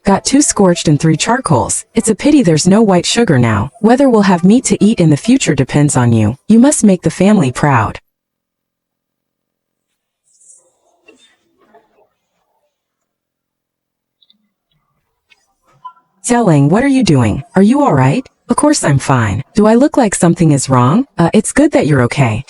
Got 2 scorched and 3 charcoals. It's a pity there's no white sugar now. Whether we'll have meat to eat in the future depends on you. You must make the family proud. Xiaolang, what are you doing? Are you alright? Of course I'm fine. Do I look like something is wrong? It's good that you're okay.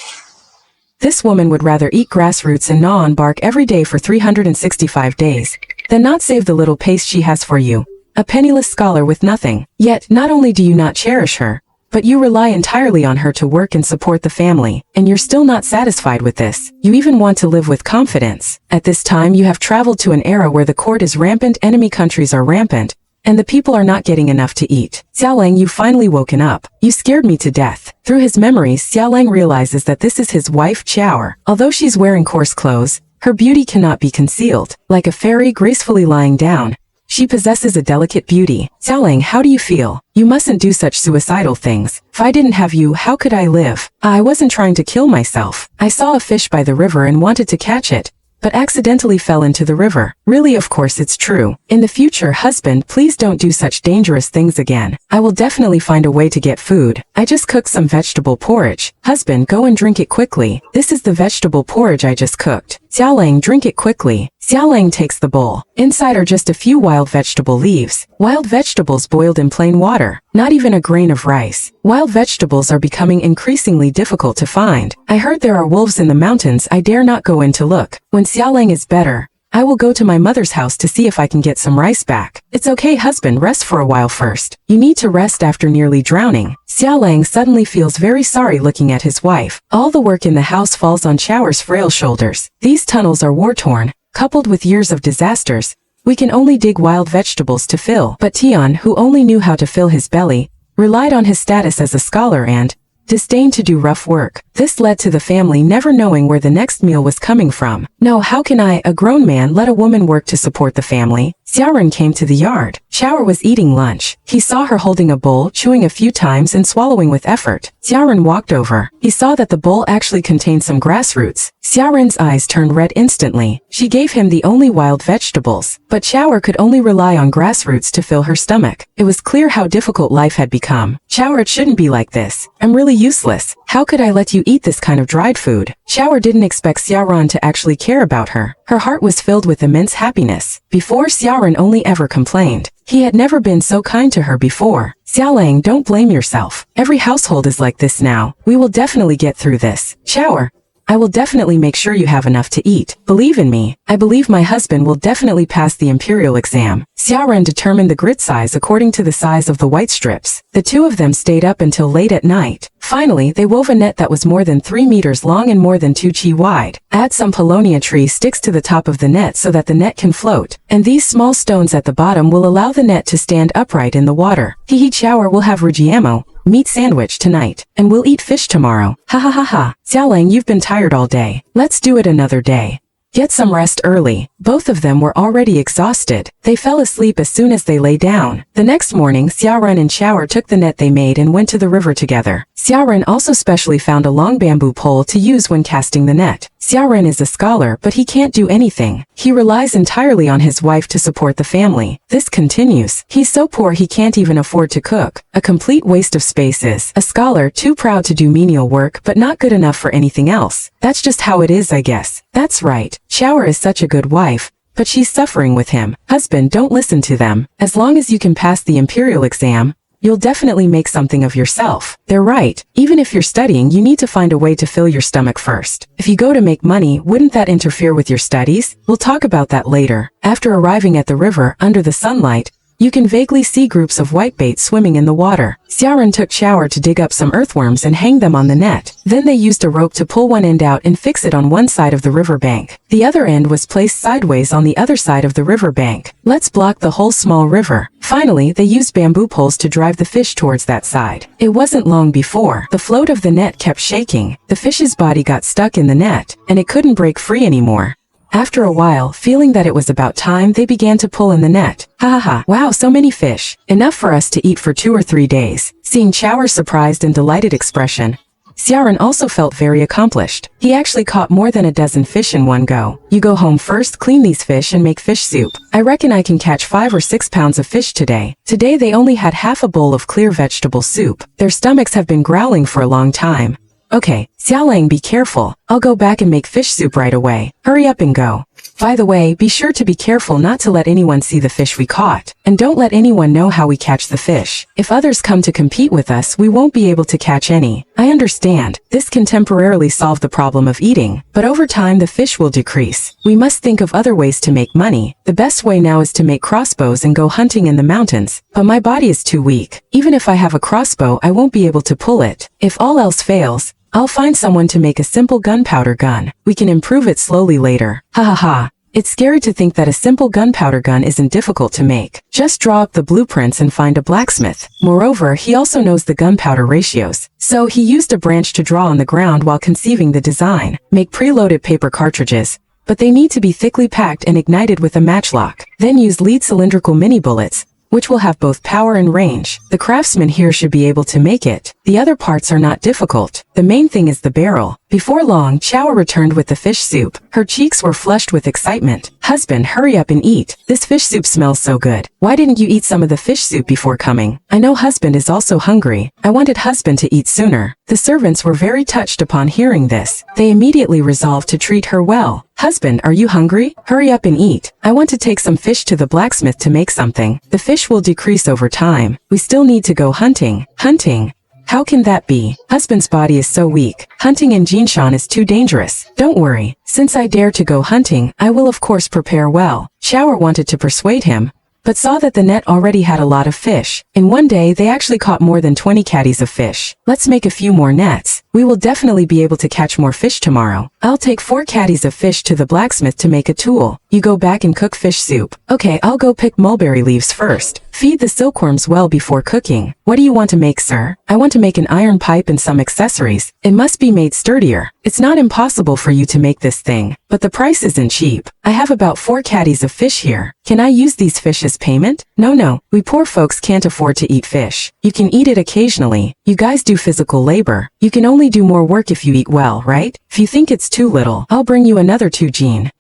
This woman would rather eat grass roots and gnaw on bark every day for 365 days than not save the little paste she has for you. A penniless scholar with nothing. Yet, not only do you not cherish her, but you rely entirely on her to work and support the family, and you're still not satisfied with this. You even want to live with confidence. At this time you have traveled to an era where the court is rampant, enemy countries are rampant, and the people are not getting enough to eat. Xiaolang, you've finally woken up. You scared me to death. Through his memories, Xiaolang realizes that this is his wife Qiaoer. Although she's wearing coarse clothes, her beauty cannot be concealed. Like a fairy gracefully lying down, she possesses a delicate beauty. Xiaolang, how do you feel? You mustn't do such suicidal things. If I didn't have you, how could I live? I wasn't trying to kill myself. I saw a fish by the river and wanted to catch it, but accidentally fell into the river. Really, of course it's true. In the future, husband, please don't do such dangerous things again. I will definitely find a way to get food. I just cooked some vegetable porridge. Husband, go and drink it quickly. This is the vegetable porridge I just cooked. Xiaolang, drink it quickly. Xiaolang takes the bowl. Inside are just a few wild vegetable leaves. Wild vegetables boiled in plain water. Not even a grain of rice. Wild vegetables are becoming increasingly difficult to find. I heard there are wolves in the mountains. I dare not go in to look. When Xiaolang is better, I will go to my mother's house to see if I can get some rice back. It's okay, husband, rest for a while first. You need to rest after nearly drowning. Xiaolang suddenly feels very sorry looking at his wife. All the work in the house falls on Qiaoer's frail shoulders. These tunnels are war-torn, coupled with years of disasters. We can only dig wild vegetables to fill. But Tian, who only knew how to fill his belly, relied on his status as a scholar and disdained to do rough work. This led to the family never knowing where the next meal was coming from. No, how can I, a grown man, let a woman work to support the family? Xiaoren came to the yard. Qiaoer was eating lunch. He saw her holding a bowl, chewing a few times and swallowing with effort. Xiaoren walked over. He saw that the bowl actually contained some grass roots. Xiaoren's eyes turned red instantly. She gave him the only wild vegetables, but Qiaoer could only rely on grass roots to fill her stomach. It was clear how difficult life had become. Qiaoer, it shouldn't be like this. I'm really useless. How could I let you eat this kind of dried food? Qiaoer didn't expect Xiaoran to actually care about her. Her heart was filled with immense happiness. Before, Xiaoran only ever complained. He had never been so kind to her before. Xiaolang, don't blame yourself. Every household is like this now. We will definitely get through this. Qiaoer, I will definitely make sure you have enough to eat. Believe in me. I believe my husband will definitely pass the imperial exam. Xiaoran determined the grit size according to the size of the white strips. The two of them stayed up until late at night. Finally, they wove a net that was more than 3 meters long and more than 2 chi wide. Add some paulownia tree sticks to the top of the net so that the net can float, and these small stones at the bottom will allow the net to stand upright in the water. Hihi, Qiaoer will have rujiamo, meat sandwich tonight, and we'll eat fish tomorrow. Ha ha ha ha. Xiaolang, you've been tired all day. Let's do it another day. Get some rest early. Both of them were already exhausted. They fell asleep as soon as they lay down. The next morning, Xiaoran and Qiaoer took the net they made and went to the river together. Xiaoran also specially found a long bamboo pole to use when casting the net. Xiaoran is a scholar, but he can't do anything. He relies entirely on his wife to support the family. This continues. He's so poor he can't even afford to cook. A complete waste of spaces. A scholar too proud to do menial work but not good enough for anything else. That's just how it is, I guess. That's right. Qiaoer is such a good wife, but she's suffering with him. Husband, don't listen to them. As long as you can pass the imperial exam, you'll definitely make something of yourself. They're right. Even if you're studying, you need to find a way to fill your stomach first. If you go to make money, wouldn't that interfere with your studies? We'll talk about that later. After arriving at the river, under the sunlight, you can vaguely see groups of whitebait swimming in the water. Xiaoran took Qiaoer to dig up some earthworms and hang them on the net. Then they used a rope to pull one end out and fix it on one side of the river bank. The other end was placed sideways on the other side of the river bank. Let's block the whole small river. Finally, they used bamboo poles to drive the fish towards that side. It wasn't long before the float of the net kept shaking. The fish's body got stuck in the net, and it couldn't break free anymore. After a while, feeling that it was about time, they began to pull in the net. Ha ha ha. Wow, so many fish. Enough for us to eat for 2 or 3 days. Seeing Qiaoer's surprised and delighted expression, Xiaoran also felt very accomplished. He actually caught more than a dozen fish in one go. You go home first, clean these fish and make fish soup. I reckon I can catch 5 or 6 pounds of fish today. Today they only had half a bowl of clear vegetable soup. Their stomachs have been growling for a long time. Okay, Xiaolang, be careful. I'll go back and make fish soup right away. Hurry up and go. By the way, be sure to be careful not to let anyone see the fish we caught. And don't let anyone know how we catch the fish. If others come to compete with us, we won't be able to catch any. I understand. This can temporarily solve the problem of eating. But over time the fish will decrease. We must think of other ways to make money. The best way now is to make crossbows and go hunting in the mountains. But my body is too weak. Even if I have a crossbow, I won't be able to pull it. If all else fails, I'll find someone to make a simple gunpowder gun. We can improve it slowly later. Ha ha ha. It's scary to think that a simple gunpowder gun isn't difficult to make. Just draw up the blueprints and find a blacksmith. Moreover, he also knows the gunpowder ratios. So he used a branch to draw on the ground while conceiving the design. Make preloaded paper cartridges, but they need to be thickly packed and ignited with a matchlock. Then use lead cylindrical mini bullets, which will have both power and range. The craftsman here should be able to make it. The other parts are not difficult. The main thing is the barrel. Before long, Chow returned with the fish soup. Her cheeks were flushed with excitement. Husband, hurry up and eat. This fish soup smells so good. Why didn't you eat some of the fish soup before coming? I know husband is also hungry. I wanted husband to eat sooner. The servants were very touched upon hearing this. They immediately resolved to treat her well. Husband, are you hungry? Hurry up and eat. I want to take some fish to the blacksmith to make something. The fish will decrease over time. We still need to go hunting. Hunting? How can that be? Husband's body is so weak. Hunting in Jinshan is too dangerous. Don't worry. Since I dare to go hunting, I will of course prepare well. Shower wanted to persuade him, but saw that the net already had a lot of fish. In one day, they actually caught more than 20 caddies of fish. Let's make a few more nets. We will definitely be able to catch more fish tomorrow. I'll take 4 caddies of fish to the blacksmith to make a tool. You go back and cook fish soup. Okay, I'll go pick mulberry leaves first. Feed the silkworms well before cooking. What do you want to make, sir? I want to make an iron pipe and some accessories. It must be made sturdier. It's not impossible for you to make this thing, but the price isn't cheap. I have about 4 caddies of fish here. Can I use these fish as payment? No, we poor folks can't afford to eat fish. You can eat it occasionally. You guys do physical labor. You can only do more work if you eat well, right? If you think it's too little, I'll bring you another 2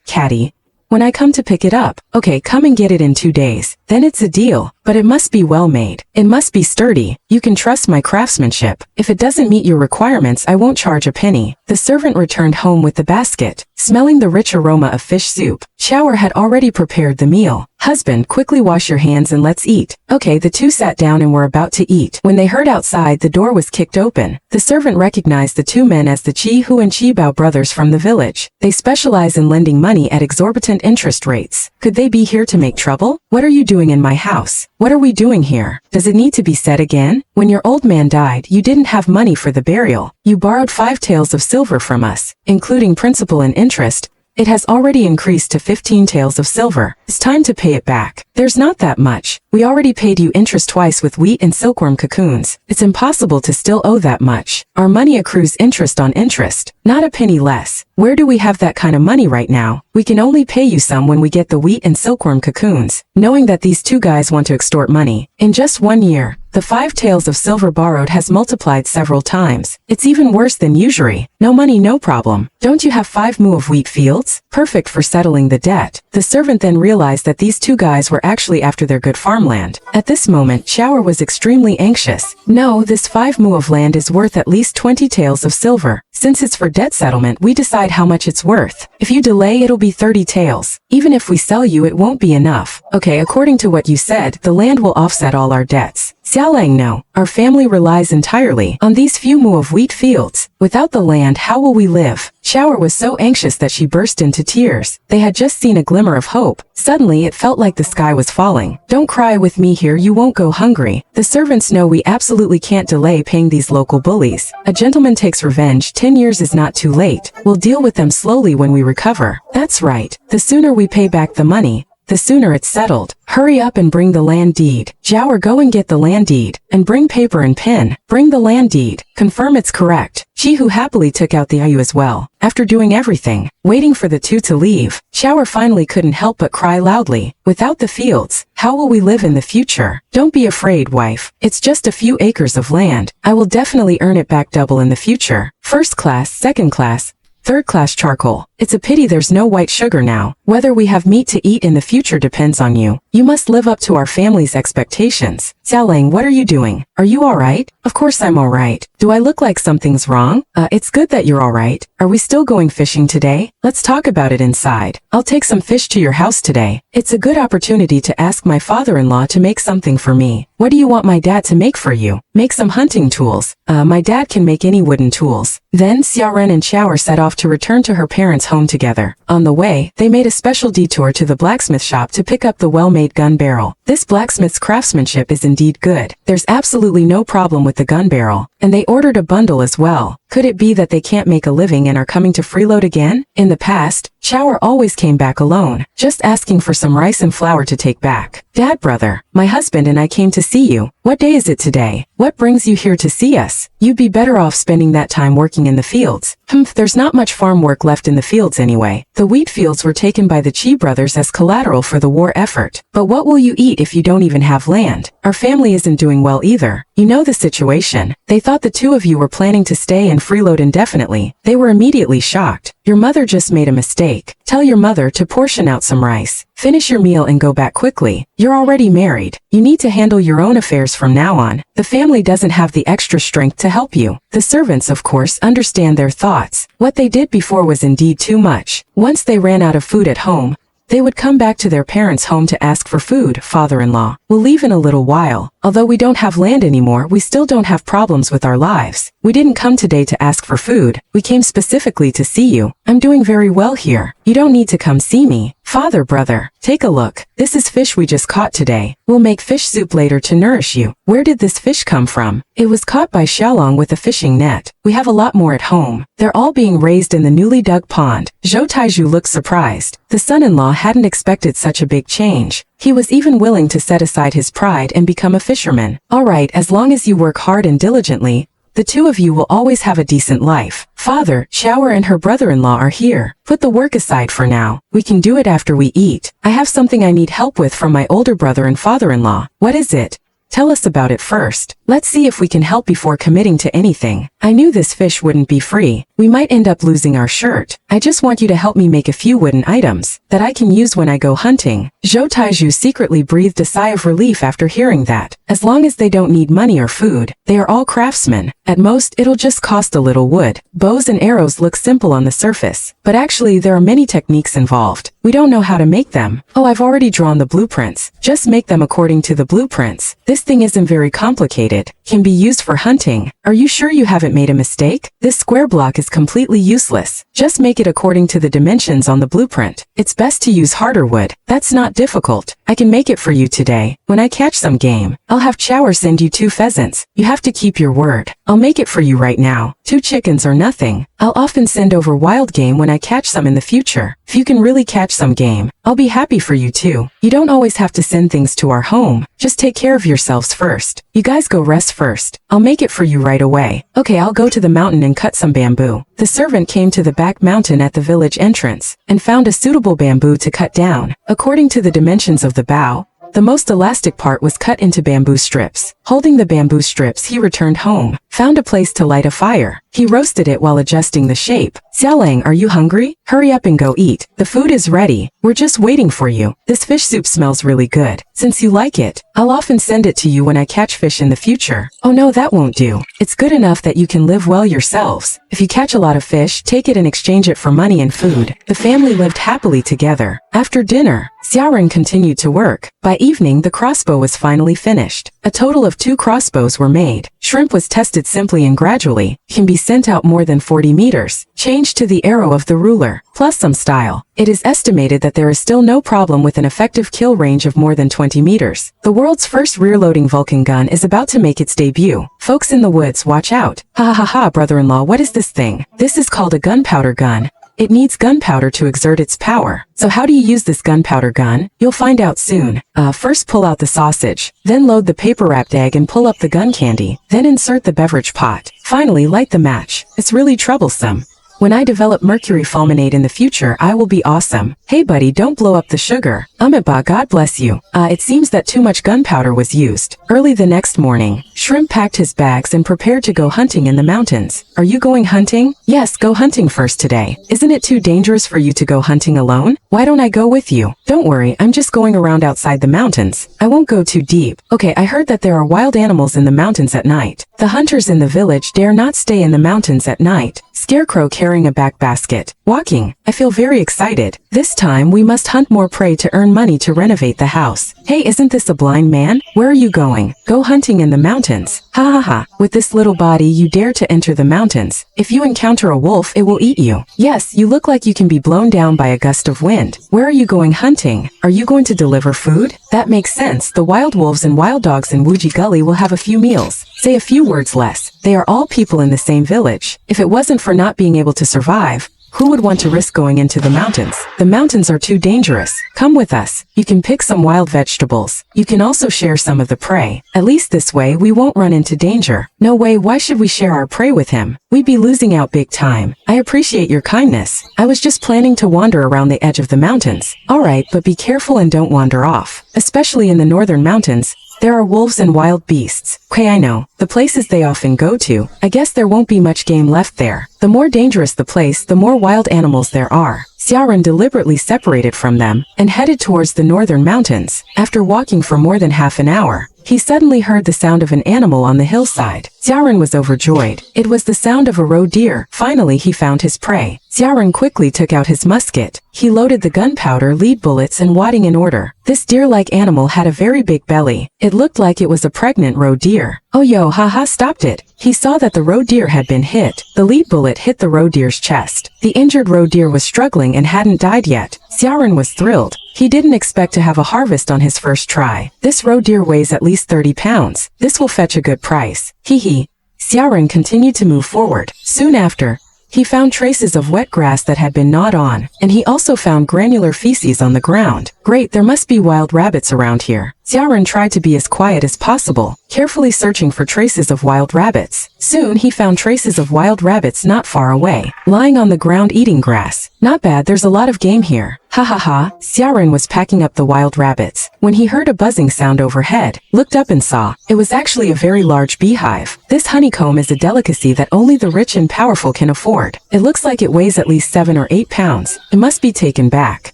caddy. When I come to pick it up. Okay, come and get it in 2 days. Then it's a deal. But it must be well made. It must be sturdy. You can trust my craftsmanship. If it doesn't meet your requirements, I won't charge a penny. The servant returned home with the basket, smelling the rich aroma of fish soup. Shower had already prepared the meal. Husband, quickly wash your hands and let's eat. Okay, the 2 sat down and were about to eat. When they heard outside, the door was kicked open. The servant recognized the 2 men as the Chi Hu and Chi Bao brothers from the village. They specialize in lending money at exorbitant interest rates. Could they be here to make trouble? What are you doing in my house? What are we doing here? Does it need to be said again? When your old man died, you didn't have money for the burial. You borrowed 5 taels of silver from us, including principal and interest. It has already increased to 15 taels of silver. It's time to pay it back. There's not that much. We already paid you interest twice with wheat and silkworm cocoons. It's impossible to still owe that much. Our money accrues interest on interest, not a penny less. Where do we have that kind of money right now? We can only pay you some when we get the wheat and silkworm cocoons. Knowing that these 2 guys want to extort money. In just 1 year, the 5 taels of silver borrowed has multiplied several times. It's even worse than usury. No money, no problem. Don't you have 5 mu of wheat fields? Perfect for settling the debt. The servant then realized that these 2 guys were actually after their good farmland. At this moment, Shower was extremely anxious. No, this 5 mu of land is worth at least 20 taels of silver. Since it's for debt settlement, we decide how much it's worth. If you delay, it'll be 30 taels. Even if we sell you, it won't be enough. Okay, according to what you said, the land will offset all our debts. Xiaolang, no. Our family relies entirely on these few mu of wheat fields. Without the land, how will we live? Shower was so anxious that she burst into tears. They had just seen a glimmer of hope. Suddenly, it felt like the sky was falling. Don't cry with me here, you won't go hungry. The servants know we absolutely can't delay paying these local bullies. A gentleman takes revenge, 10 years is not too late. We'll deal with them slowly when we recover. That's right. The sooner we pay back the money, the sooner it's settled. Hurry up and bring the land deed. Xiao, go and get the land deed. And bring paper and pen. Bring the land deed. Confirm it's correct. Jihu happily took out the Ayu as well. After doing everything, waiting for the two to leave, Xiao finally couldn't help but cry loudly. Without the fields, how will we live in the future? Don't be afraid, wife. It's just a few acres of land. I will definitely earn it back double in the future. First class, second class, third class charcoal. It's a pity there's no white sugar now. Whether we have meat to eat in the future depends on you. You must live up to our family's expectations. Xiaolang, what are you doing? Are you alright? Of course I'm alright. Do I look like something's wrong? It's good that you're alright. Are we still going fishing today? Let's talk about it inside. I'll take some fish to your house today. It's a good opportunity to ask my father-in-law to make something for me. What do you want my dad to make for you? Make some hunting tools. My dad can make any wooden tools. Then Xiaoren and Xiaoer set off to return to her parents' home together. On the way, they made a special detour to the blacksmith shop to pick up the well-made gun barrel. This blacksmith's craftsmanship is indeed good. There's absolutely no problem with the gun barrel. And they ordered a bundle as well. Could it be that they can't make a living and are coming to freeload again? In the past, Xiaoer always came back alone, just asking for some rice and flour to take back. Dad, brother, my husband and I came to see you. What day is it today? What brings you here to see us? You'd be better off spending that time working in the fields. There's not much farm work left in the fields anyway. The wheat fields were taken by the Chi brothers as collateral for the war effort. But what will you eat if you don't even have land? Our family isn't doing well either. You know the situation. They thought the two of you were planning to stay and freeload indefinitely. They were immediately shocked. Your mother just made a mistake. Tell your mother to portion out some rice. Finish your meal and go back quickly. You're already married. You need to handle your own affairs from now on. The family doesn't have the extra strength to help you. The servants, of course, understand their thoughts. What they did before was indeed too much. Once they ran out of food at home, they would come back to their parents' home to ask for food. Father-in-law, we'll leave in a little while. Although we don't have land anymore, we still don't have problems with our lives. We didn't come today to ask for food. We came specifically to see you. I'm doing very well here. You don't need to come see me. Father, brother, take a look. This is fish we just caught today. We'll make fish soup later to nourish you. Where did this fish come from? It was caught by Xiaolong with a fishing net. We have a lot more at home. They're all being raised in the newly dug pond. Zhou Taiju looked surprised. The son-in-law hadn't expected such a big change. He was even willing to set aside his pride and become a fisherman. Alright, as long as you work hard and diligently, the two of you will always have a decent life. Father, Xiaoer and her brother-in-law are here. Put the work aside for now. We can do it after we eat. I have something I need help with from my older brother and father-in-law. What is it? Tell us about it first. Let's see if we can help before committing to anything. I knew this fish wouldn't be free. We might end up losing our shirt. I just want you to help me make a few wooden items that I can use when I go hunting. Zhou Taiju secretly breathed a sigh of relief after hearing that. As long as they don't need money or food, they are all craftsmen. At most, it'll just cost a little wood. Bows and arrows look simple on the surface, but actually there are many techniques involved. We don't know how to make them. Oh, I've already drawn the blueprints. Just make them according to the blueprints. This thing isn't very complicated. Can be used for hunting. Are you sure you haven't made a mistake? This square block is completely useless. Just make it according to the dimensions on the blueprint. It's best to use harder wood. That's not difficult. I can make it for you today. When I catch some game, I'll have Xiaoer send you 2 pheasants. You have to keep your word. I'll make it for you right now. 2 chickens or nothing. I'll often send over wild game when I catch some in the future. If you can really catch some game, I'll be happy for you too. You don't always have to send things to our home. Just take care of yourselves first. You guys go rest first. I'll make it for you right away. Okay, I'll go to the mountain and cut some bamboo. The servant came to the back mountain at the village entrance and found a suitable bamboo to cut down. According to the dimensions of the bough, the most elastic part was cut into bamboo strips. Holding the bamboo strips, he returned home, found a place to light a fire. He roasted it while adjusting the shape. Xiaolang, are you hungry? Hurry up and go eat. The food is ready. We're just waiting for you. This fish soup smells really good. Since you like it, I'll often send it to you when I catch fish in the future. Oh no, that won't do. It's good enough that you can live well yourselves. If you catch a lot of fish, take it and exchange it for money and food. The family lived happily together. After dinner, Xiaoren continued to work. By evening, the crossbow was finally finished. A total of 2 crossbows were made. Shrimp was tested simply and gradually. Can be sent out more than 40 meters. Changed to the arrow of the ruler, plus some style. It is estimated that there is still no problem with an effective kill range of more than 20 meters. The world's first rear-loading Vulcan gun is about to make its debut. Folks in the woods, watch out. Ha ha ha, brother-in-law, what is this thing? This is called a gunpowder gun. It needs gunpowder to exert its power. So how do you use this gunpowder gun? You'll find out soon. First pull out the sausage, then load the paper-wrapped egg and pull up the gun candy, then insert the beverage pot. Finally, light the match. It's really troublesome. When I develop mercury fulminate in the future, I will be awesome. Hey buddy, don't blow up the sugar. Amiba, God bless you. It seems that too much gunpowder was used. Early the next morning, Shrimp packed his bags and prepared to go hunting in the mountains. Are you going hunting? Yes, go hunting first today. Isn't it too dangerous for you to go hunting alone? Why don't I go with you? Don't worry, I'm just going around outside the mountains. I won't go too deep. Okay, I heard that there are wild animals in the mountains at night. The hunters in the village dare not stay in the mountains at night. Scarecrow carrying a back basket. Walking. I feel very excited. This time we must hunt more prey to earn money to renovate the house. Hey, isn't this a blind man? Where are you going? Go hunting in the mountains. Ha ha ha. With this little body you dare to enter the mountains. If you encounter a wolf, it will eat you. Yes, you look like you can be blown down by a gust of wind. Where are you going hunting? Are you going to deliver food? That makes sense. The wild wolves and wild dogs in Wuji Gully will have a few meals. Say a few words less. They are all people in the same village. If it wasn't for not being able to survive, who would want to risk going into the mountains? The mountains are too dangerous. Come with us. You can pick some wild vegetables. You can also share some of the prey. At least this way we won't run into danger. No way, why should we share our prey with him? We'd be losing out big time. I appreciate your kindness. I was just planning to wander around the edge of the mountains. Alright, but be careful and don't wander off. Especially in the northern mountains, there are wolves and wild beasts. Okay, I know. The places they often go to, I guess there won't be much game left there. The more dangerous the place, the more wild animals there are. Xiaoran deliberately separated from them and headed towards the northern mountains. After walking for more than half an hour, he suddenly heard the sound of an animal on the hillside. Xiaoran was overjoyed. It was the sound of a roe deer. Finally, he found his prey. Xiaoran quickly took out his musket. He loaded the gunpowder, lead bullets, and wadding in order. This deer-like animal had a very big belly. It looked like it was a pregnant roe deer. Oh yo, haha, stopped it. He saw that the roe deer had been hit. The lead bullet hit the roe deer's chest. The injured roe deer was struggling and hadn't died yet. Xiaoran was thrilled. He didn't expect to have a harvest on his first try. This roe deer weighs at least 30 pounds. This will fetch a good price. Hee hee. Xiaoran continued to move forward. Soon after, he found traces of wet grass that had been gnawed on, and he also found granular feces on the ground. Great, there must be wild rabbits around here. Xiaoran tried to be as quiet as possible, carefully searching for traces of wild rabbits. Soon he found traces of wild rabbits not far away, lying on the ground eating grass. Not bad, there's a lot of game here. Ha ha ha. Xiaoran was packing up the wild rabbits when he heard a buzzing sound overhead, looked up and saw it was actually a very large beehive. This honeycomb is a delicacy that only the rich and powerful can afford. It looks like it weighs at least 7 or 8 pounds. It must be taken back.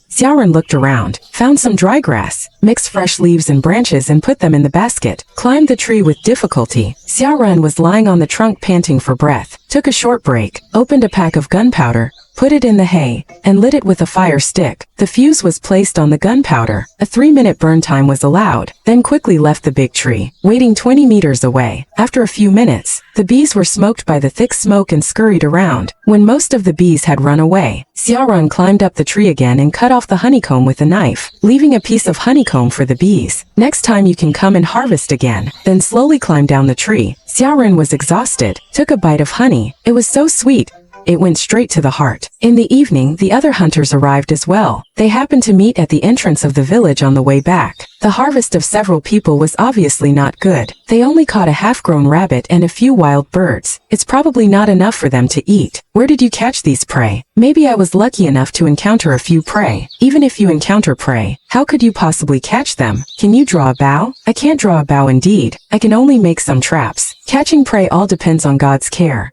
Xiaoran looked around, found some dry grass, mixed fresh leaves and branches and put them in the basket, climbed the tree with difficulty. Xiaoran was lying on the trunk panting for breath, took a short break, opened a pack of gunpowder, put it in the hay, and lit it with a fire stick. The fuse was placed on the gunpowder. A 3-minute burn time was allowed, then quickly left the big tree, waiting 20 meters away. After a few minutes, the bees were smoked by the thick smoke and scurried around. When most of the bees had run away, Xiaoran climbed up the tree again and cut off the honeycomb with a knife, leaving a piece of honeycomb for the bees. Next time you can come and harvest again, then slowly climb down the tree. Xiaoran was exhausted, took a bite of honey. It was so sweet. It went straight to the heart. In the evening, the other hunters arrived as well. They happened to meet at the entrance of the village on the way back. The harvest of several people was obviously not good. They only caught a half-grown rabbit and a few wild birds. It's probably not enough for them to eat. Where did you catch these prey? Maybe I was lucky enough to encounter a few prey. Even if you encounter prey, how could you possibly catch them? Can you draw a bow? I can't draw a bow indeed. I can only make some traps. Catching prey all depends on God's care.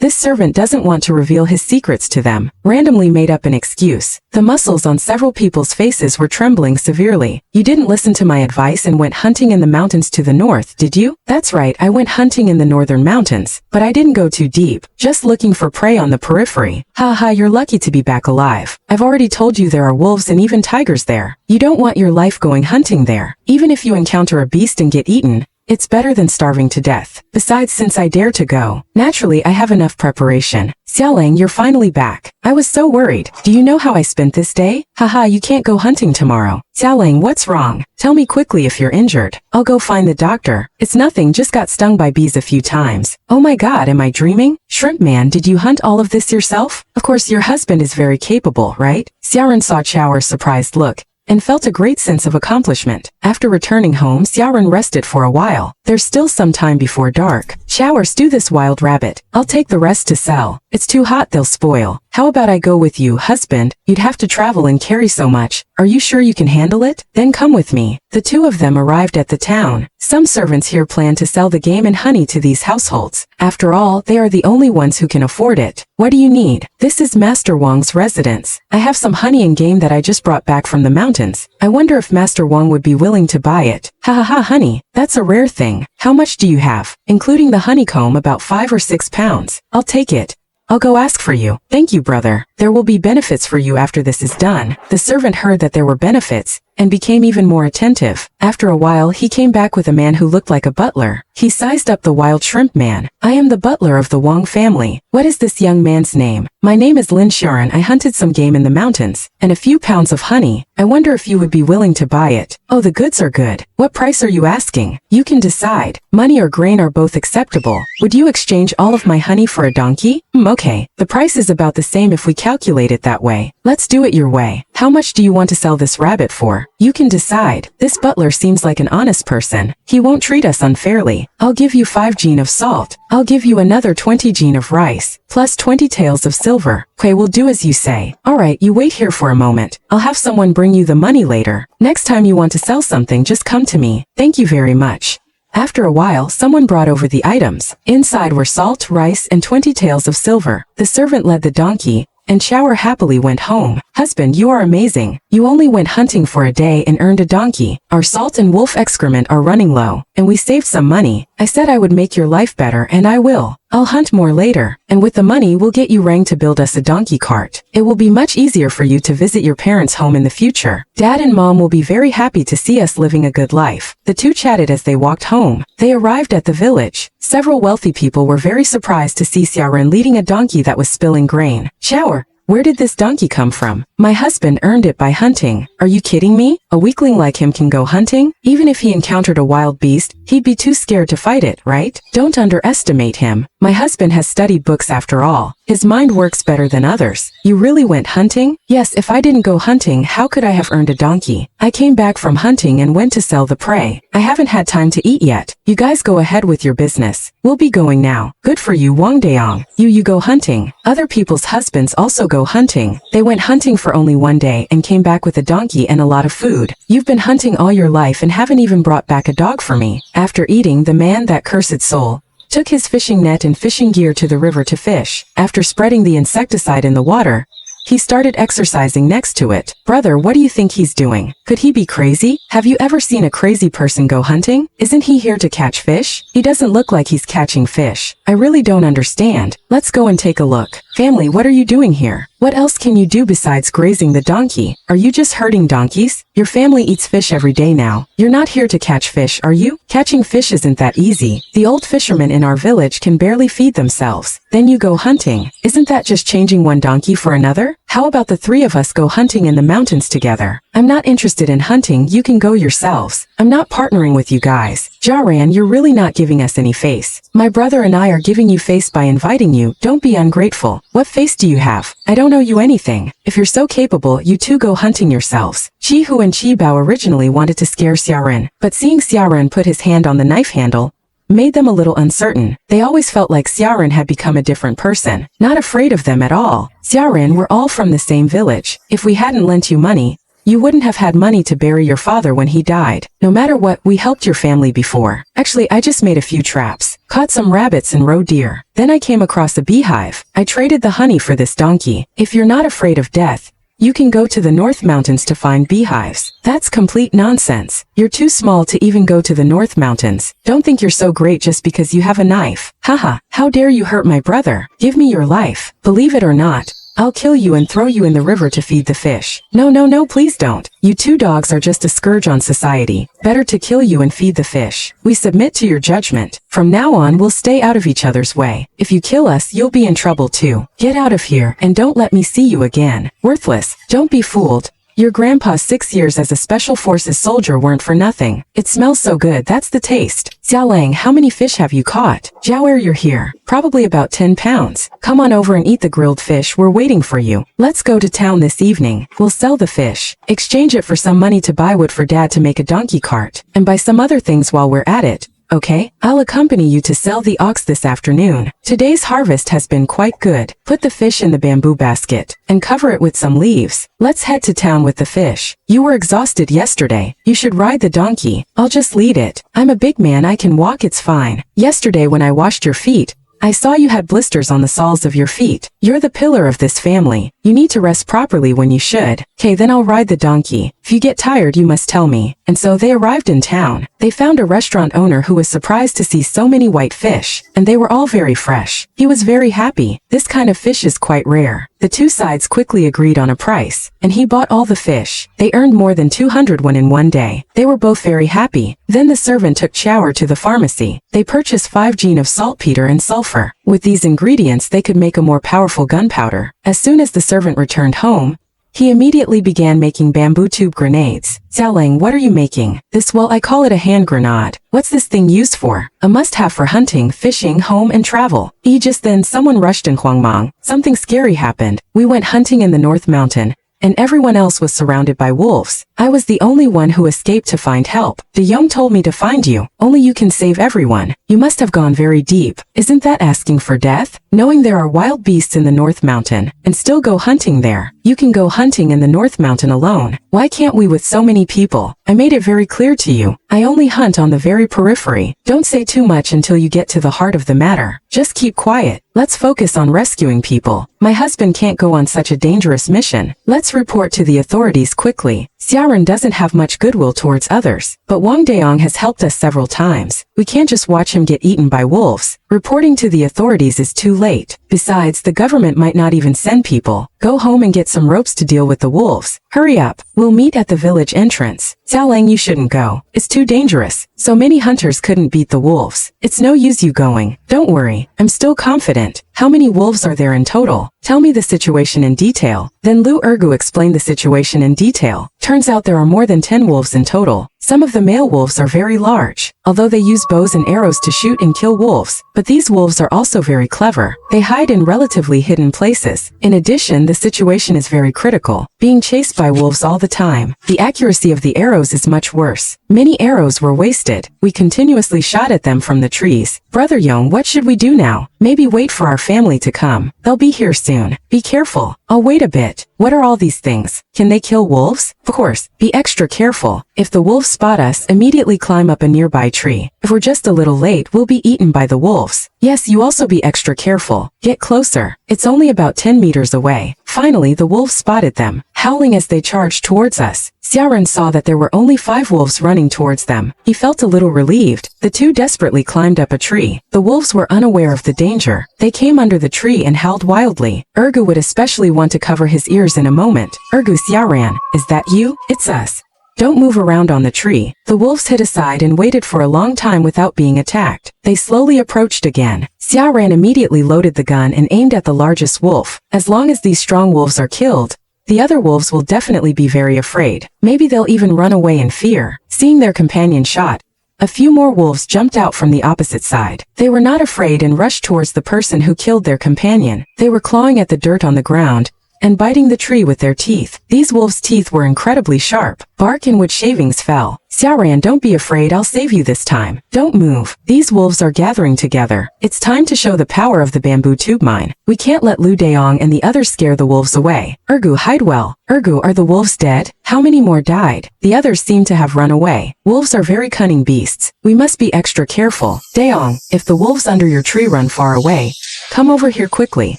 This servant doesn't want to reveal his secrets to them. Randomly made up an excuse. The muscles on several people's faces were trembling severely. You didn't listen to my advice and went hunting in the mountains to the north, did you? That's right, I went hunting in the northern mountains, but I didn't go too deep, just looking for prey on the periphery. Ha ha, you're lucky to be back alive. I've already told you there are wolves and even tigers there. You don't want your life going hunting there. Even if you encounter a beast and get eaten, It's better than starving to death. Besides, since I dare to go, naturally I have enough preparation. Xiaolang, you're finally back. I was so worried. Do you know how I spent this day? Haha, you can't go hunting tomorrow. Xiaolang, what's wrong? Tell me quickly if you're injured. I'll go find the doctor. It's nothing, just got stung by bees a few times. Oh my god, am I dreaming? Shrimp man, did you hunt all of this yourself? Of course, your husband is very capable, right? Xiaoran saw Chao's surprised look and felt a great sense of accomplishment. After returning home, Xiaoran rested for a while. There's still some time before dark. Shower, stew this wild rabbit. I'll take the rest to sell. It's too hot, they'll spoil. How about I go with you, husband? You'd have to travel and carry so much. Are you sure you can handle it? Then come with me. The two of them arrived at the town. Some servants here plan to sell the game and honey to these households. After all, they are the only ones who can afford it. What do you need? This is Master Wang's residence. I have some honey and game that I just brought back from the mountains. I wonder if Master Wang would be willing to buy it. Ha ha ha, honey. That's a rare thing. How much do you have? Including the honeycomb, about 5 or 6 pounds. I'll take it. I'll go ask for you. Thank you, brother. There will be benefits for you after this is done. The servant heard that there were benefits and became even more attentive. After a while, he came back with a man who looked like a butler. He sized up the wild shrimp man. I am the butler of the Wang family. What is this young man's name? My name is Lin Sharon. I hunted some game in the mountains and a few pounds of honey. I wonder if you would be willing to buy it. Oh, the goods are good. What price are you asking? You can decide. Money or grain are both acceptable. Would you exchange all of my honey for a donkey? Okay. The price is about the same if we calculate it that way. Let's do it your way. How much do you want to sell this rabbit for? You can decide. This butler seems like an honest person. He won't treat us unfairly. I'll give you 5 jin of salt. I'll give you another 20 jin of rice, plus 20 taels of silver. Okay, we'll do as you say. Alright, you wait here for a moment. I'll have someone bring you the money later. Next time you want to sell something, just come to me. Thank you very much. After a while, someone brought over the items. Inside were salt, rice, and 20 taels of silver. The servant led the donkey, and Shower happily went home. Husband, you are amazing. You only went hunting for a day and earned a donkey. Our salt and wolf excrement are running low, and we saved some money. I said I would make your life better, and I will. I'll hunt more later, and with the money we'll get you Rang to build us a donkey cart. It will be much easier for you to visit your parents' home in the future. Dad and Mom will be very happy to see us living a good life. The two chatted as they walked home. They arrived at the village. Several wealthy people were very surprised to see Xiaoren leading a donkey that was spilling grain. Shower, where did this donkey come from? My husband earned it by hunting. Are you kidding me? A weakling like him can go hunting? Even if he encountered a wild beast, he'd be too scared to fight it, right? Don't underestimate him. My husband has studied books after all. His mind works better than others. You really went hunting? Yes, if I didn't go hunting, how could I have earned a donkey? I came back from hunting and went to sell the prey. I haven't had time to eat yet. You guys go ahead with your business. We'll be going now. Good for you, Wang Deong. You go hunting. Other people's husbands also go hunting. They went hunting for only one day and came back with a donkey and a lot of food. You've been hunting all your life and haven't even brought back a dog for me. After eating, the man, that cursed soul, took his fishing net and fishing gear to the river to fish. After spreading the insecticide in the water, he started exercising next to it. Brother, what do you think he's doing? Could he be crazy? Have you ever seen a crazy person go hunting? Isn't he here to catch fish? He doesn't look like he's catching fish. I really don't understand. Let's go and take a look. Family, what are you doing here? What else can you do besides grazing the donkey? Are you just herding donkeys? Your family eats fish every day now. You're not here to catch fish, are you? Catching fish isn't that easy. The old fishermen in our village can barely feed themselves. Then you go hunting. Isn't that just changing one donkey for another? How about the 3 of us go hunting in the mountains together? I'm not interested in hunting, you can go yourselves. I'm not partnering with you guys. Jaran, you're really not giving us any face. My brother and I are giving you face by inviting you. Don't be ungrateful. What face do you have? I don't owe you anything. If you're so capable, you two go hunting yourselves. Chi Hu and Chi Bao originally wanted to scare Xiaoren, but seeing Xiaoren put his hand on the knife handle made them a little uncertain. They always felt like Xiaoren had become a different person, not afraid of them at all. Xiaoren, we're all from the same village. If we hadn't lent you money, you wouldn't have had money to bury your father when he died. No matter what, we helped your family before. Actually, I just made a few traps, caught some rabbits and roe deer. Then I came across a beehive. I traded the honey for this donkey. If you're not afraid of death, you can go to the North Mountains to find beehives. That's complete nonsense. You're too small to even go to the North Mountains. Don't think you're so great just because you have a knife. Haha, how dare you hurt my brother? Give me your life. Believe it or not, I'll kill you and throw you in the river to feed the fish. No, no, no, please don't. You two dogs are just a scourge on society. Better to kill you and feed the fish. We submit to your judgment. From now on, we'll stay out of each other's way. If you kill us, you'll be in trouble too. Get out of here and don't let me see you again. Worthless. Don't be fooled. Your grandpa's 6 years as a special forces soldier weren't for nothing. It smells so good, that's the taste. Xiaolang, how many fish have you caught? Jiaoer, you're here. Probably about 10 pounds. Come on over and eat the grilled fish, we're waiting for you. Let's go to town this evening. We'll sell the fish. Exchange it for some money to buy wood for Dad to make a donkey cart. And buy some other things while we're at it. Okay, I'll accompany you to sell the ox this afternoon. Today's harvest has been quite good. Put the fish in the bamboo basket and cover it with some leaves. Let's head to town with the fish. You were exhausted yesterday. You should ride the donkey. I'll just lead it. I'm a big man, I can walk, it's fine. Yesterday when I washed your feet, I saw you had blisters on the soles of your feet. You're the pillar of this family. You need to rest properly when you should. Okay, then I'll ride the donkey. If you get tired, you must tell me. And so they arrived in town. They found a restaurant owner who was surprised to see so many white fish, and they were all very fresh. He was very happy. This kind of fish is quite rare. The two sides quickly agreed on a price, and he bought all the fish. They earned more than 200 won in one day. They were both very happy. Then the servant took Chowder to the pharmacy. They purchased 5 gene of saltpeter and sulfur. With these ingredients, they could make a more powerful gunpowder. As soon as the servant returned home, he immediately began making bamboo tube grenades. Xiaolang, what are you making? This, well, I call it a hand grenade. What's this thing used for? A must-have for hunting, fishing, home, and travel. Just then, someone rushed in Huangmang. Something scary happened. We went hunting in the North Mountain, and everyone else was surrounded by wolves. I was the only one who escaped to find help. De Yong told me to find you. Only you can save everyone. You must have gone very deep. Isn't that asking for death? Knowing there are wild beasts in the North Mountain, and still go hunting there. You can go hunting in the North Mountain alone. Why can't we with so many people? I made it very clear to you. I only hunt on the very periphery. Don't say too much until you get to the heart of the matter. Just keep quiet. Let's focus on rescuing people. My husband can't go on such a dangerous mission. Let's report to the authorities quickly. Xiaoran doesn't have much goodwill towards others, but Wang Deong has helped us several times. We can't just watch him get eaten by wolves. Reporting to the authorities is too late. Besides, the government might not even send people. Go home and get some ropes to deal with the wolves. Hurry up. We'll meet at the village entrance. Xiaolang, you shouldn't go. It's too dangerous. So many hunters couldn't beat the wolves. It's no use you going. Don't worry. I'm still confident. How many wolves are there in total? Tell me the situation in detail. Then Lu Ergu explained the situation in detail. Turns out there are more than 10 wolves in total. Some of the male wolves are very large, although they use bows and arrows to shoot and kill wolves. But these wolves are also very clever. They hide in relatively hidden places. In addition, the situation is very critical. Being chased by wolves all the time, the accuracy of the arrows is much worse. Many arrows were wasted. We continuously shot at them from the trees. Brother Yong, what should we do now? Maybe wait for our family to come. They'll be here soon. Be careful. I'll wait a bit. What are all these things? Can they kill wolves? Of course. Be extra careful. If the wolves spot us, immediately climb up a nearby tree. If we're just a little late, we'll be eaten by the wolves. Yes, you also be extra careful. Get closer. It's only about 10 meters away. Finally, the wolves spotted them, howling as they charged towards us. Xiaoran saw that there were only 5 wolves running towards them. He felt a little relieved. The two desperately climbed up a tree. The wolves were unaware of the danger. They came under the tree and howled wildly. Ergu would especially want to cover his ears in a moment. Ergu, Xiaoran, is that you? It's us. Don't move around on the tree. The wolves hid aside and waited for a long time without being attacked. They slowly approached again. Xiaoran immediately loaded the gun and aimed at the largest wolf. As long as these strong wolves are killed, the other wolves will definitely be very afraid. Maybe they'll even run away in fear. Seeing their companion shot, a few more wolves jumped out from the opposite side. They were not afraid and rushed towards the person who killed their companion. They were clawing at the dirt on the ground and biting the tree with their teeth. These wolves' teeth were incredibly sharp. Bark and wood shavings fell. Xiaoran, don't be afraid, I'll save you this time. Don't move. These wolves are gathering together. It's time to show the power of the bamboo tube mine. We can't let Lu Deong and the others scare the wolves away. Ergu, hide well. Ergu, are the wolves dead? How many more died? The others seem to have run away. Wolves are very cunning beasts. We must be extra careful. Deong, if the wolves under your tree run far away, come over here quickly.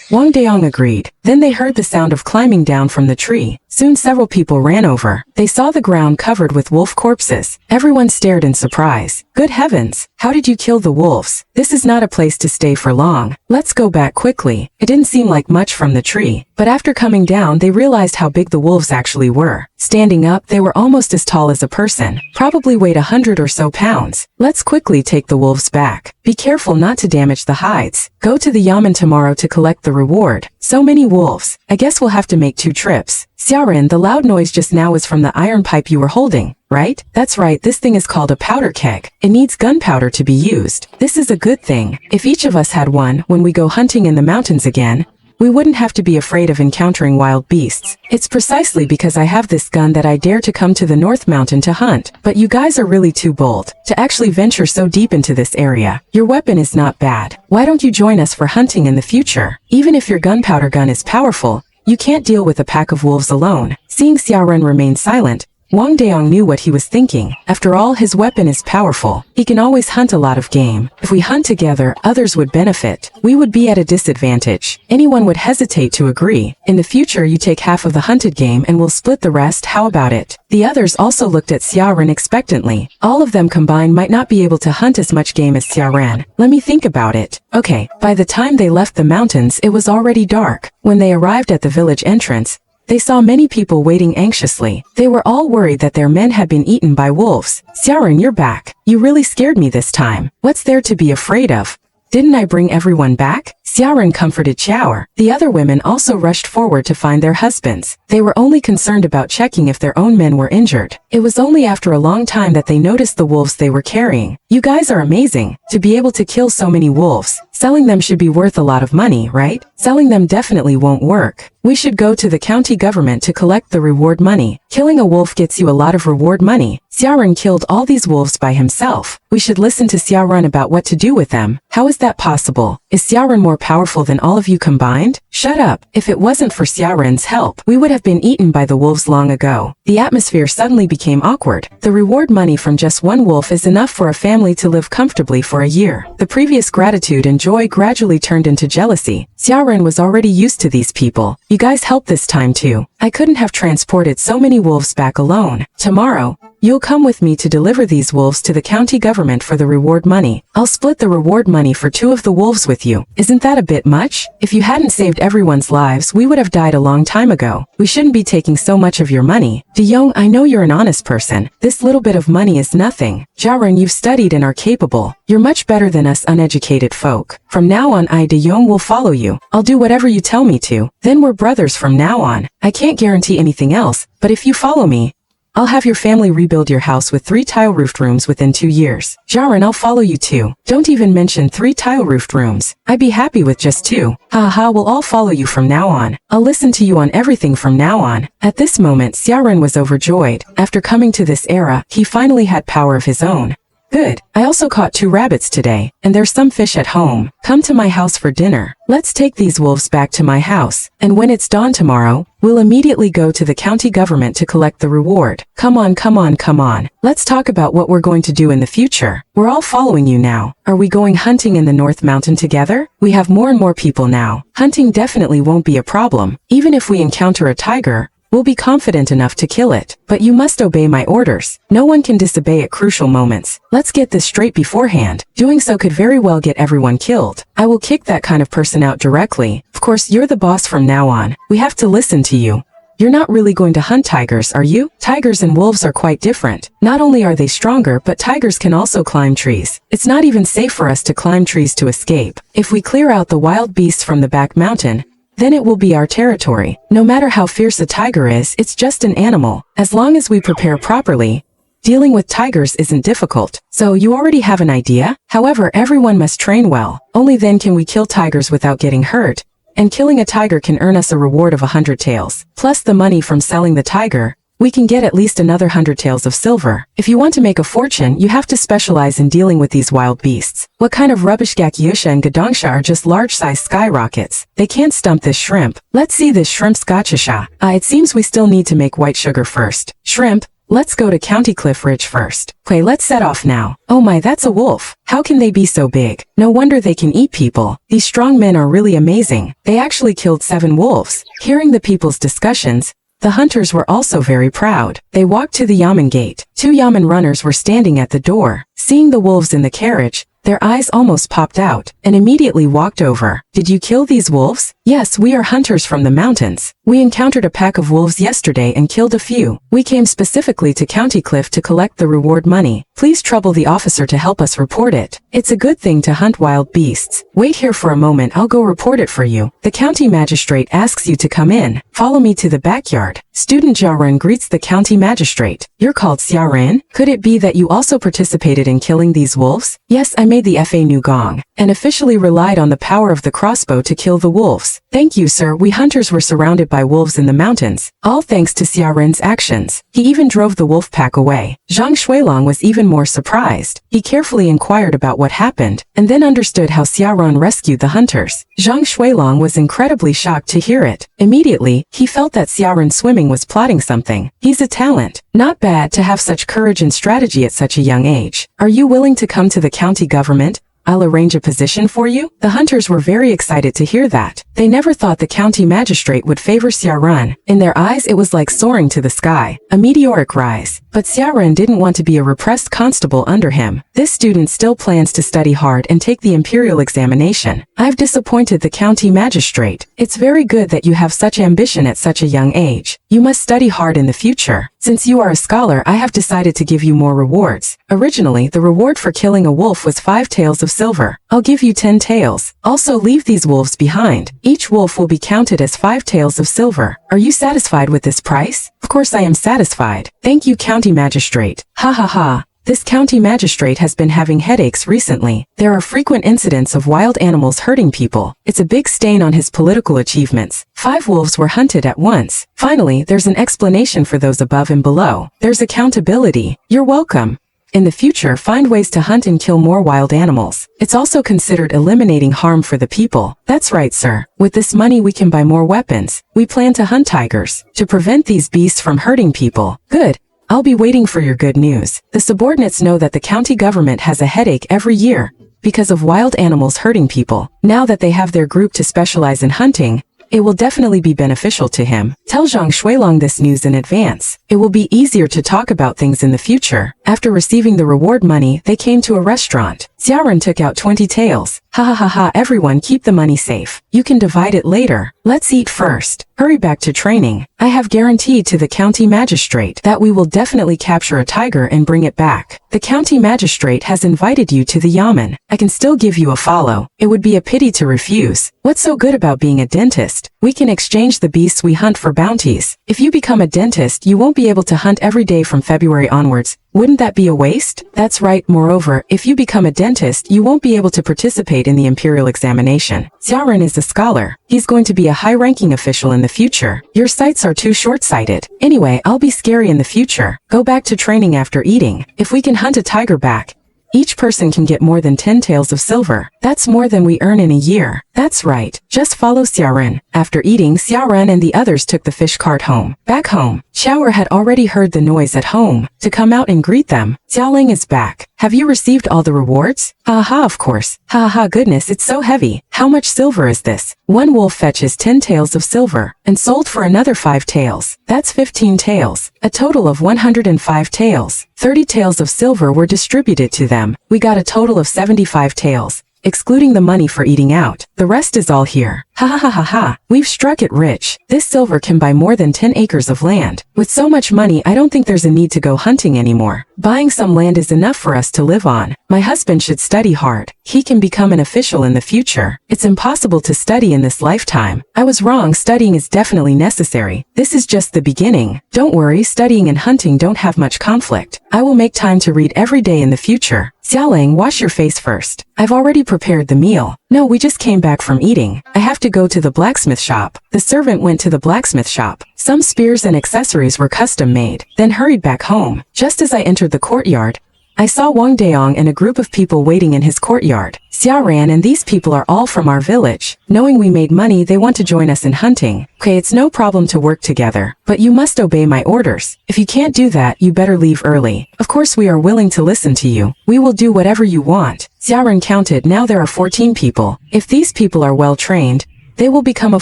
Wang Deong agreed. Then they heard the sound of climbing down from the tree. Soon several people ran over. They saw the ground covered with wolf corpses. Everyone stared in surprise. Good heavens, how did you kill the wolves? This is not a place to stay for long. Let's go back quickly. It didn't seem like much from the tree, but after coming down they realized how big the wolves actually were. Standing up, they were almost as tall as a person, probably weighed 100 or so pounds. Let's quickly take the wolves back. Be careful not to damage the hides. Go to the yamen tomorrow to collect the reward. So many wolves. I guess we'll have to make 2 trips. Xiaoran, the loud noise just now was from the iron pipe you were holding, right? That's right, this thing is called a powder keg. It needs gunpowder to be used. This is a good thing. If each of us had one, when we go hunting in the mountains again, we wouldn't have to be afraid of encountering wild beasts. It's precisely because I have this gun that I dare to come to the North Mountain to hunt. But you guys are really too bold to actually venture so deep into this area. Your weapon is not bad. Why don't you join us for hunting in the future? Even if your gunpowder gun is powerful, you can't deal with a pack of wolves alone. Seeing Xiaoran remain silent, Wang Deong knew what he was thinking. After all, his weapon is powerful. He can always hunt a lot of game. If we hunt together, others would benefit. We would be at a disadvantage. Anyone would hesitate to agree. In the future, you take half of the hunted game and we'll split the rest. How about it? The others also looked at Xiaoran expectantly. All of them combined might not be able to hunt as much game as Xiaoran. Let me think about it. Okay, by the time they left the mountains, it was already dark. When they arrived at the village entrance, they saw many people waiting anxiously. They were all worried that their men had been eaten by wolves. Xiaoran, you're back. You really scared me this time. What's there to be afraid of? Didn't I bring everyone back? Xiaoran comforted Xiaoer. The other women also rushed forward to find their husbands. They were only concerned about checking if their own men were injured. It was only after a long time that they noticed the wolves they were carrying. You guys are amazing. To be able to kill so many wolves, selling them should be worth a lot of money, right? Selling them definitely won't work. We should go to the county government to collect the reward money. Killing a wolf gets you a lot of reward money. Xiaoran killed all these wolves by himself. We should listen to Xiaoran about what to do with them. How is that possible? Is Xiaoran more powerful than all of you combined? Shut up. If it wasn't for Xiaoran's help, we would have been eaten by the wolves long ago. The atmosphere suddenly became awkward. The reward money from just one wolf is enough for a family to live comfortably for a year. The previous gratitude and joy gradually turned into jealousy. Xiaoran was already used to these people. You guys helped this time too. I couldn't have transported so many wolves back alone. Tomorrow, you'll come with me to deliver these wolves to the county government for the reward money. I'll split the reward money for 2 of the wolves with you. Isn't that a bit much? If you hadn't saved everyone's lives, we would have died a long time ago. We shouldn't be taking so much of your money. De Jong, I know you're an honest person. This little bit of money is nothing. Xiaoran, you've studied and are capable. You're much better than us uneducated folk. From now on, I, De Jong, will follow you. I'll do whatever you tell me to. Then we're brothers from now on. I can't guarantee anything else, but if you follow me, I'll have your family rebuild your house with 3 tile-roofed rooms within 2 years. Xiaoran, I'll follow you too. Don't even mention 3 tile-roofed rooms. I'd be happy with just 2. Ha ha, we'll all follow you from now on. I'll listen to you on everything from now on. At this moment, Xiaoran was overjoyed. After coming to this era, he finally had power of his own. Good. I also caught 2 rabbits today, and there's some fish at home. Come to my house for dinner. Let's take these wolves back to my house, and when it's dawn tomorrow, we'll immediately go to the county government to collect the reward. Come on, come on, come on. Let's talk about what we're going to do in the future. We're all following you now. Are we going hunting in the North Mountain together? We have more and more people now. Hunting definitely won't be a problem. Even if we encounter a tiger, we'll be confident enough to kill it. But you must obey my orders. No one can disobey at crucial moments. Let's get this straight beforehand. Doing so could very well get everyone killed. I will kick that kind of person out directly. Of course, you're the boss from now on. We have to listen to you. You're not really going to hunt tigers, are you? Tigers and wolves are quite different. Not only are they stronger, but tigers can also climb trees. It's not even safe for us to climb trees to escape. If we clear out the wild beasts from the back mountain, then it will be our territory. No matter how fierce a tiger is, it's just an animal. As long as we prepare properly, dealing with tigers isn't difficult. So you already have an idea? However, everyone must train well. Only then can we kill tigers without getting hurt. And killing a tiger can earn us a reward of 100 taels. Plus the money from selling the tiger, we can get at least another 100 taels of silver. If you want to make a fortune, you have to specialize in dealing with these wild beasts. What kind of rubbish? Gakyusha and Gadongsha are just large-sized skyrockets. They can't stump this shrimp. Let's see this shrimp Scotchisha. It seems we still need to make white sugar first. Shrimp, let's go to County Cliff Ridge first. Okay, let's set off now. Oh my, that's a wolf. How can they be so big? No wonder they can eat people. These strong men are really amazing. They actually killed 7 wolves. Hearing the people's discussions, The hunters were also very proud. They walked to the Yamen gate. 2 Yamen runners were standing at the door. Seeing the wolves in the carriage, their eyes almost popped out, and immediately walked over. Did you kill these wolves? Yes, we are hunters from the mountains. We encountered a pack of wolves yesterday and killed a few. We came specifically to County Cliff to collect the reward money. Please trouble the officer to help us report it. It's a good thing to hunt wild beasts. Wait here for a moment, I'll go report it for you. The county magistrate asks you to come in. Follow me to the backyard. Student Xiaoren greets the county magistrate. You're called Xiaoren? Could it be that you also participated in killing these wolves? Yes, I made the FA New Gong, and officially relied on the power of the crossbow to kill the wolves. Thank you, sir. We hunters were surrounded by wolves in the mountains, all thanks to Xiaoren's actions. He even drove the wolf pack away. Zhang Shuilong was even more surprised. He carefully inquired about what happened, and then understood how Xiaoren rescued the hunters. Zhang Shuilong was incredibly shocked to hear it. Immediately, he felt that Xiaoren swimming was plotting something. He's a talent. Not bad to have such courage and strategy at such a young age. Are you willing to come to the county government? I'll arrange a position for you. The hunters were very excited to hear that. They never thought the county magistrate would favor Xiaoren. In their eyes, it was like soaring to the sky, a meteoric rise. But Xiaoren didn't want to be a repressed constable under him. This student still plans to study hard and take the imperial examination. I've disappointed the county magistrate. It's very good that you have such ambition at such a young age. You must study hard in the future. Since you are a scholar, I have decided to give you more rewards. Originally, the reward for killing a wolf was 5 taels of silver. I'll give you 10 taels. Also, leave these wolves behind. Each wolf will be counted as 5 taels of silver. Are you satisfied with this price? Of course I am satisfied. Thank you, county magistrate. Ha ha ha. This county magistrate has been having headaches recently. There are frequent incidents of wild animals hurting people. It's a big stain on his political achievements. 5 wolves were hunted at once. Finally, there's an explanation for those above and below. There's accountability. You're welcome. In the future, find ways to hunt and kill more wild animals. It's also considered eliminating harm for the people. That's right, sir. With this money we can buy more weapons. We plan to hunt tigers to prevent these beasts from hurting people. Good. I'll be waiting for your good news. The subordinates know that the county government has a headache every year because of wild animals hurting people. Now that they have their group to specialize in hunting, it will definitely be beneficial to him. Tell Zhang Shuilong this news in advance. It will be easier to talk about things in the future. After receiving the reward money, they came to a restaurant. Xiaoren took out 20 taels. Ha ha ha ha, everyone keep the money safe. You can divide it later. Let's eat first. Hurry back to training. I have guaranteed to the county magistrate that we will definitely capture a tiger and bring it back. The county magistrate has invited you to the Yamen. I can still give you a follow. It would be a pity to refuse. What's so good about being a dentist? We can exchange the beasts we hunt for bounties. If you become a dentist, you won't be able to hunt every day from February onwards. Wouldn't that be a waste? That's right. Moreover, if you become a dentist, you won't be able to participate in the imperial examination. Xiaoren is a scholar. He's going to be a high-ranking official in the future. Your sights are too short-sighted. Anyway, I'll be scary in the future. Go back to training after eating. If we can hunt a tiger back, each person can get more than 10 taels of silver. That's more than we earn in a year. That's right. Just follow Xiaoren. After eating, Xiaoren and the others took the fish cart home. Back home, Xiaoer had already heard the noise at home. To come out and greet them, Xiaoling is back. Have you received all the rewards? Ha ha, of course. Ha ha, goodness, it's so heavy. How much silver is this? 1 wolf fetches 10 taels of silver, and sold for another 5 taels. That's 15 taels. A total of 105 taels. 30 taels of silver were distributed to them. We got a total of 75 taels, excluding the money for eating out. The rest is all here. Ha ha ha ha ha. We've struck it rich. This silver can buy more than 10 acres of land. With so much money, I don't think there's a need to go hunting anymore. Buying some land is enough for us to live on. My husband should study hard. He can become an official in the future. It's impossible to study in this lifetime. I was wrong. Studying is definitely necessary. This is just the beginning. Don't worry, studying and hunting don't have much conflict. I will make time to read every day in the future. Xiaoling, wash your face first. I've already prepared the meal. No, we just came back from eating. I have to go to the blacksmith shop. The servant went to the blacksmith shop. Some spears and accessories were custom made, then hurried back home. Just as I entered the courtyard, I saw Wang Daong and a group of people waiting in his courtyard. Xiaoran and these people are all from our village. Knowing we made money, they want to join us in hunting. Okay, it's no problem to work together, but you must obey my orders. If you can't do that, you better leave early. Of course, we are willing to listen to you. We will do whatever you want. Xiaoran counted. Now there are 14 people. If these people are well trained, They will become a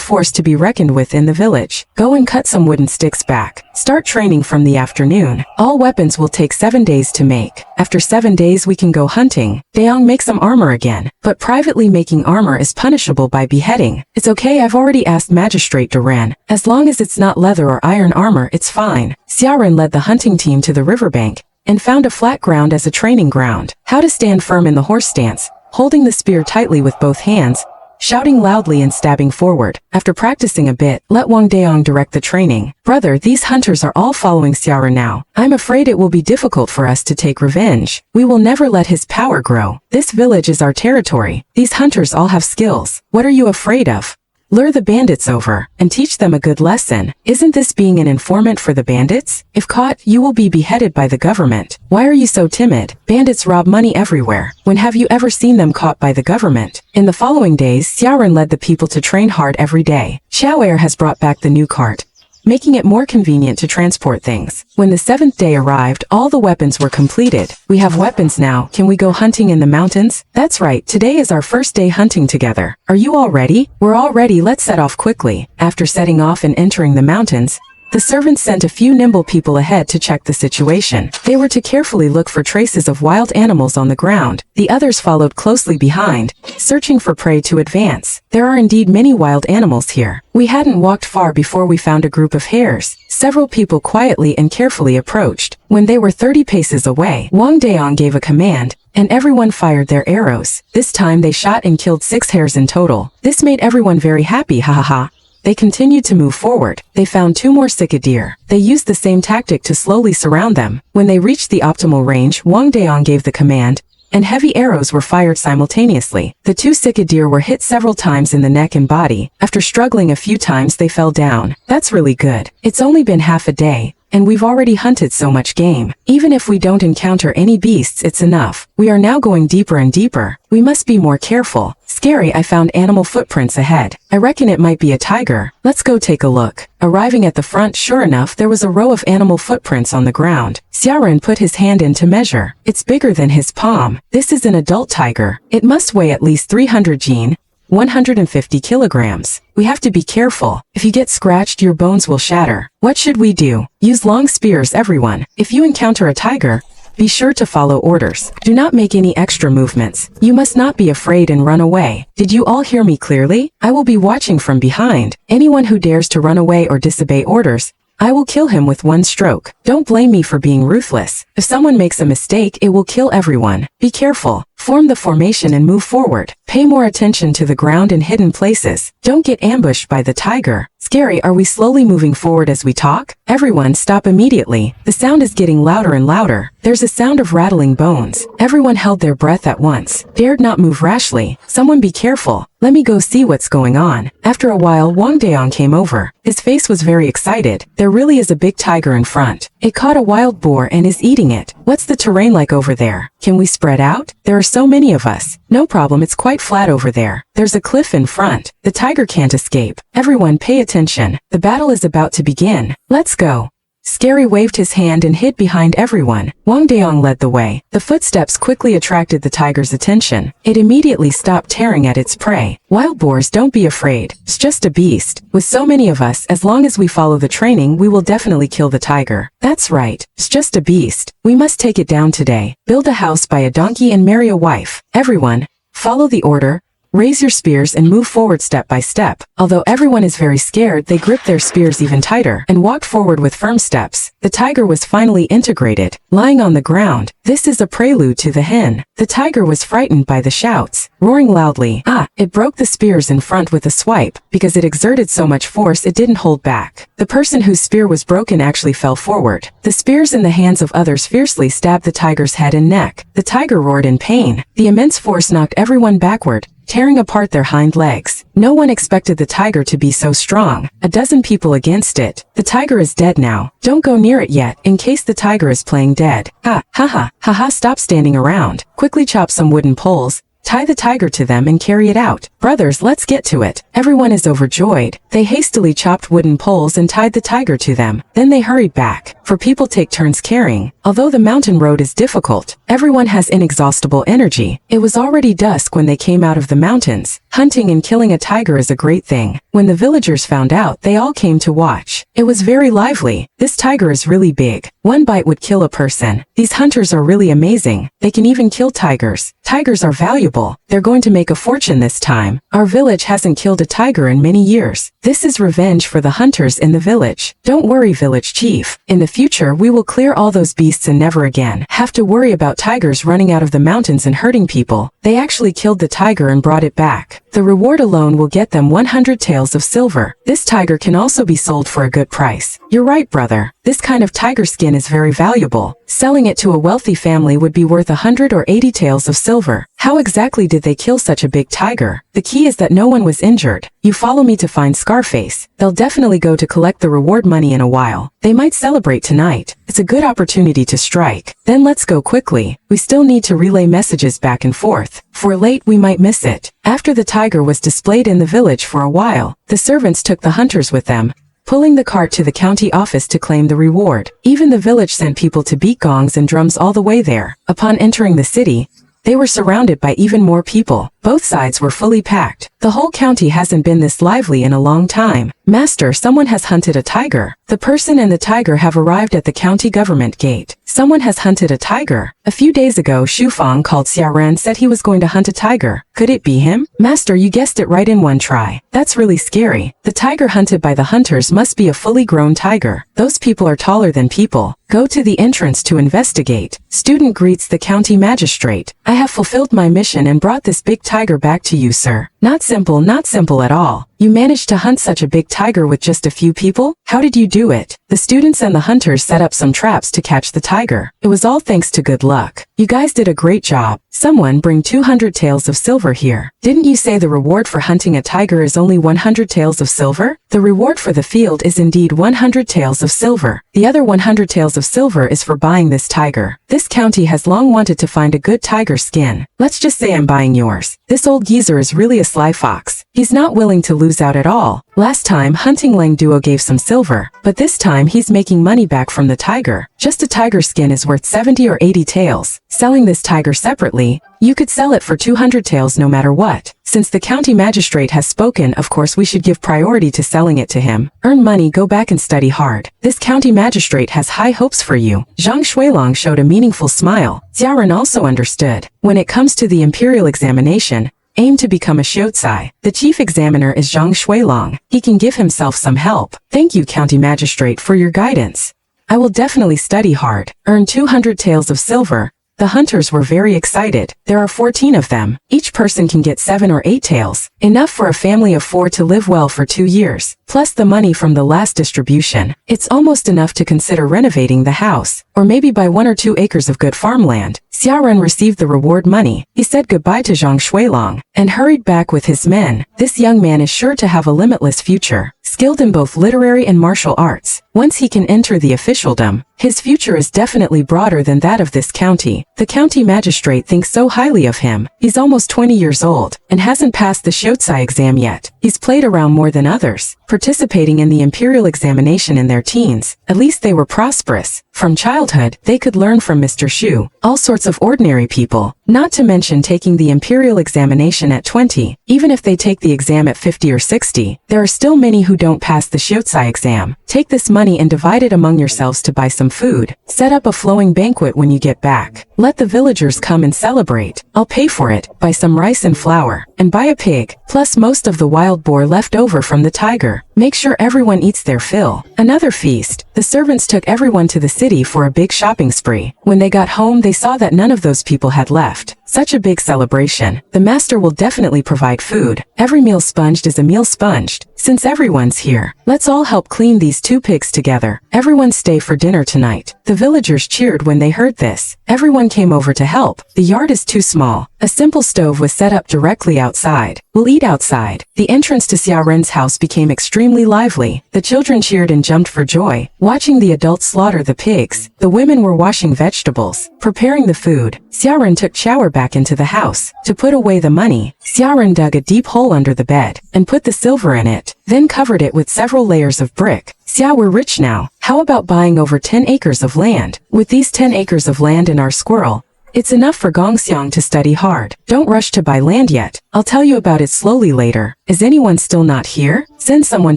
force to be reckoned with in the village. Go and cut some wooden sticks back. Start training from the afternoon. All weapons will take 7 days to make. After 7 days we can go hunting. Daong, make some armor again. But privately making armor is punishable by beheading. It's okay, I've already asked Magistrate Duran. As long as it's not leather or iron armor, it's fine. Xiaoren led the hunting team to the riverbank and found a flat ground as a training ground. How to stand firm in the horse stance, holding the spear tightly with both hands, shouting loudly and stabbing forward. After practicing a bit, let Wang Daong direct the training. Brother, these hunters are all following Xiaoren now. I'm afraid it will be difficult for us to take revenge. We will never let his power grow. This village is our territory. These hunters all have skills. What are you afraid of? Lure the bandits over, and teach them a good lesson. Isn't this being an informant for the bandits? If caught, you will be beheaded by the government. Why are you so timid? Bandits rob money everywhere. When have you ever seen them caught by the government? In the following days, Xiaoren led the people to train hard every day. Xiaoer has brought back the new cart, making it more convenient to transport things. When the 7th day arrived, all the weapons were completed. We have weapons now. Can we go hunting in the mountains? That's right, today is our first day hunting together. Are you all ready? We're all ready, let's set off quickly. After setting off and entering the mountains, the servants sent a few nimble people ahead to check the situation. They were to carefully look for traces of wild animals on the ground. The others followed closely behind, searching for prey to advance. There are indeed many wild animals here. We hadn't walked far before we found a group of hares. Several people quietly and carefully approached. When they were 30 paces away, Wang Daong gave a command, and everyone fired their arrows. This time they shot and killed 6 hares in total. This made everyone very happy, ha ha ha. They continued to move forward. They found 2 more sika deer. They used the same tactic to slowly surround them. When they reached the optimal range, Wang Daong gave the command, and heavy arrows were fired simultaneously. The 2 sika deer were hit several times in the neck and body. After struggling a few times, they fell down. That's really good. It's only been half a day, and we've already hunted so much game. Even if we don't encounter any beasts, it's enough. We are now going deeper and deeper. We must be more careful. Scary, I found animal footprints ahead. I reckon it might be a tiger. Let's go take a look. Arriving at the front, sure enough, there was a row of animal footprints on the ground. Xiaoren put his hand in to measure. It's bigger than his palm. This is an adult tiger. It must weigh at least 300 jin, 150 kilograms. We have to be careful. If you get scratched, your bones will shatter. What should we do? Use long spears, everyone. If you encounter a tiger, be sure to follow orders. Do not make any extra movements. You must not be afraid and run away. Did you all hear me clearly? I will be watching from behind. Anyone who dares to run away or disobey orders, I will kill him with one stroke. Don't blame me for being ruthless. If someone makes a mistake, it will kill everyone. Be careful. Form the formation and move forward. Pay more attention to the ground and hidden places. Don't get ambushed by the tiger. Scary, are we slowly moving forward as we talk? Everyone stop immediately. The sound is getting louder and louder. There's a sound of rattling bones. Everyone held their breath at once. Dared not move rashly. Someone be careful. Let me go see what's going on. After a while, Wang Daong came over. His face was very excited. There really is a big tiger in front. It caught a wild boar and is eating it. What's the terrain like over there? Can we spread out? There are so many of us. No problem, it's quite flat over there. There's a cliff in front. The tiger can't escape. Everyone pay attention. The battle is about to begin. Let's go. Scary waved his hand and hid behind everyone. Wang Daong led the way. The footsteps quickly attracted the tiger's attention. It immediately stopped tearing at its prey. Wild boars, don't be afraid. It's just a beast. With so many of us, as long as we follow the training, we will definitely kill the tiger. That's right. It's just a beast. We must take it down today. Build a house, buy a donkey, and marry a wife. Everyone, follow the order. Raise your spears and move forward step by step. Although everyone is very scared, they gripped their spears even tighter and walked forward with firm steps. The tiger was finally integrated, lying on the ground. This is a prelude to the hen. The tiger was frightened by the shouts, roaring loudly. It broke the spears in front with a swipe. Because it exerted so much force, it didn't hold back. The person whose spear was broken actually fell forward. The spears in the hands of others fiercely stabbed the tiger's head and neck. The tiger roared in pain. The immense force knocked everyone backward, tearing apart their hind legs. No one expected the tiger to be so strong. A dozen people against it. The tiger is dead now. Don't go near it yet, in case the tiger is playing dead. Ha, stop standing around. Quickly chop some wooden poles, tie the tiger to them and carry it out. Brothers, let's get to it. Everyone is overjoyed. They hastily chopped wooden poles and tied the tiger to them. Then they hurried back. for people take turns carrying. Although the mountain road is difficult, everyone has inexhaustible energy. It was already dusk when they came out of the mountains. Hunting and killing a tiger is a great thing. When the villagers found out, they all came to watch. It was very lively. This tiger is really big. One bite would kill a person. These hunters are really amazing. They can even kill tigers. Tigers are valuable. They're going to make a fortune this time. Our village hasn't killed a tiger in many years. This is revenge for the hunters in the village. Don't worry, village chief. In the future, we will clear all those beasts and never again have to worry about tigers running out of the mountains and hurting people. They actually killed the tiger and brought it back. The reward alone will get them 100 taels of silver. This tiger can also be sold for a good price. You're right, brother. This kind of tiger skin is very valuable. Selling it to a wealthy family would be worth 100 or 80 taels of silver. How exactly did they kill such a big tiger? The key is that no one was injured. You follow me to find Scarface. They'll definitely go to collect the reward money in a while. They might celebrate tonight. It's a good opportunity to strike. Then let's go quickly. We still need to relay messages back and forth. If we're late, we might miss it. After the tiger was displayed in the village for a while, the servants took the hunters with them, pulling the cart to the county office to claim the reward. Even the village sent people to beat gongs and drums all the way there. Upon entering the city, they were surrounded by even more people. Both sides were fully packed. The whole county hasn't been this lively in a long time. Master, someone has hunted a tiger. The person and the tiger have arrived at the county government gate. Someone has hunted a tiger. A few days ago, Shufang called Xiaoren, said he was going to hunt a tiger. Could it be him? Master, you guessed it right in one try. That's really scary. The tiger hunted by the hunters must be a fully grown tiger. Those people are taller than people. Go to the entrance to investigate. Student greets the county magistrate. I have fulfilled my mission and brought this big tiger back to you, sir. Not simple at all. You managed to hunt such a big tiger with just a few people? How did you do it? The students and the hunters set up some traps to catch the tiger. It was all thanks to good luck. You guys did a great job. Someone bring 200 taels of silver here. Didn't you say the reward for hunting a tiger is only 100 taels of silver? The reward for the field is indeed 100 taels of silver. The other 100 taels of silver is for buying this tiger. This county has long wanted to find a good tiger skin. Let's just say I'm buying yours. This old geezer is really a sly fox. He's not willing to lose out at all. Last time, Hunting Lang Duo gave some silver, but this time he's making money back from the tiger. Just a tiger skin is worth 70 or 80 taels. Selling this tiger separately, you could sell it for 200 taels no matter what. Since the county magistrate has spoken, of course we should give priority to selling it to him. Earn money, go back and study hard. This county magistrate has high hopes for you. Zhang Shuilong showed a meaningful smile. Xiaoren also understood. When it comes to the imperial examination, aim to become a Shiotsai. The chief examiner is Zhang Shuilong. He can give himself some help. Thank you, county magistrate, for your guidance. I will definitely study hard. Earn 200 taels of silver. The hunters were very excited. There are 14 of them. Each person can get 7 or 8 taels, enough for a family of 4 to live well for 2 years, plus the money from the last distribution. It's almost enough to consider renovating the house, or maybe buy 1 or 2 acres of good farmland. Xiaoren received the reward money. He said goodbye to Zhang Shuilong and hurried back with his men. This young man is sure to have a limitless future, skilled in both literary and martial arts. Once he can enter the officialdom, his future is definitely broader than that of this county. The county magistrate thinks so highly of him. He's almost 20 years old and hasn't passed the Shiotsai exam yet. He's played around more than others, participating in the imperial examination in their teens. At least they were prosperous. From childhood, they could learn from Mr. Shu, all sorts of ordinary people, not to mention taking the imperial examination at 20. Even if they take the exam at 50 or 60, there are still many who don't pass the Shiotsai exam. Take this money and divide it among yourselves to buy some food. Set up a flowing banquet when you get back. Let the villagers come and celebrate. I'll pay for it. Buy some rice and flour, and buy a pig, plus most of the wild boar left over from the tiger. Make sure everyone eats their fill. Another feast. The servants took everyone to the city for a big shopping spree. When they got home, they saw that none of those people had left. Such a big celebration. The master will definitely provide food. Every meal sponged is a meal sponged. Since everyone's here, let's all help clean these 2 pigs together. Everyone stay for dinner tonight. The villagers cheered when they heard this. Everyone came over to help. The yard is too small. A simple stove was set up directly outside. We'll eat outside. The entrance to Xiaoren's house became extremely lively. The children cheered and jumped for joy, watching the adults slaughter the pigs. The women were washing vegetables, preparing the food. Xiaoren took shower back into the house. To put away the money, Xiaoren dug a deep hole under the bed and put the silver in it, then covered it with several layers of brick. Xiao, we're rich now. How about buying over 10 acres of land? With these 10 acres of land and our squirrel, it's enough for Gongxiang to study hard. Don't rush to buy land yet. I'll tell you about it slowly later. Is anyone still not here? Send someone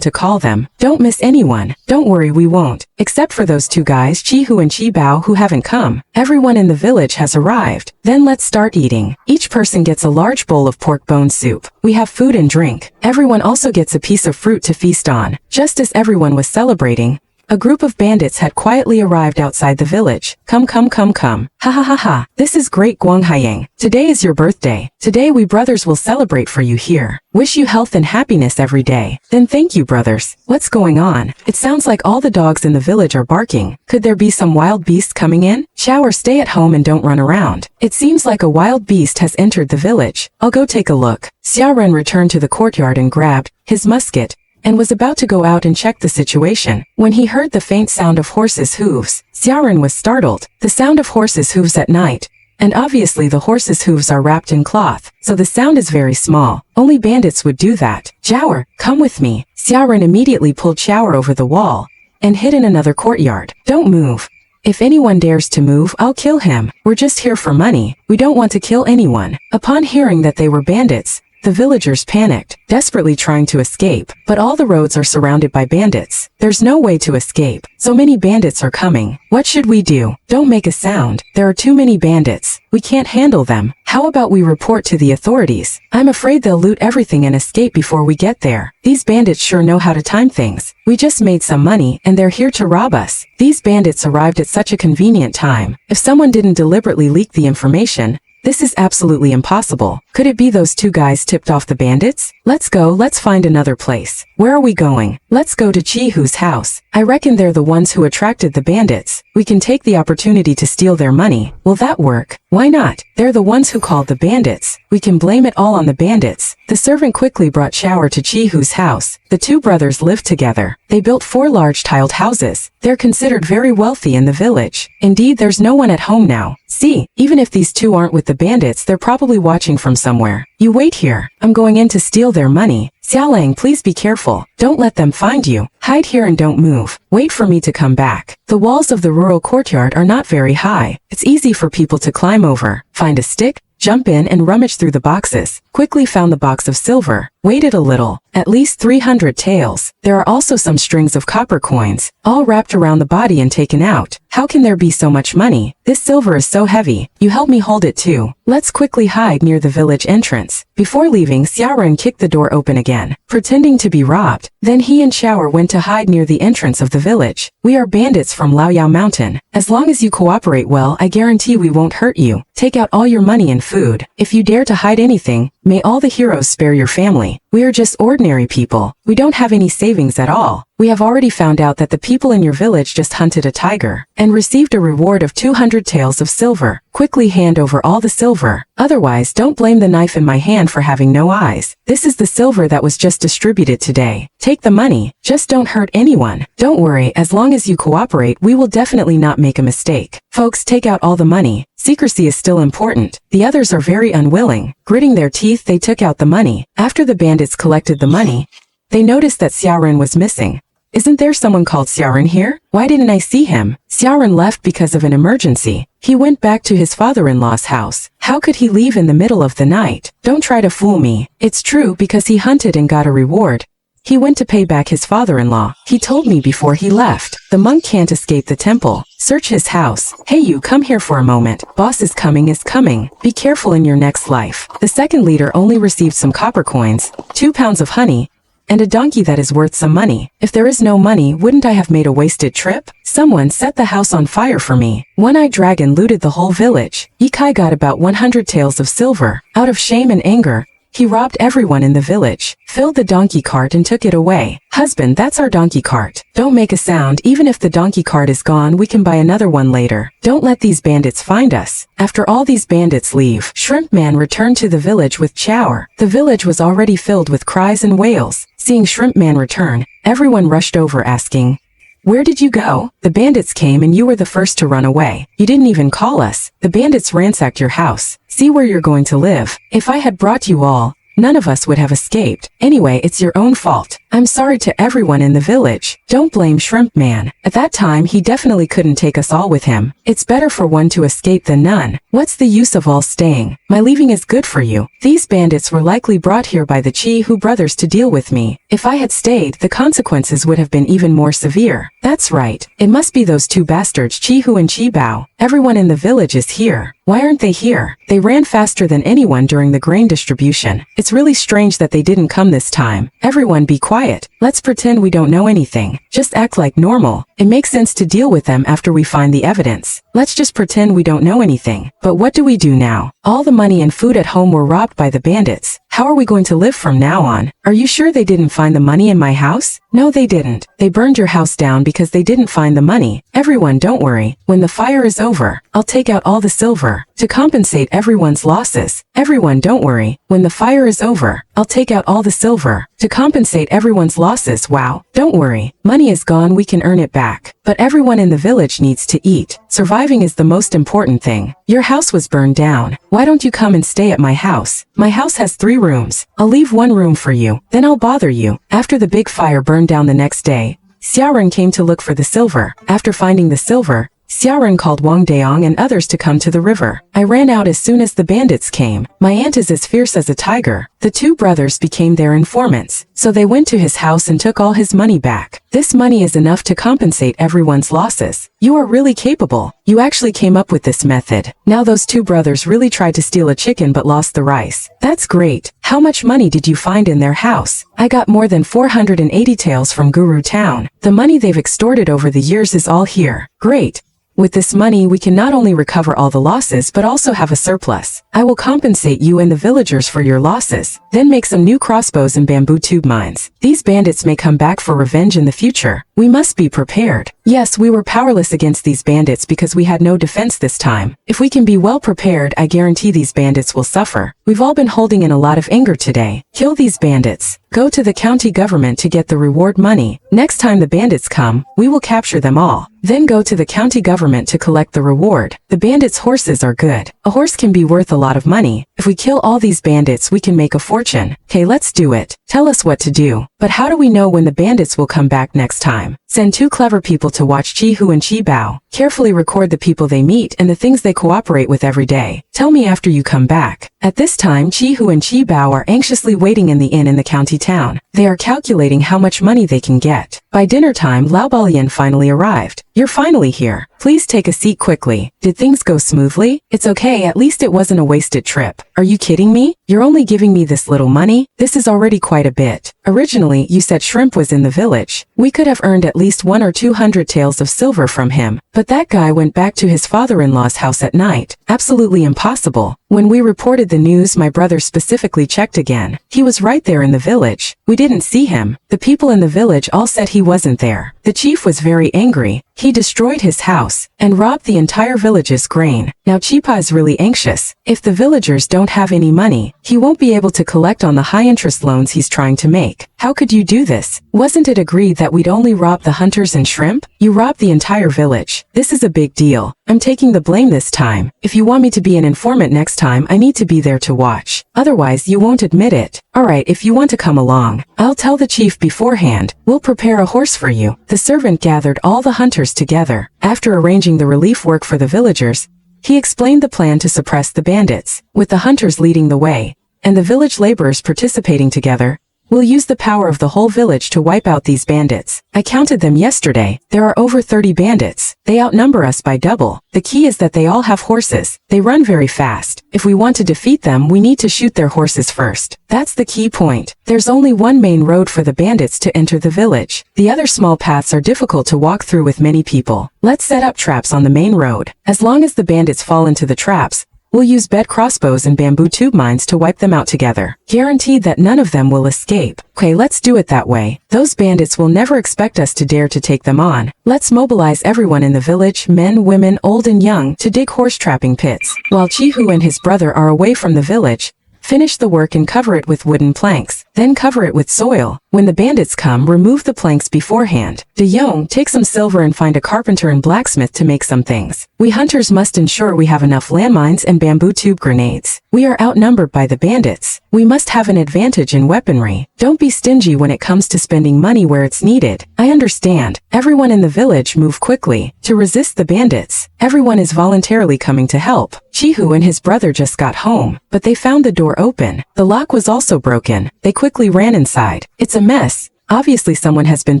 to call them. Don't miss anyone. Don't worry, we won't. Except for those two guys, Chi Hu and Chi Bao, who haven't come. Everyone in the village has arrived. Then let's start eating. Each person gets a large bowl of pork bone soup. We have food and drink. Everyone also gets a piece of fruit to feast on. Just as everyone was celebrating, a group of bandits had quietly arrived outside the village. Come, come, come, come. Ha ha ha ha. This is great, Guanghayang. Today is your birthday. Today we brothers will celebrate for you here. Wish you health and happiness every day. Then thank you, brothers. What's going on? It sounds like all the dogs in the village are barking. Could there be some wild beast coming in? Shower, stay at home and don't run around. It seems like a wild beast has entered the village. I'll go take a look. Xiaoren returned to the courtyard and grabbed his musket and was about to go out and check the situation, when he heard the faint sound of horses' hooves. Xiaoren was startled. The sound of horses' hooves at night, and obviously the horses' hooves are wrapped in cloth, so the sound is very small. Only bandits would do that. Xiaoer, come with me. Xiaoren immediately pulled Xiaoer over the wall and hid in another courtyard. Don't move. If anyone dares to move, I'll kill him. We're just here for money. We don't want to kill anyone. Upon hearing that they were bandits, the villagers panicked, desperately trying to escape, but all the roads are surrounded by bandits. There's no way to escape. So many bandits are coming. What should we do? Don't make a sound. There are too many bandits. We can't handle them. How about we report to the authorities? I'm afraid they'll loot everything and escape before we get there. These bandits sure know how to time things. We just made some money and they're here to rob us. These bandits arrived at such a convenient time. If someone didn't deliberately leak the information, this is absolutely impossible. Could it be those two guys tipped off the bandits? Let's go, let's find another place. Where are we going? Let's go to Chi Hu's house. I reckon they're the ones who attracted the bandits. We can take the opportunity to steal their money. Will that work? Why not? They're the ones who called the bandits. We can blame it all on the bandits. The servant quickly brought Shower to Chi Hu's house. The two brothers lived together. They built 4 large tiled houses. They're considered very wealthy in the village. Indeed, there's no one at home now. See, even if these two aren't with the bandits, they're probably watching from somewhere. You wait here. I'm going in to steal their money. Xiaolang, please be careful. Don't let them find you. Hide here and don't move. Wait for me to come back. The walls of the rural courtyard are not very high. It's easy for people to climb over. Find a stick, jump in and rummage through the boxes. Quickly found the box of silver. Waited a little. At least 300 taels. There are also some strings of copper coins, all wrapped around the body and taken out. How can there be so much money? This silver is so heavy. You help me hold it too. Let's quickly hide near the village entrance. Before leaving, Xiaoren kicked the door open again, pretending to be robbed. Then he and Shower went to hide near the entrance of the village. We are bandits from Laoyao Mountain. As long as you cooperate well, I guarantee we won't hurt you. Take out all your money and food. If you dare to hide anything, may all the heroes spare your family. We are just ordinary people. We don't have any savings at all. We have already found out that the people in your village just hunted a tiger and received a reward of 200 taels of silver. Quickly hand over all the silver. Otherwise, don't blame the knife in my hand for having no eyes. This is the silver that was just distributed today. Take the money. Just don't hurt anyone. Don't worry, as long as you cooperate, we will definitely not make a mistake. Folks, take out all the money. Secrecy is still important. The others are very unwilling. Gritting their teeth, they took out the money. After the bandits collected the money, they noticed that Xiaoren was missing. Isn't there someone called Xiaoren here? Why didn't I see him? Xiaoren left because of an emergency. He went back to his father-in-law's house. How could he leave in the middle of the night? Don't try to fool me. It's true because he hunted and got a reward. He went to pay back his father-in-law. He told me before he left. The monk can't escape the temple. Search his house. Hey you, come here for a moment. Boss is coming. Be careful in your next life. The second leader only received some copper coins, 2 pounds of honey, and a donkey that is worth some money. If there is no money, wouldn't I have made a wasted trip? Someone set the house on fire for me. One-eyed dragon looted the whole village. Yikai got about 100 taels of silver. Out of shame and anger, he robbed everyone in the village, filled the donkey cart and took it away. Husband, that's our donkey cart. Don't make a sound. Even if the donkey cart is gone, we can buy another one later. Don't let these bandits find us. After all these bandits leave, Shrimp Man returned to the village with Chower. The village was already filled with cries and wails. Seeing Shrimp Man return, everyone rushed over asking, "Where did you go? The bandits came and you were the first to run away. You didn't even call us. The bandits ransacked your house. See where you're going to live. If I had brought you all, none of us would have escaped. Anyway, it's your own fault. I'm sorry to everyone in the village. Don't blame Shrimp Man. At that time he definitely couldn't take us all with him. It's better for one to escape than none. What's the use of all staying? My leaving is good for you. These bandits were likely brought here by the Chi-Hu brothers to deal with me. If I had stayed, the consequences would have been even more severe. That's right. It must be those two bastards Chi-Hu and Chi-Bao. Everyone in the village is here. Why aren't they here? They ran faster than anyone during the grain distribution. It's really strange that they didn't come this time. Everyone be quiet. Let's pretend we don't know anything. Just act like normal. It makes sense to deal with them after we find the evidence. Let's just pretend we don't know anything. But what do we do now? All the money and food at home were robbed by the bandits. How are we going to live from now on? Are you sure they didn't find the money in my house? No, they didn't. They burned your house down because they didn't find the money. Everyone, don't worry. When the fire is over, I'll take out all the silver to compensate everyone's losses. Everyone, don't worry. When the fire is over, I'll take out all the silver to compensate everyone's losses. Wow. Don't worry. Money is gone, we can earn it back. But everyone in the village needs to eat. Surviving is the most important thing. Your house was burned down. Why don't you come and stay at my house? My house has 3 rooms. I'll leave 1 room for you. Then I'll bother you. After the big fire burned down the next day, Xiaoren came to look for the silver. After finding the silver, Xiaoren called Wang Deong and others to come to the river. I ran out as soon as the bandits came. My aunt is as fierce as a tiger. The 2 brothers became their informants, so they went to his house and took all his money back. This money is enough to compensate everyone's losses. You are really capable. You actually came up with this method. Now those 2 brothers really tried to steal a chicken but lost the rice. That's great. How much money did you find in their house? I got more than 480 taels from Guru Town. The money they've extorted over the years is all here. Great. With this money we can not only recover all the losses but also have a surplus. I will compensate you and the villagers for your losses. Then make some new crossbows and bamboo tube mines. These bandits may come back for revenge in the future. We must be prepared. Yes, we were powerless against these bandits because we had no defense this time. If we can be well prepared, I guarantee these bandits will suffer. We've all been holding in a lot of anger today. Kill these bandits. Go to the county government to get the reward money. Next time the bandits come, we will capture them all. Then go to the county government to collect the reward. The bandits' horses are good. A horse can be worth a lot of money. If we kill all these bandits, we can make a fortune. Okay, let's do it. Tell us what to do. But how do we know when the bandits will come back next time? Send 2 clever people to watch Chi-Hu and Chi-Bao. Carefully record the people they meet and the things they cooperate with every day. Tell me after you come back. At this time, Chi-Hu and Chi-Bao are anxiously waiting in the inn in the county town. They are calculating how much money they can get. By dinner time, Lao Balian finally arrived. You're finally here. Please take a seat quickly. Did things go smoothly? It's okay, at least it wasn't a wasted trip. Are you kidding me? You're only giving me this little money? This is already quite a bit. Originally, you said Shrimp was in the village. We could have earned at least 100 or 200 taels of silver from him. But that guy went back to his father-in-law's house at night. Absolutely impossible. When we reported the news, my brother specifically checked again. He was right there in the village. We didn't see him. The people in the village all said he wasn't there. The chief was very angry. He destroyed his house and robbed the entire village's grain. Now Chipa is really anxious. If the villagers don't have any money, he won't be able to collect on the high-interest loans he's trying to make. How could you do this? Wasn't it agreed that we'd only rob the hunters and Shrimp? You robbed the entire village. This is a big deal. I'm taking the blame this time. If you want me to be an informant next time, I need to be there to watch. Otherwise, you won't admit it. Alright, if you want to come along, I'll tell the chief beforehand. We'll prepare a horse for you. The servant gathered all the hunters together. After arranging the relief work for the villagers, he explained the plan to suppress the bandits, with the hunters leading the way, and the village laborers participating together. We'll use the power of the whole village to wipe out these bandits. I counted them yesterday. There are over 30 bandits. They outnumber us by double. The key is that they all have horses. They run very fast. If we want to defeat them, we need to shoot their horses first. That's the key point. There's only one main road for the bandits to enter the village. The other small paths are difficult to walk through with many people. Let's set up traps on the main road. As long as the bandits fall into the traps, we'll use bed crossbows and bamboo tube mines to wipe them out together. Guaranteed that none of them will escape. Okay, let's do it that way. Those bandits will never expect us to dare to take them on. Let's mobilize everyone in the village, men, women, old and young, to dig horse trapping pits. While Chi-Hu and his brother are away from the village, finish the work and cover it with wooden planks. Then cover it with soil. When the bandits come, remove the planks beforehand. De Jong, take some silver and find a carpenter and blacksmith to make some things. We hunters must ensure we have enough landmines and bamboo tube grenades. We are outnumbered by the bandits. We must have an advantage in weaponry. Don't be stingy when it comes to spending money where it's needed. I understand. Everyone in the village move quickly to resist the bandits. Everyone is voluntarily coming to help. Chihu and his brother just got home, but they found the door open. The lock was also broken. They quickly ran inside. It's a mess. Obviously someone has been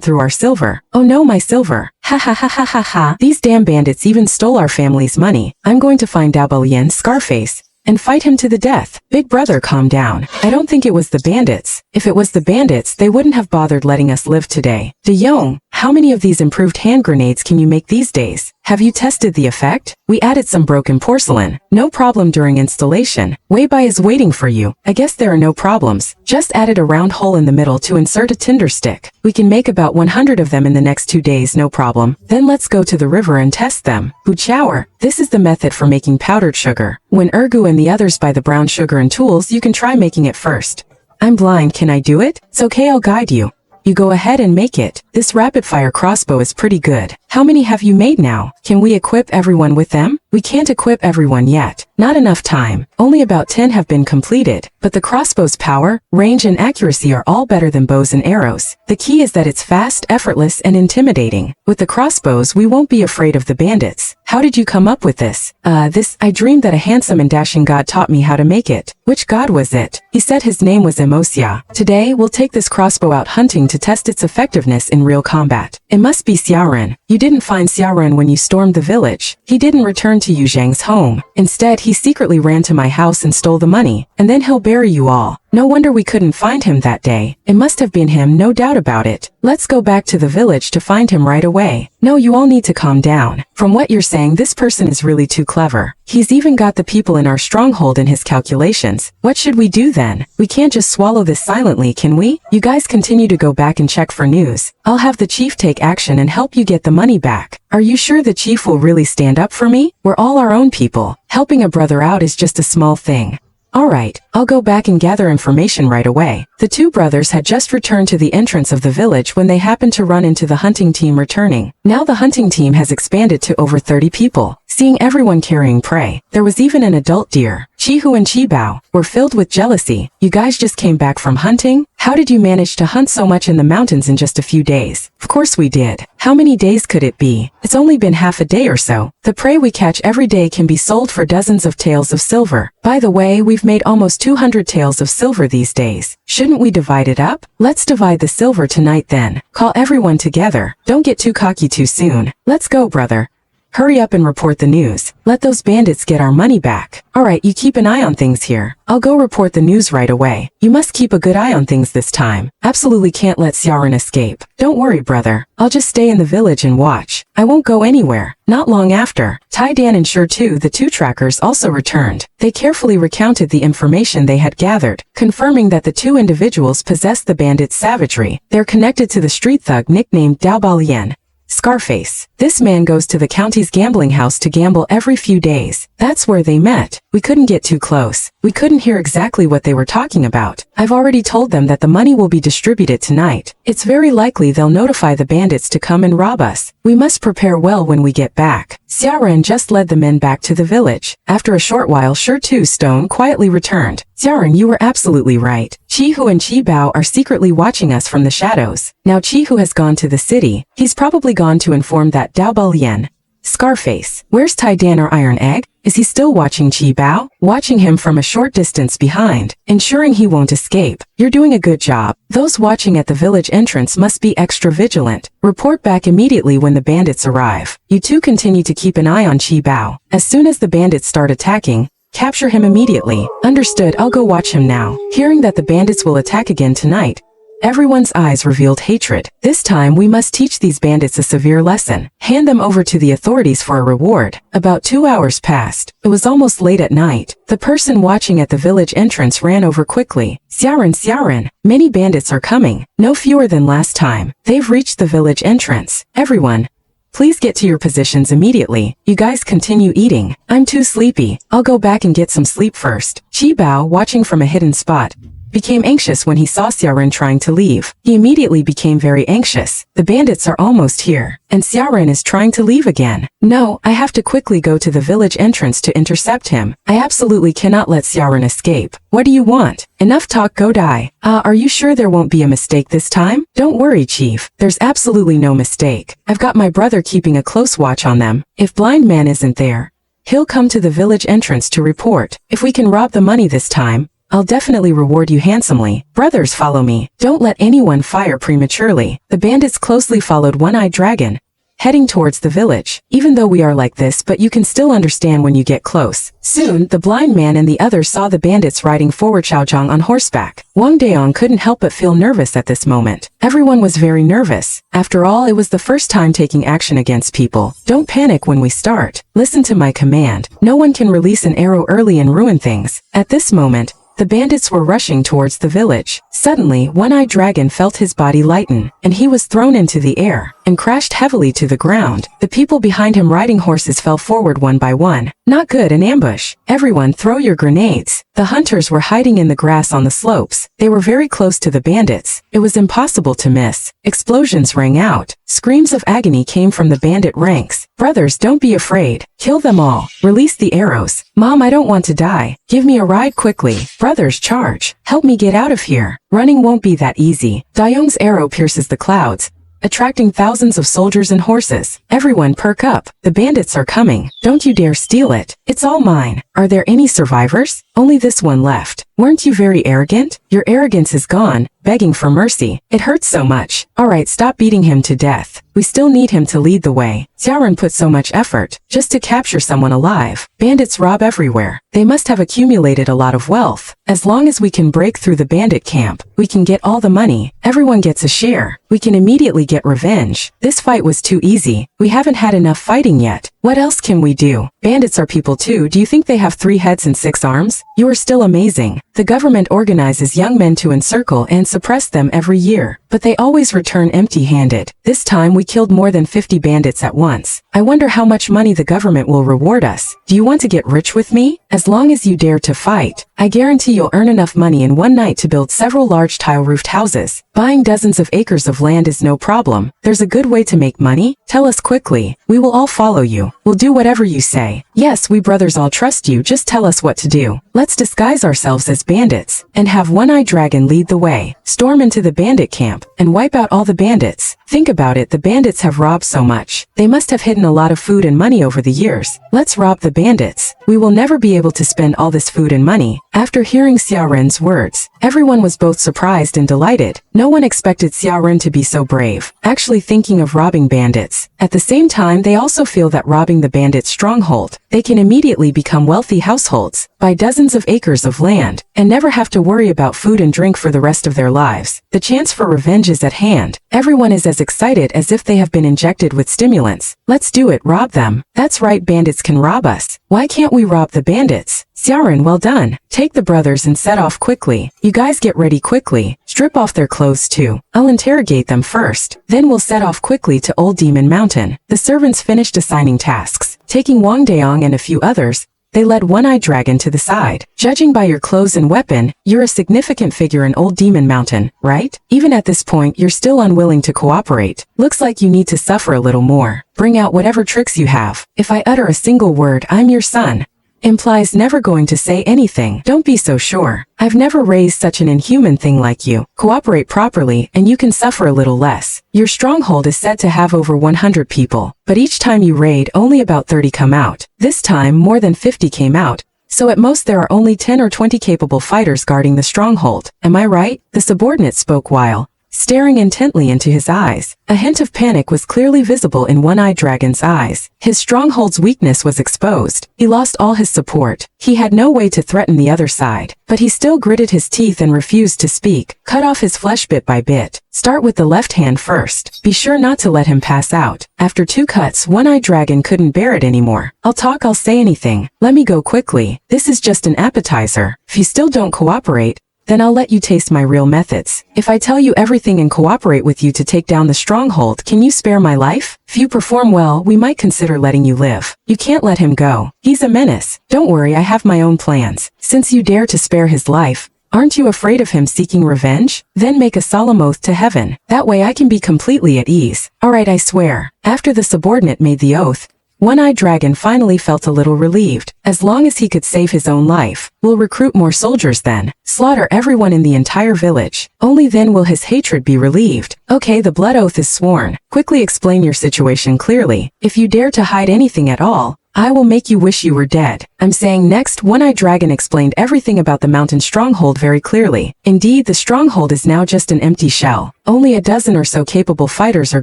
through our silver. Oh no, my silver. Ha ha ha ha ha ha. These damn bandits even stole our family's money. I'm going to find Dao Balian, Scarface, and fight him to the death. Big brother, calm down. I don't think it was the bandits. If it was the bandits, they wouldn't have bothered letting us live today. De Jong, how many of these improved hand grenades can you make these days? Have you tested the effect? We added some broken porcelain. No problem during installation. Weibai is waiting for you. I guess there are no problems. Just added a round hole in the middle to insert a tinder stick. We can make about 100 of them in the next 2 days, no problem. Then let's go to the river and test them. Buchower, this is the method for making powdered sugar. When Ergu and the others buy the brown sugar and tools, you can try making it first. I'm blind, can I do it? It's okay, I'll guide you. You go ahead and make it. This rapid-fire crossbow is pretty good. How many have you made now? Can we equip everyone with them? We can't equip everyone yet. Not enough time. Only about 10 have been completed. But the crossbow's power, range and accuracy are all better than bows and arrows. The key is that it's fast, effortless, and intimidating. With the crossbows, we won't be afraid of the bandits. How did you come up with this? I dreamed that a handsome and dashing god taught me how to make it. Which god was it? He said his name was Emosia. Today, we'll take this crossbow out hunting to test its effectiveness in real combat. It must be Xiaoren. You didn't find Xiaoren when you stormed the village. He didn't return to Yu Zhang's home. Instead, he secretly ran to my house and stole the money. And then he'll bury you all. No wonder we couldn't find him that day. It must have been him, no doubt about it. Let's go back to the village to find him right away. No, you all need to calm down. From what you're saying, this person is really too clever. He's even got the people in our stronghold in his calculations. What should we do then? We can't just swallow this silently, can we? You guys continue to go back and check for news. I'll have the chief take action and help you get the money back. Are you sure the chief will really stand up for me? We're all our own people. Helping a brother out is just a small thing. Alright, I'll go back and gather information right away. The two brothers had just returned to the entrance of the village when they happened to run into the hunting team returning. Now the hunting team has expanded to over 30 people. Seeing everyone carrying prey, there was even an adult deer. Chihu and Chibao were filled with jealousy. You guys just came back from hunting? How did you manage to hunt so much in the mountains in just a few days? Of course we did. How many days could it be? It's only been half a day or so. The prey we catch every day can be sold for dozens of taels of silver. By the way, we've made almost 200 taels of silver these days. Shouldn't we divide it up? Let's divide the silver tonight then. Call everyone together. Don't get too cocky too soon. Let's go, brother. Hurry up and report the news. Let those bandits get our money back. Alright, you keep an eye on things here. I'll go report the news right away. You must keep a good eye on things this time. Absolutely can't let Xiaoren escape. Don't worry, brother. I'll just stay in the village and watch. I won't go anywhere. Not long after, Tai Dan and Sure Tu, the two trackers, also returned. They carefully recounted the information they had gathered, confirming that the two individuals possessed the bandits' savagery. They're connected to the street thug nicknamed Dao Balian, Scarface. This man goes to the county's gambling house to gamble every few days. That's where they met. We couldn't get too close. We couldn't hear exactly what they were talking about. I've already told them that the money will be distributed tonight. It's very likely they'll notify the bandits to come and rob us. We must prepare well when we get back. Xiaoren just led the men back to the village. After a short while, Sure Tu Stone quietly returned. Xiaoren, you were absolutely right. Chihu and Chibao are secretly watching us from the shadows. Now Chihu has gone to the city. He's probably gone to inform that Dao Balian, Scarface. Where's Tai Dan or Iron Egg? Is he still watching Chibao? Watching him from a short distance behind, ensuring he won't escape. You're doing a good job. Those watching at the village entrance must be extra vigilant. Report back immediately when the bandits arrive. You two continue to keep an eye on Chibao. As soon as the bandits start attacking, capture him immediately. Understood, I'll go watch him now. Hearing that the bandits will attack again tonight, everyone's eyes revealed hatred. This time we must teach these bandits a severe lesson. Hand them over to the authorities for a reward. About 2 hours passed. It was almost late at night. The person watching at the village entrance ran over quickly. Xiaoren, many bandits are coming. No fewer than last time. They've reached the village entrance. Everyone, please get to your positions immediately. You guys continue eating. I'm too sleepy. I'll go back and get some sleep first. Chibao, watching from a hidden spot, became anxious when he saw Xiaoren trying to leave. He immediately became very anxious. The bandits are almost here, and Xiaoren is trying to leave again. No, I have to quickly go to the village entrance to intercept him. I absolutely cannot let Xiaoren escape. What do you want? Enough talk, go die. Are you sure there won't be a mistake this time? Don't worry, Chief. There's absolutely no mistake. I've got my brother keeping a close watch on them. If Blind Man isn't there, he'll come to the village entrance to report. If we can rob the money this time, I'll definitely reward you handsomely. Brothers, follow me. Don't let anyone fire prematurely. The bandits closely followed One-Eyed Dragon, heading towards the village. Even though we are like this, but you can still understand when you get close. Soon, the blind man and the others saw the bandits riding forward Xiaozhang on horseback. Wang Deong couldn't help but feel nervous at this moment. Everyone was very nervous. After all, it was the first time taking action against people. Don't panic when we start. Listen to my command. No one can release an arrow early and ruin things. At this moment, the bandits were rushing towards the village. Suddenly, One-Eyed Dragon felt his body lighten, and he was thrown into the air and crashed heavily to the ground. The people behind him riding horses fell forward one by one. Not good, an ambush. Everyone throw your grenades. The hunters were hiding in the grass on the slopes. They were very close to the bandits. It was impossible to miss. Explosions rang out. Screams of agony came from the bandit ranks. Brothers, don't be afraid. Kill them all. Release the arrows. Mom, I don't want to die. Give me a ride quickly. Brothers, charge. Help me get out of here. Running won't be that easy. Dayong's arrow pierces the clouds, attracting thousands of soldiers and horses. Everyone perk up. The bandits are coming. Don't you dare steal it. It's all mine. Are there any survivors? Only this one left. Weren't you very arrogant? Your arrogance is gone, begging for mercy. It hurts so much. Alright, stop beating him to death. We still need him to lead the way. Xiaoren put so much effort just to capture someone alive. Bandits rob everywhere. They must have accumulated a lot of wealth. As long as we can break through the bandit camp, we can get all the money. Everyone gets a share. We can immediately get revenge. This fight was too easy. We haven't had enough fighting yet. What else can we do? Bandits are people too. Do you think they have 3 heads and 6 arms? You are still amazing. The government organizes young men to encircle and suppress them every year, but they always return empty-handed. This time we killed more than 50 bandits at once. I wonder how much money the government will reward us. Do you want to get rich with me? As long as you dare to fight, I guarantee you'll earn enough money in one night to build several large tile-roofed houses. Buying dozens of acres of land is no problem. There's a good way to make money. Tell us quickly. We will all follow you. We'll do whatever you say. Yes, we brothers all trust you. Just tell us what to do. Let's disguise ourselves as bandits and have One-Eyed Dragon lead the way. Storm into the bandit camp and wipe out all the bandits. Think about it, the bandits have robbed so much. They must have hidden a lot of food and money over the years. Let's rob the bandits. We will never be able to spend all this food and money. After hearing Xiaoren's words, everyone was both surprised and delighted. No one expected Xiaoren to be so brave, actually thinking of robbing bandits. At the same time, they also feel that robbing the bandits' stronghold, they can immediately become wealthy households, buy dozens of acres of land, and never have to worry about food and drink for the rest of their lives. The chance for revenge is at hand. Everyone is as excited as if they have been injected with stimulants. Let's do it, rob them. That's right, bandits can rob us. Why can't we rob the bandits? Xiaoren, well done. Take the brothers and set off quickly. You guys get ready quickly. Strip off their clothes too. I'll interrogate them first. Then we'll set off quickly to Old Demon Mountain. The servants finished assigning tasks. Taking Wang Deong and a few others, they led One-Eyed Dragon to the side. Judging by your clothes and weapon, you're a significant figure in Old Demon Mountain, right? Even at this point, you're still unwilling to cooperate. Looks like you need to suffer a little more. Bring out whatever tricks you have. If I utter a single word, I'm your son, implies never going to say anything. Don't be so sure. I've never raised such an inhuman thing like you. Cooperate properly and you can suffer a little less. Your stronghold is said to have over 100 people, but each time you raid, only about 30 come out. This time, more than 50 came out, so at most there are only 10 or 20 capable fighters guarding the stronghold. Am I right? The subordinate spoke while staring intently into his eyes. A hint of panic was clearly visible in One-Eyed Dragon's eyes. His stronghold's weakness was exposed. He lost all his support. He had no way to threaten the other side, but he still gritted his teeth and refused to speak. Cut off his flesh bit by bit. Start with the left hand first. Be sure not to let him pass out. After 2 cuts, One-Eyed Dragon couldn't bear it anymore. I'll talk, I'll say anything. Let me go quickly. This is just an appetizer. If you still don't cooperate, then I'll let you taste my real methods. If I tell you everything and cooperate with you to take down the stronghold, can you spare my life? If you perform well, we might consider letting you live. You can't let him go. He's a menace. Don't worry, I have my own plans. Since you dare to spare his life, Aren't you afraid of him seeking revenge? Then make a solemn oath to heaven. That way I can be completely at ease. Alright, I swear. After the subordinate made the oath, One-Eyed Dragon finally felt a little relieved. As long as he could save his own life, we'll recruit more soldiers then. Slaughter everyone in the entire village. Only then will his hatred be relieved. Okay, the blood oath is sworn. Quickly explain your situation clearly. If you dare to hide anything at all, I will make you wish you were dead. I'm saying next. One-Eyed Dragon explained everything about the mountain stronghold very clearly. Indeed, the stronghold is now just an empty shell. Only a dozen or so capable fighters are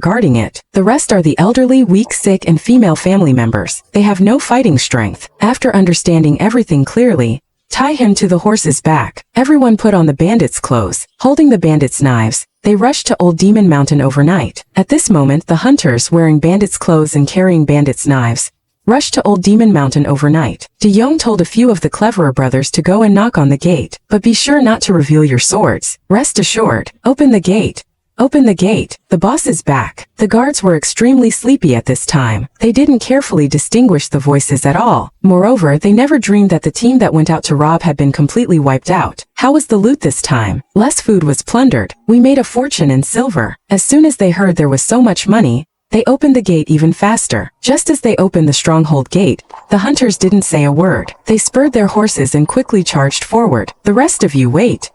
guarding it. The rest are the elderly, weak, sick, and female family members. They have no fighting strength. After understanding everything clearly, tie him to the horse's back. Everyone put on the bandits' clothes. Holding the bandits' knives, they rushed to Old Demon Mountain overnight. At this moment, the hunters, wearing bandits' clothes and carrying bandits' knives, rushed to Old Demon Mountain overnight. De Jong told a few of the cleverer brothers to go and knock on the gate, but be sure not to reveal your swords. Rest assured, open the gate. Open the gate. The boss is back. The guards were extremely sleepy at this time. They didn't carefully distinguish the voices at all. Moreover, they never dreamed that the team that went out to rob had been completely wiped out. How was the loot this time? Less food was plundered. We made a fortune in silver. As soon as they heard there was so much money, they opened the gate even faster. Just as they opened the stronghold gate, the hunters didn't say a word. They spurred their horses and quickly charged forward. The rest of you wait.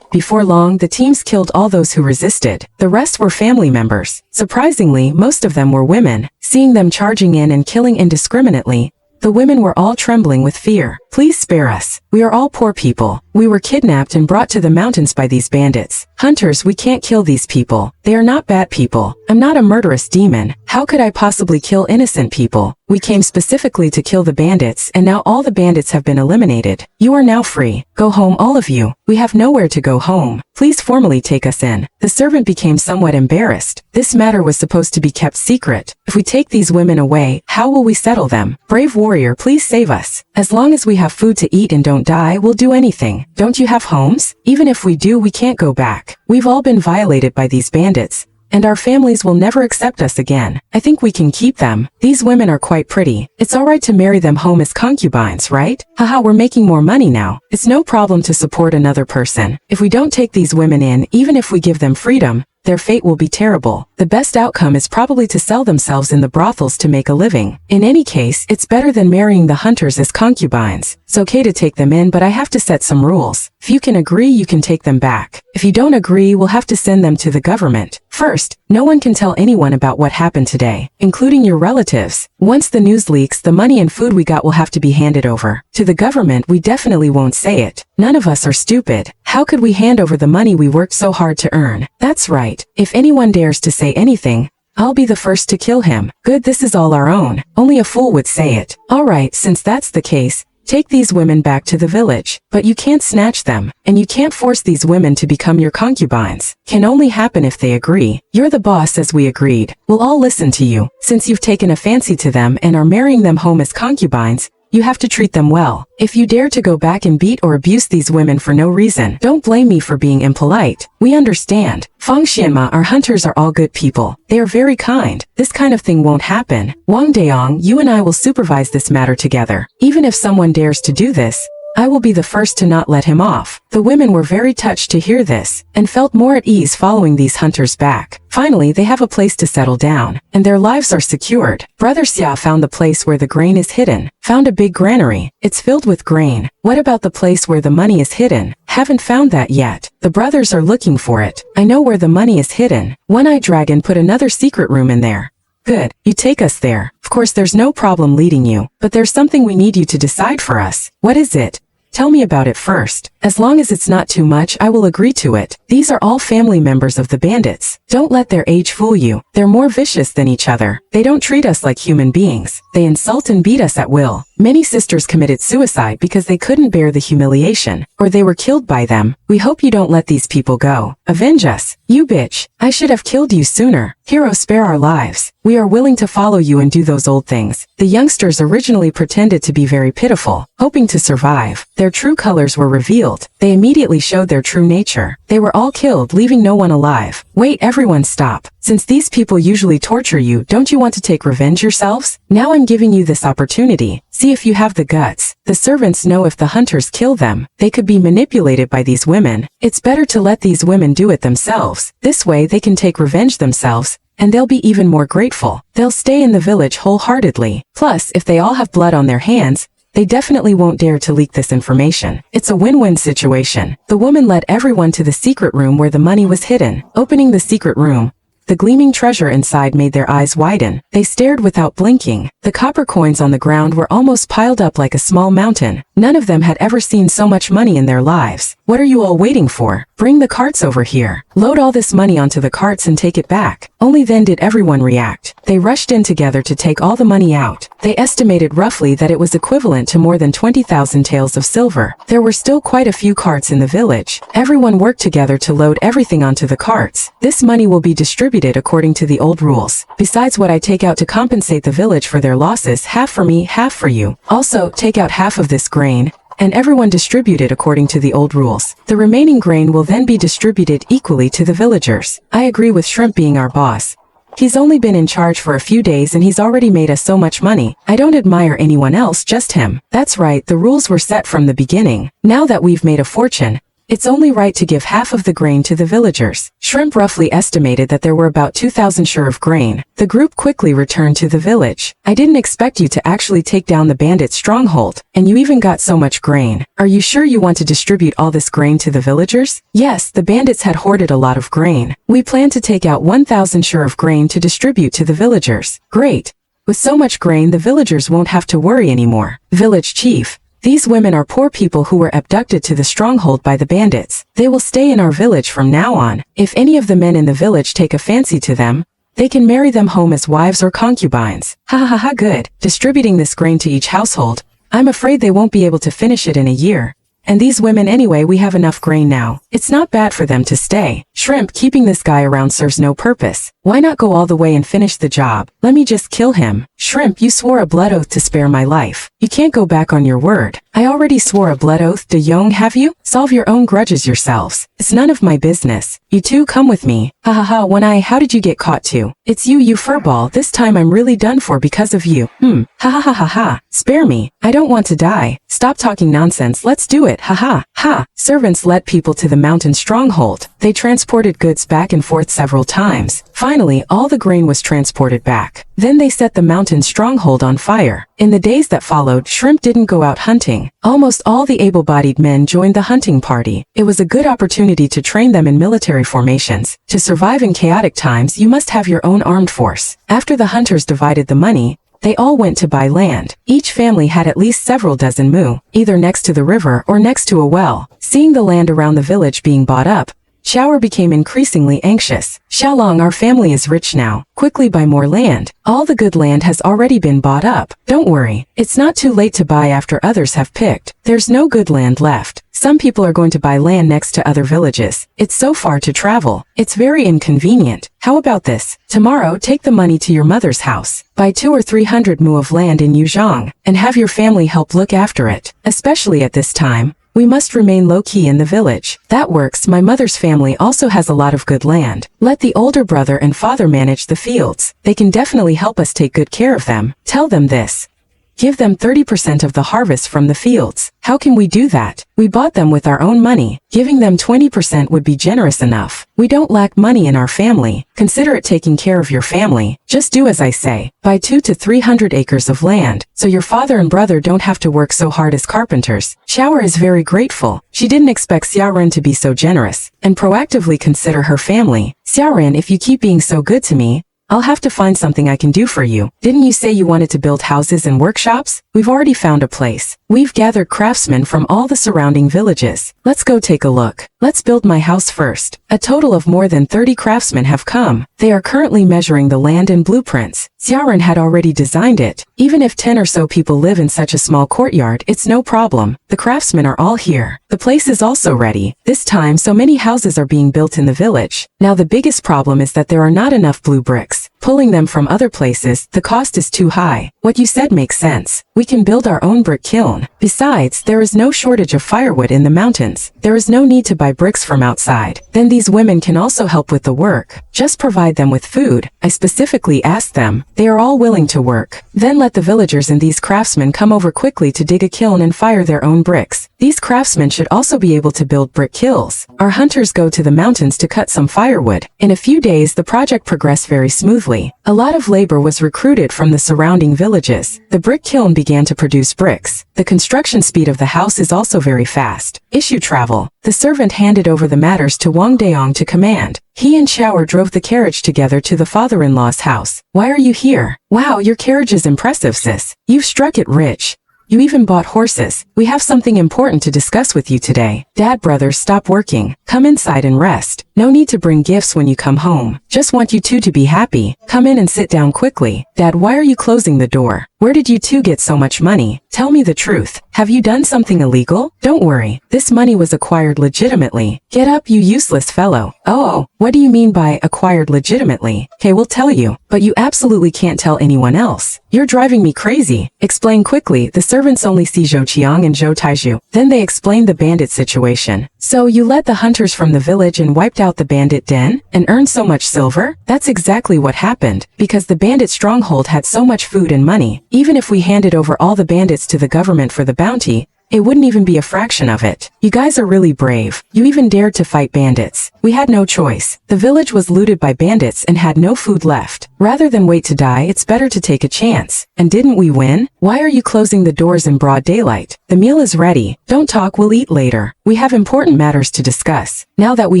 Before long, the teams killed all those who resisted. The rest were family members. Surprisingly, most of them were women. Seeing them charging in and killing indiscriminately, the women were all trembling with fear. Please spare us. We are all poor people. We were kidnapped and brought to the mountains by these bandits. Hunters, we can't kill these people. They are not bad people. I'm not a murderous demon. How could I possibly kill innocent people? We came specifically to kill the bandits, and now all the bandits have been eliminated. You are now free. Go home, all of you. We have nowhere to go home. Please formally take us in. The servant became somewhat embarrassed. This matter was supposed to be kept secret. If we take these women away, how will we settle them? Brave warrior, please save us. As long as we have food to eat and don't die, we'll do anything. Don't you have homes? Even if we do, we can't go back. We've all been violated by these bandits, and our families will never accept us again. I think we can keep them. These women are quite pretty. It's alright to marry them home as concubines, right? Haha, we're making more money now. It's no problem to support another person. If we don't take these women in, even if we give them freedom, their fate will be terrible. The best outcome is probably to sell themselves in the brothels to make a living. In any case, it's better than marrying the hunters as concubines. It's okay to take them in, but I have to set some rules. If you can agree, you can take them back. If you don't agree, we'll have to send them to the government. First, no one can tell anyone about what happened today, including your relatives. Once the news leaks, the money and food we got will have to be handed over. To the government, we definitely won't say it. None of us are stupid. How could we hand over the money we worked so hard to earn? That's right. If anyone dares to say anything, I'll be the first to kill him. Good, this is all our own. Only a fool would say it. Alright, since that's the case, take these women back to the village. But you can't snatch them, and you can't force these women to become your concubines. Can only happen if they agree. You're the boss, as we agreed. We'll all listen to you. Since you've taken a fancy to them and are marrying them home as concubines, you have to treat them well. If you dare to go back and beat or abuse these women for no reason, don't blame me for being impolite. We understand. Feng Xianma, our hunters are all good people. They are very kind. This kind of thing won't happen. Wang Deong, you and I will supervise this matter together. Even if someone dares to do this, I will be the first to not let him off. The women were very touched to hear this, and felt more at ease following these hunters back. Finally, they have a place to settle down, and their lives are secured. Brother Xia found the place where the grain is hidden. Found a big granary. It's filled with grain. What about the place where the money is hidden? Haven't found that yet. The brothers are looking for it. I know where the money is hidden. One-Eyed Dragon put another secret room in there. Good. You take us there. Of course, there's no problem leading you, but there's something we need you to decide for us. What is it? Tell me about it first. As long as it's not too much, I will agree to it. These are all family members of the bandits. Don't let their age fool you. They're more vicious than each other. They don't treat us like human beings. They insult and beat us at will. Many sisters committed suicide because they couldn't bear the humiliation, or they were killed by them. We hope you don't let these people go. Avenge us. You bitch. I should have killed you sooner. Hero, spare our lives. We are willing to follow you and do those old things. The youngsters originally pretended to be very pitiful, hoping to survive. Their true colors were revealed. They immediately showed their true nature. They They were all killed, leaving no one alive. Wait, everyone stop. Since these people usually torture you, don't you want to take revenge yourselves? Now I'm giving you this opportunity. See if you have the guts. The servants know if the hunters kill them, they could be manipulated by these women. It's better to let these women do it themselves. This way they can take revenge themselves, and they'll be even more grateful. They'll stay in the village wholeheartedly. Plus, if they all have blood on their hands, they definitely won't dare to leak this information. It's a win-win situation. The woman led everyone to the secret room where the money was hidden. Opening the secret room, the gleaming treasure inside made their eyes widen. They stared without blinking. The copper coins on the ground were almost piled up like a small mountain. None of them had ever seen so much money in their lives. What are you all waiting for? Bring the carts over here. Load all this money onto the carts and take it back. Only then did everyone react. They rushed in together to take all the money out. They estimated roughly that it was equivalent to more than 20,000 taels of silver. There were still quite a few carts in the village. Everyone worked together to load everything onto the carts. This money will be distributed according to the old rules. Besides what I take out to compensate the village for their losses, half for me, half for you. Also, take out half of this grain, and everyone distribute it according to the old rules. The remaining grain will then be distributed equally to the villagers. I agree with Shrimp being our boss. He's only been in charge for a few days and he's already made us so much money. I don't admire anyone else, just him. That's right, the rules were set from the beginning. Now that we've made a fortune, it's only right to give half of the grain to the villagers. Shrimp roughly estimated that there were about 2,000 shur of grain. The group quickly returned to the village. I didn't expect you to actually take down the bandits' stronghold, and you even got so much grain. Are you sure you want to distribute all this grain to the villagers? Yes, the bandits had hoarded a lot of grain. We plan to take out 1,000 shur of grain to distribute to the villagers. Great. With so much grain, the villagers won't have to worry anymore. Village Chief. These women are poor people who were abducted to the stronghold by the bandits. They will stay in our village from now on. If any of the men in the village take a fancy to them, they can marry them home as wives or concubines. Ha ha ha, good. Distributing this grain to each household, I'm afraid they won't be able to finish it in a year. And these women anyway, we have enough grain now. It's not bad for them to stay. Shrimp, keeping this guy around serves no purpose. Why not go all the way and finish the job? Let me just kill him. Shrimp, you swore a blood oath to spare my life. You can't go back on your word. I already swore a blood oath, De Jong, have you? Solve your own grudges yourselves. It's none of my business. You two come with me. Ha ha ha, how did you get caught too? It's you, you furball. This time I'm really done for because of you. Ha ha ha ha ha. Spare me. I don't want to die. Stop talking nonsense. Let's do it. Ha ha ha. Servants led people to the mountain stronghold. They transported goods back and forth several times. Finally, all the grain was transported back. Then they set the mountain stronghold on fire. In the days that followed, Shrimp didn't go out hunting. Almost all the able-bodied men joined the hunting party. It was a good opportunity to train them in military formations. To survive in chaotic times, you must have your own armed force. After the hunters divided the money, they all went to buy land. Each family had at least several dozen mu, either next to the river or next to a well. Seeing the land around the village being bought up, Xiaoer became increasingly anxious. Xiaolong, our family is rich now. Quickly buy more land. All the good land has already been bought up. Don't worry. It's not too late to buy after others have picked. There's no good land left. Some people are going to buy land next to other villages. It's so far to travel. It's very inconvenient. How about this? Tomorrow, take the money to your mother's house. Buy 200 or 300 mu of land in Yuzhong, and have your family help look after it. Especially at this time, we must remain low-key in the village. That works. My mother's family also has a lot of good land. Let the older brother and father manage the fields. They can definitely help us take good care of them. Tell them this. Give them 30% of the harvest from the fields. How can we do that? We bought them with our own money. Giving them 20% would be generous enough. We don't lack money in our family. Consider it taking care of your family. Just do as I say. Buy 200 to 300 acres of land, so your father and brother don't have to work so hard as carpenters. Xiaoer is very grateful. She didn't expect Xiaoren to be so generous, and proactively consider her family. Xiaoren, if you keep being so good to me, I'll have to find something I can do for you. Didn't you say you wanted to build houses and workshops? We've already found a place. We've gathered craftsmen from all the surrounding villages. Let's go take a look. Let's build my house first. A total of more than 30 craftsmen have come. They are currently measuring the land and blueprints. Xiaoren had already designed it. Even if 10 or so people live in such a small courtyard, it's no problem. The craftsmen are all here. The place is also ready. This time, so many houses are being built in the village. Now the biggest problem is that there are not enough blue bricks. Pulling them from other places, the cost is too high. What you said makes sense. We can build our own brick kiln. Besides, there is no shortage of firewood in the mountains. There is no need to buy bricks from outside. Then these women can also help with the work. Just provide them with food. I specifically asked them. They are all willing to work. Then let the villagers and these craftsmen come over quickly to dig a kiln and fire their own bricks. These craftsmen should also be able to build brick kilns. Our hunters go to the mountains to cut some firewood. In a few days, the project progressed very smoothly. A lot of labor was recruited from the surrounding villages. The brick kiln began to produce bricks. The construction speed of the house is also very fast. Issue travel. The servant handed over the matters to Wang Deong to command. He and Shower drove the carriage together to the father-in-law's house. Why are you here? Wow, your carriage is impressive, sis. You've struck it rich. You even bought horses. We have something important to discuss with you today. Dad, brothers, stop working. Come inside and rest. No need to bring gifts when you come home. Just want you two to be happy. Come in and sit down quickly. Dad, why are you closing the door? Where did you two get so much money? Tell me the truth. Have you done something illegal? Don't worry. This money was acquired legitimately. Get up, you useless fellow. Oh, what do you mean by acquired legitimately? Okay, we'll tell you, but you absolutely can't tell anyone else. You're driving me crazy. Explain quickly. The servants only see Zhou Qiang and Zhou Taizhu. Then they explain the bandit situation. So you led the hunters from the village and wiped out the bandit den and earned so much silver? That's exactly what happened, because the bandit stronghold had so much food and money. Even if we handed over all the bandits to the government for the bounty, it wouldn't even be a fraction of it. You guys are really brave. You even dared to fight bandits. We had no choice. The village was looted by bandits and had no food left. Rather than wait to die, it's better to take a chance. And didn't we win? Why are you closing the doors in broad daylight? The meal is ready. Don't talk, we'll eat later. We have important matters to discuss. Now that we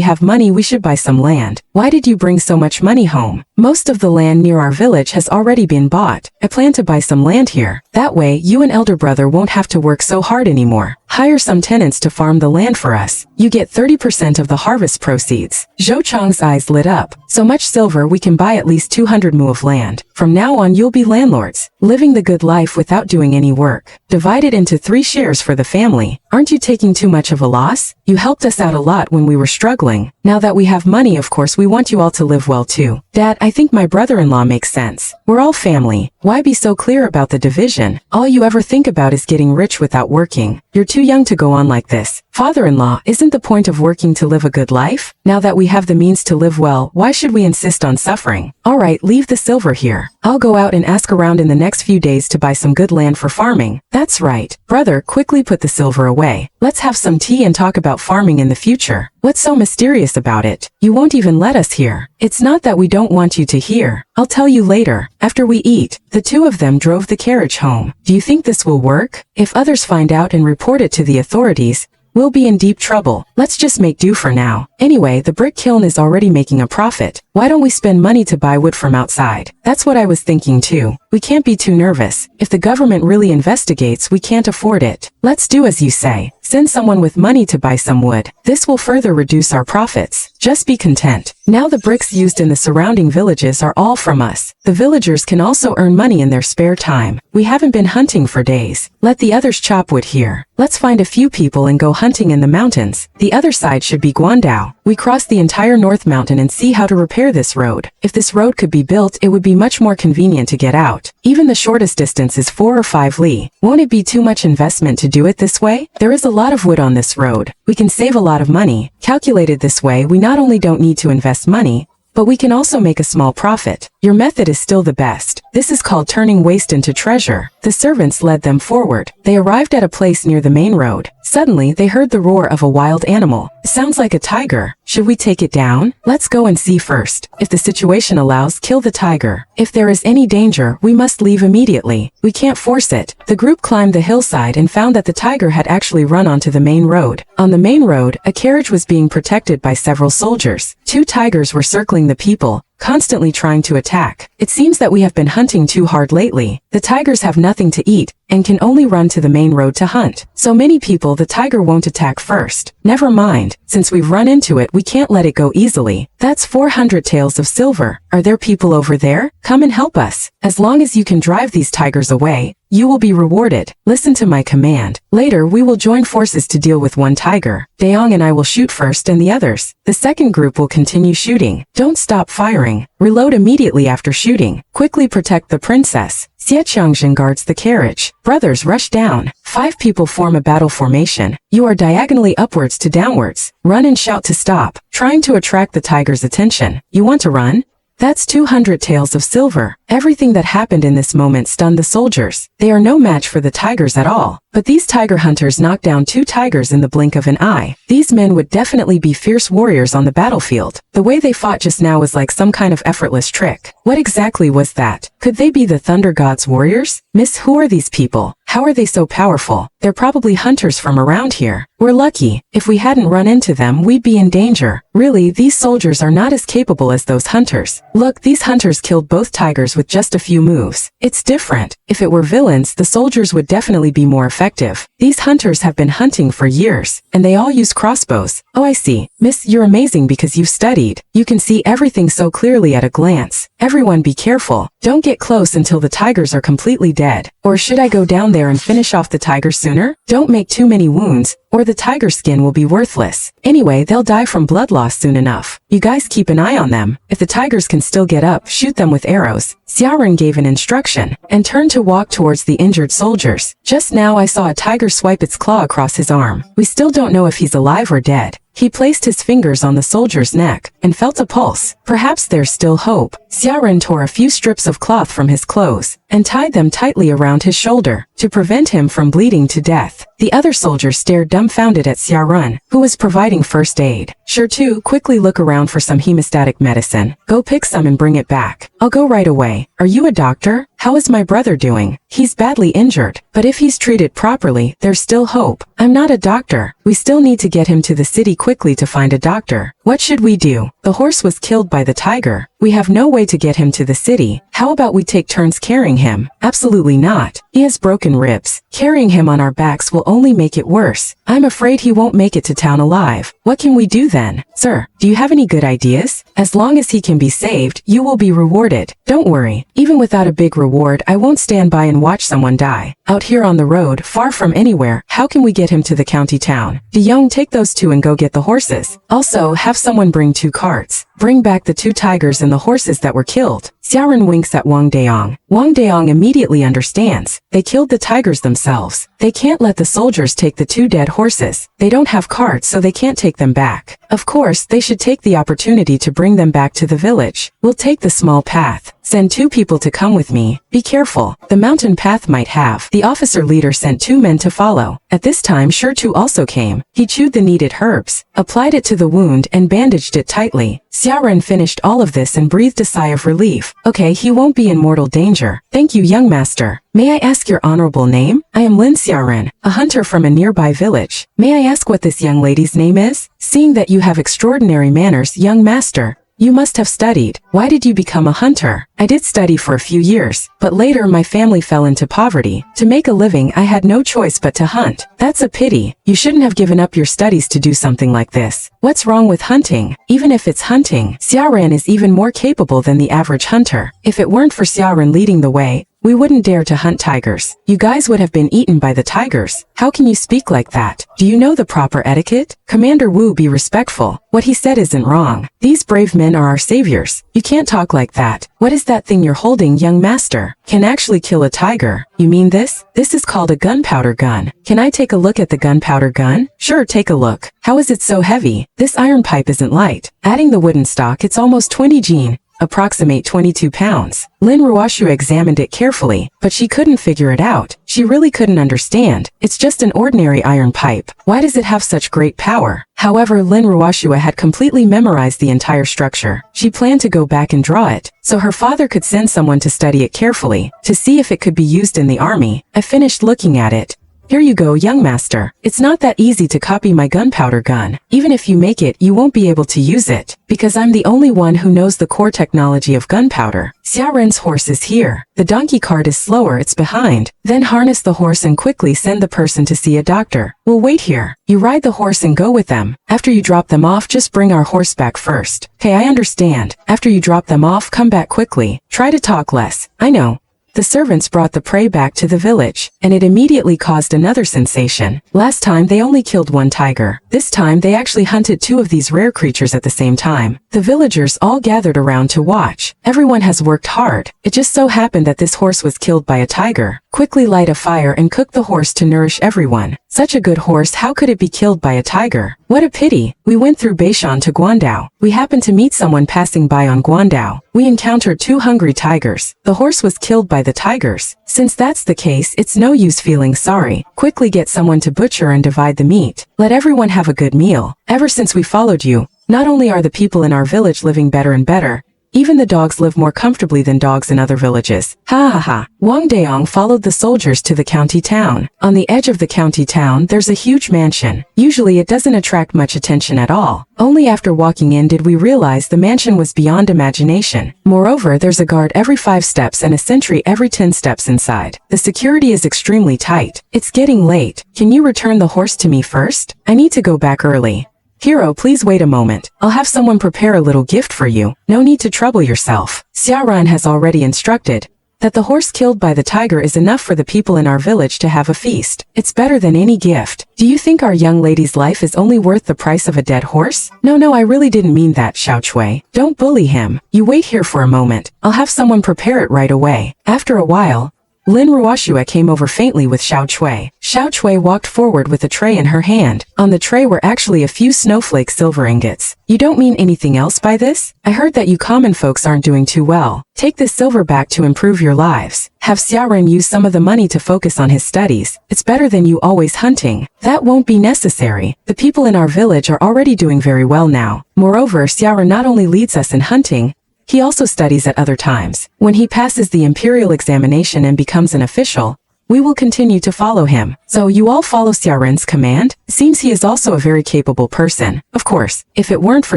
have money, we should buy some land. Why did you bring so much money home? Most of the land near our village has already been bought. I plan to buy some land here. That way, you and elder brother won't have to work so hard anymore. Hire some tenants to farm the land for us. You get 30% of the harvest proceeds. Zhou Chang's eyes lit up. So much silver, we can buy at least 200 mu of land. From now on, you'll be landlords, living the good life without doing any work. Divided into 3 shares for the family. Aren't you taking too much of a loss? You helped us out a lot when we were struggling. Now that we have money, of course, we want you all to live well too. Dad, I think my brother-in-law makes sense. We're all family. Why be so clear about the division? All you ever think about is getting rich without working. You're too young to go on like this. Father-in-law, isn't the point of working to live a good life? Now that we have the means to live well, why should we insist on suffering? All right, leave the silver here. I'll go out and ask around in the next few days to buy some good land for farming. That's right. Brother, quickly put the silver away. Let's have some tea and talk about farming in the future. What's so mysterious about it? You won't even let us hear. It's not that we don't want you to hear. I'll tell you later. After we eat, the two of them drove the carriage home. Do you think this will work? If others find out and report it to the authorities, we'll be in deep trouble. Let's just make do for now. Anyway, the brick kiln is already making a profit. Why don't we spend money to buy wood from outside? That's what I was thinking too. We can't be too nervous. If the government really investigates, we can't afford it. Let's do as you say. Send someone with money to buy some wood. This will further reduce our profits. Just be content. Now the bricks used in the surrounding villages are all from us. The villagers can also earn money in their spare time. We haven't been hunting for days. Let the others chop wood here. Let's find a few people and go hunting in the mountains. The other side should be Guandao. We cross the entire North Mountain and see how to repair this road. If this road could be built, it would be much more convenient to get out. Even the shortest distance is 4 or 5 li. Won't it be too much investment to do it this way? There is a lot of wood on this road. We can save a lot of money. Calculated this way, we not only don't need to invest money, but we can also make a small profit. Your method is still the best. This is called turning waste into treasure. The servants led them forward. They arrived at a place near the main road. Suddenly, they heard the roar of a wild animal. It sounds like a tiger. Should we take it down? Let's go and see first. If the situation allows, kill the tiger. If there is any danger, we must leave immediately. We can't force it. The group climbed the hillside and found that the tiger had actually run onto the main road. On the main road, a carriage was being protected by several soldiers. 2 tigers were circling the people, constantly trying to attack. It seems that we have been hunting too hard lately. The tigers have nothing to eat and can only run to the main road to hunt. So many people, the tiger won't attack first. Never mind. Since we've run into it, we can't let it go easily. That's 400 taels of silver. Are there people over there? Come and help us. As long as you can drive these tigers away, you will be rewarded. Listen to my command. Later we will join forces to deal with one tiger. Daong and I will shoot first and the others. The second group will continue shooting. Don't stop firing. Reload immediately after shooting. Quickly protect the princess. Xie Qiangjin guards the carriage. Brothers rush down. 5 people form a battle formation. You are diagonally upwards to downwards. Run and shout to stop, trying to attract the tiger's attention. You want to run? That's 200 taels of silver. Everything that happened in this moment stunned the soldiers. They are no match for the tigers at all. But these tiger hunters knocked down 2 tigers in the blink of an eye. These men would definitely be fierce warriors on the battlefield. The way they fought just now was like some kind of effortless trick. What exactly was that? Could they be the Thunder God's warriors? Miss, who are these people? How are they so powerful? They're probably hunters from around here. We're lucky. If we hadn't run into them, we'd be in danger. Really, these soldiers are not as capable as those hunters. Look, these hunters killed both tigers with just a few moves. It's different. If it were villains, the soldiers would definitely be more effective. These hunters have been hunting for years, and they all use crossbows. Oh, I see. Miss, you're amazing because you've studied. You can see everything so clearly at a glance. Everyone be careful. Don't get close until the tigers are completely dead. Or should I go down there and finish off the tigers sooner? Don't make too many wounds, or the tiger skin will be worthless. Anyway, they'll die from blood loss soon enough. You guys keep an eye on them. If the tigers can still get up, shoot them with arrows. Xiaoren gave an instruction, and turned to walk towards the injured soldiers. Just now I saw a tiger swipe its claw across his arm. We still don't know if he's alive or dead. He placed his fingers on the soldier's neck, and felt a pulse. Perhaps there's still hope. Xiaoren tore a few strips of cloth from his clothes, and tied them tightly around his shoulder, to prevent him from bleeding to death. The other soldiers stared dumbfounded at Xiaoren, who was providing first aid. Sure to quickly look around for some hemostatic medicine. Go pick some and bring it back. I'll go right away. Are you a doctor? How is my brother doing? He's badly injured, but if he's treated properly, there's still hope. I'm not a doctor. We still need to get him to the city quickly to find a doctor. What should we do? The horse was killed by the tiger. We have no way to get him to the city. How about we take turns carrying him? Absolutely not. He has broken ribs. Carrying him on our backs will only make it worse. I'm afraid he won't make it to town alive. What can we do then? Sir, do you have any good ideas? As long as he can be saved, you will be rewarded. Don't worry. Even without a big reward, I won't stand by and watch someone die. Out here on the road, far from anywhere, how can we get him to the county town? DeYoung, take those 2 and go get the horses. Also, have someone bring 2 carts. Bring back the 2 tigers and the horses that were killed. Xiaoren winks at Wang Daong. Wang Daong immediately understands. They killed the tigers themselves. They can't let the soldiers take the 2 dead horses. They don't have carts, so they can't take them back. Of course, they should take the opportunity to bring them back to the village. We'll take the small path. Send 2 people to come with me. Be careful. The mountain path might have. The officer leader sent 2 men to follow. At this time, Shirtu also came. He chewed the needed herbs, applied it to the wound, and bandaged it tightly. Xiaoren finished all of this and breathed a sigh of relief. Okay, he won't be in mortal danger. Thank you, young master. May I ask your honorable name? I am Lin Xiaoren, a hunter from a nearby village. May I ask what this young lady's name is? Seeing that you have extraordinary manners, young master, you must have studied. Why did you become a hunter? I did study for a few years, but later my family fell into poverty. To make a living, I had no choice but to hunt. That's a pity. You shouldn't have given up your studies to do something like this. What's wrong with hunting? Even if it's hunting, Xiaoren is even more capable than the average hunter. If it weren't for Xiaoren leading the way, we wouldn't dare to hunt tigers. You guys would have been eaten by the tigers. How can you speak like that? Do you know the proper etiquette? Commander Wu, be respectful. What he said isn't wrong. These brave men are our saviors. You can't talk like that. What is that thing you're holding, young master? Can actually kill a tiger. You mean this? This is called a gunpowder gun. Can I take a look at the gunpowder gun? Sure, take a look. How is it so heavy? This iron pipe isn't light. Adding the wooden stock, it's almost 20 jin. Approximate 22 pounds. Lin Ruoshu examined it carefully, but she couldn't figure it out. She really couldn't understand. It's just an ordinary iron pipe. Why does it have such great power? However, Lin Ruoshua had completely memorized the entire structure. She planned to go back and draw it, so her father could send someone to study it carefully, to see if it could be used in the army. I finished looking at it. Here you go, young master. It's not that easy to copy my gunpowder gun. Even if you make it, you won't be able to use it, because I'm the only one who knows the core technology of gunpowder. Xiaoren's horse is here. The donkey cart is slower, it's behind. Then harness the horse and quickly send the person to see a doctor. We'll wait here. You ride the horse and go with them. After you drop them off, just bring our horse back first. Okay, I understand. After you drop them off, come back quickly. Try to talk less. I know. The servants brought the prey back to the village, and it immediately caused another sensation. Last time they only killed one tiger. This time they actually hunted two of these rare creatures at the same time. The villagers all gathered around to watch. Everyone has worked hard. It just so happened that this horse was killed by a tiger. Quickly light a fire and cook the horse to nourish everyone. Such a good horse, how could it be killed by a tiger? What a pity. We went through Beishan to Guandao. We happened to meet someone passing by on Guandao. We encountered two hungry tigers. The horse was killed by the tigers. Since that's the case, it's no use feeling sorry. Quickly get someone to butcher and divide the meat. Let everyone have a good meal. Ever since we followed you, not only are the people in our village living better and better, even the dogs live more comfortably than dogs in other villages. Ha ha ha. Wang Daong followed the soldiers to the county town. On the edge of the county town, there's a huge mansion. Usually it doesn't attract much attention at all. Only after walking in did we realize the mansion was beyond imagination. Moreover, there's a guard every 5 steps and a sentry every 10 steps inside. The security is extremely tight. It's getting late. Can you return the horse to me first? I need to go back early. Hero, please wait a moment. I'll have someone prepare a little gift for you. No need to trouble yourself. Xiaoran has already instructed that the horse killed by the tiger is enough for the people in our village to have a feast. It's better than any gift. Do you think our young lady's life is only worth the price of a dead horse? No, I really didn't mean that, Xiao Chui. Don't bully him. You wait here for a moment. I'll have someone prepare it right away. After a while, Lin Ruoxue came over faintly with Xiao Chui. Xiao Chui walked forward with a tray in her hand. On the tray were actually a few snowflake silver ingots. You don't mean anything else by this? I heard that you common folks aren't doing too well. Take this silver back to improve your lives. Have Xiaoran use some of the money to focus on his studies. It's better than you always hunting. That won't be necessary. The people in our village are already doing very well now. Moreover, Xiaoran not only leads us in hunting, he also studies at other times. When he passes the imperial examination and becomes an official, we will continue to follow him. So you all follow Xiaoran's command? Seems he is also a very capable person. Of course, if it weren't for